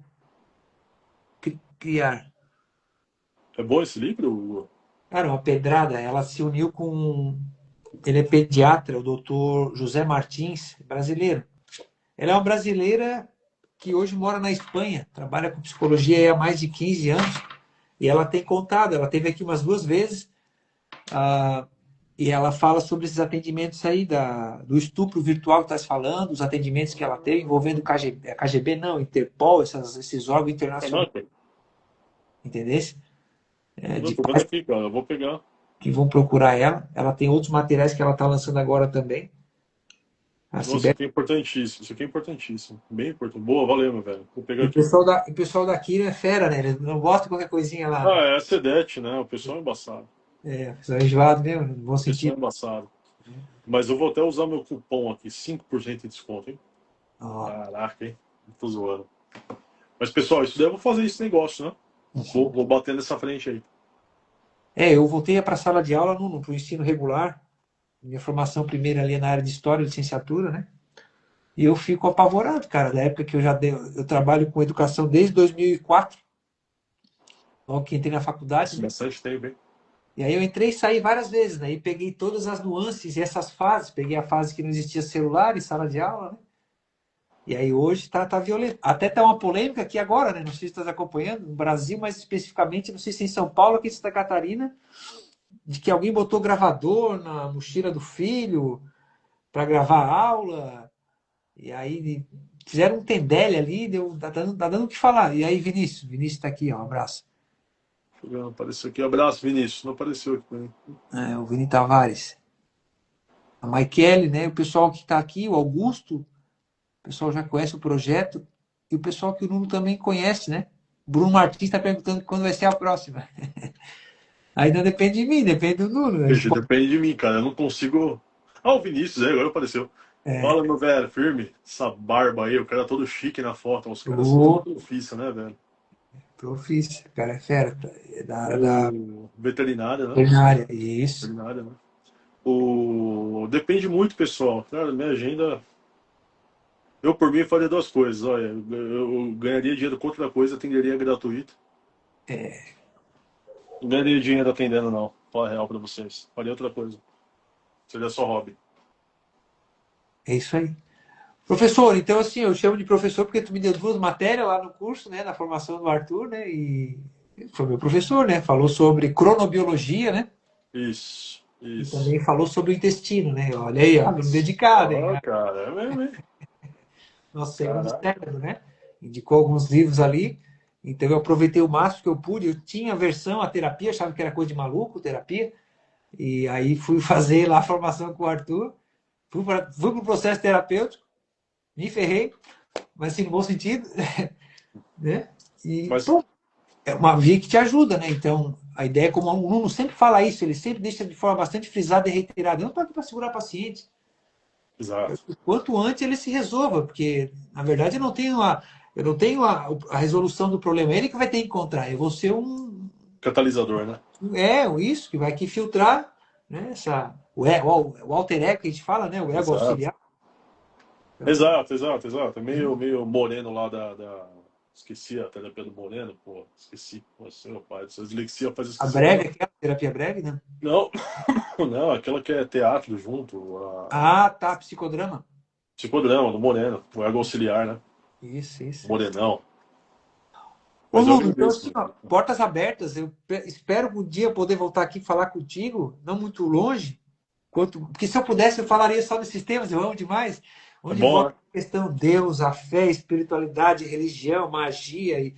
Criar. É bom esse livro, Hugo? Cara, uma pedrada. Ela se uniu com. Ele é pediatra, o doutor José Martins, brasileiro. Ela é uma brasileira que hoje mora na Espanha, trabalha com psicologia há mais de 15 anos. E ela tem contado, ela teve aqui umas 2 vezes, e ela fala sobre esses atendimentos aí do estupro virtual que está se falando, os atendimentos que ela teve envolvendo KGB, KGB não, Interpol, esses órgãos internacionais, Caraca, entendeu? eu De tô vendo pais aqui, cara. Eu vou pegar. que vão procurar ela. Ela tem outros materiais que ela está lançando agora também. A Nossa, isso Cibele. aqui é importantíssimo. Isso aqui é importantíssimo. Bem importante. Boa, valeu, meu velho. Vou pegar E o aqui. pessoal o pessoal daqui é fera, né? Eles não gostam de qualquer coisinha lá, né? Ah, é a Sedete, né? O pessoal é embaçado. É, são enjoados mesmo, no bom O pessoal sentido. é embaçado. Mas eu vou até usar meu cupom aqui, 5% de desconto, hein? Ó. Caraca, hein? Não tô zoando. Mas, pessoal, isso daí eu vou fazer esse negócio, né? Vou bater nessa frente aí. Eu voltei para a sala de aula para o ensino regular. Minha formação primeira ali é na área de História, licenciatura, né? E eu fico apavorado, cara, da época que eu trabalho com educação desde 2004, logo que entrei na faculdade, Nossa, né? bastante tempo, hein? E aí eu entrei e saí várias vezes, né? E peguei todas as nuances e essas fases. Peguei a fase que não existia celular em sala de aula, né? E aí hoje tá violento. Até tá uma polêmica aqui agora, né? Não sei se você está acompanhando, no Brasil, mas especificamente, não sei se em São Paulo, aqui em Santa Catarina, de que alguém botou gravador na mochila do filho para gravar a aula. E aí fizeram um tendele ali, tá dando o que falar. E aí, Vinícius tá aqui, ó, um abraço. Não apareceu aqui. Abraço, Vinícius. Não apareceu aqui pra mim. O Vini Tavares. A Maikele, né? O pessoal que está aqui, o Augusto, o pessoal já conhece o projeto. E o pessoal que o Nuno também conhece, né? Bruno Martins está perguntando quando vai ser a próxima. Aí não depende de mim, depende do Nuno. A gente Ixi, pode... depende de mim, cara. Eu não consigo. Ah, o Vinícius, agora apareceu. É, Fala, meu velho, firme. Essa barba aí, o cara todo chique na foto. Os caras são tudo o profissa, né, velho? profício, o cara é fera, é da área da O veterinário, né? veterinária. Isso. Veterinário, né? Depende muito, pessoal. Cara, minha agenda. Eu, por mim, faria duas coisas. Olha, eu ganharia dinheiro com outra coisa, atenderia gratuito. Não ganharia dinheiro atendendo, não. Fala a real pra vocês. Faria outra coisa. Seria só hobby. É isso aí. Professor, então assim, eu chamo de professor porque tu me deu 2 matérias lá no curso, né, na formação do Arthur, né, e foi meu professor, né, falou sobre cronobiologia, né, Isso, e isso. também falou sobre o intestino, né, olha aí, ó, aluno dedicado, hein, Ó, cara, é mesmo, hein? nosso segundo Caraca. cérebro, né, indicou alguns livros ali, então eu aproveitei o máximo que eu pude, eu tinha aversão à terapia, achava que era coisa de maluco, terapia, e aí fui fazer lá a formação com o Arthur, fui para o processo terapêutico, me ferrei, mas assim, no bom sentido, né? E Mas, pô, é uma via que te ajuda, né? Então, a ideia é como o aluno sempre fala isso, ele sempre deixa de forma bastante frisada e reiterada. Eu não estou aqui para segurar paciente. exato. Quanto antes ele se resolva, porque, na verdade, eu não tenho a resolução do problema. É ele que vai ter que encontrar. Eu vou ser Catalisador, né? isso, que vai aqui filtrar, né? O alter ego que a gente fala, né? O ego Exato. auxiliar. Então, Exato. É meio moreno lá da Esqueci a terapia do Moreno, pô. Esqueci. Nossa, meu pai, essa dislexia faz A esquecer breve, cada... aquela terapia breve, né? Não, não, aquela que é teatro junto, a Ah, tá, psicodrama. psicodrama do Moreno, o ego auxiliar, né? Isso. Morenão. Ô, Mas eu Nuno, então agradeço, assim, meu ó, amigo. portas abertas. Eu espero um dia poder voltar aqui e falar contigo, não muito longe, porque se eu pudesse eu falaria só desses temas, eu amo demais, É onde bom, envolve né? a questão Deus, a fé, espiritualidade, religião, magia e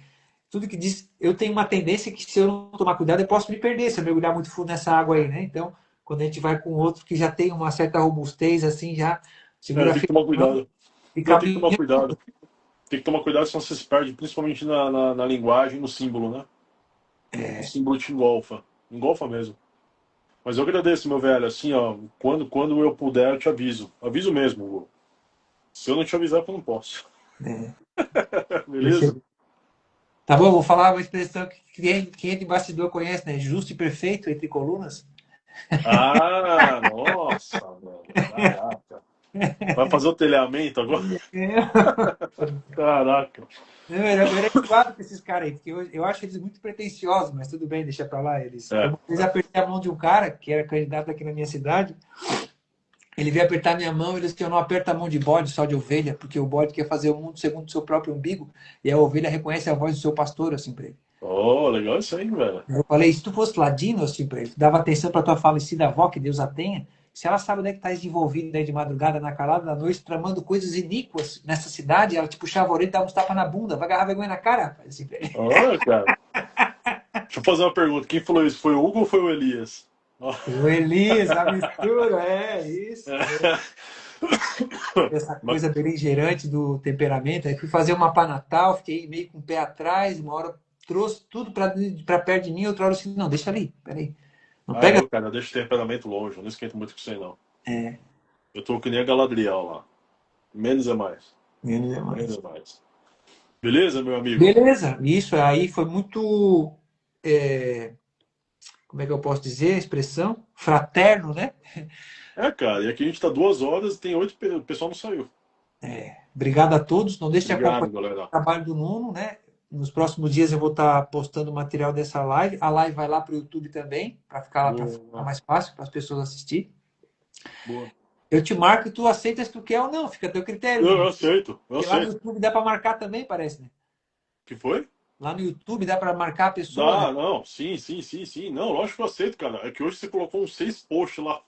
tudo que diz. Eu tenho uma tendência que se eu não tomar cuidado eu posso me perder se eu mergulhar muito fundo nessa água aí, né? Então, quando a gente vai com outro que já tem uma certa robustez, assim, já É, segura tem que firme tomar a mão cuidado. e Não, tem que tomar caminha. cuidado. Tem que tomar cuidado, senão você se perde, principalmente na linguagem, no símbolo, né? O símbolo te engolfa. Engolfa mesmo. Mas eu agradeço, meu velho. Assim, ó, quando eu puder, eu te aviso. Aviso mesmo, Hugo. Se eu não te avisar, eu não posso. É, Beleza? tá bom, vou falar uma expressão que quem é de bastidor conhece, né? Justo e perfeito entre colunas. Ah, nossa, mano. Caraca. Vai fazer o telhamento agora? Caraca. Não, era enjoado com esses caras aí, porque eu acho eles muito pretensiosos, mas tudo bem, deixa pra lá. Eu É. uma vez apertei a mão de um cara, que era candidato aqui na minha cidade, ele veio apertar minha mão e ele disse: eu não aperto a mão de bode, só de ovelha, porque o bode quer fazer o mundo segundo o seu próprio umbigo, e a ovelha reconhece a voz do seu pastor, assim, pra ele. Oh, legal isso aí, velho. Eu falei: se tu fosse ladino, assim, pra ele, dava atenção pra tua falecida avó, que Deus a tenha, se ela sabe onde é que estás envolvido aí de madrugada, na calada da noite, tramando coisas iníquas nessa cidade, ela te puxava a orelha e dava uns tapas na bunda, vai agarrar vergonha na cara, rapaz, assim, pra ele. Olha, cara. Deixa eu fazer uma pergunta. Quem falou isso? Foi o Hugo ou foi o Elias? Ó. O Elias, a mistura, é isso. Essa Mas, coisa beligerante do temperamento. Aí fui fazer uma pá natal, fiquei meio com o pé atrás, uma hora trouxe tudo para perto de mim, outra hora assim, não, deixa ali, peraí. Não pega. eu, cara, deixa o temperamento longe. Eu não esquento muito com isso aí, não. Eu tô que nem a Galadriel lá. Menos é mais. Menos é Menos mais. é mais. Beleza, meu amigo? Beleza, isso aí foi muito, como é que eu posso dizer a expressão? Fraterno, né? É, cara, e aqui a gente tá 2 horas e tem 8, o pessoal não saiu. Obrigado a todos. Não deixe de acompanhar Obrigado, o galera. trabalho do Nuno, né? Nos próximos dias eu vou estar postando material dessa live. A live vai lá para o YouTube também, para ficar lá para ficar Boa, mais fácil para as pessoas assistir. boa. Eu te marco e tu aceitas se tu quer ou não, fica a teu critério, Eu Nuno. aceito, eu Porque lá no aceito. YouTube dá para marcar também, parece, né? Que foi? Lá no YouTube dá para marcar a pessoa, né? Dá, não, sim, sim, sim, sim. Não, lógico que eu aceito, cara. É que hoje você colocou uns 6 posts lá.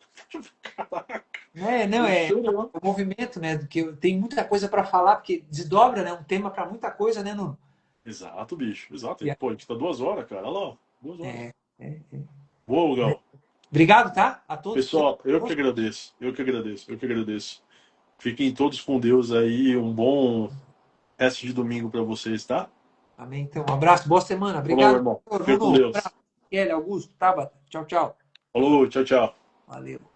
Caraca, Não, eu é sei, né? o movimento, né? Que tem muita coisa para falar, porque desdobra, né? Um tema para muita coisa, né, Nuno? Exato, bicho, exato. E Pô, a gente tá 2 horas, cara. Olha lá, ó, 2 horas. é. Boa, Lugão. Obrigado, tá? A todos que Pessoal, eu que agradeço, eu que agradeço, eu que agradeço. Fiquem todos com Deus aí. Um bom resto de domingo pra vocês, tá? Amém. Então, um abraço, boa semana. Falou, Obrigado, irmão. doutor Fica com Nuno. Deus. Kelly, Augusto, Tabata. Tchau, tchau. Falou, tchau, tchau. Valeu.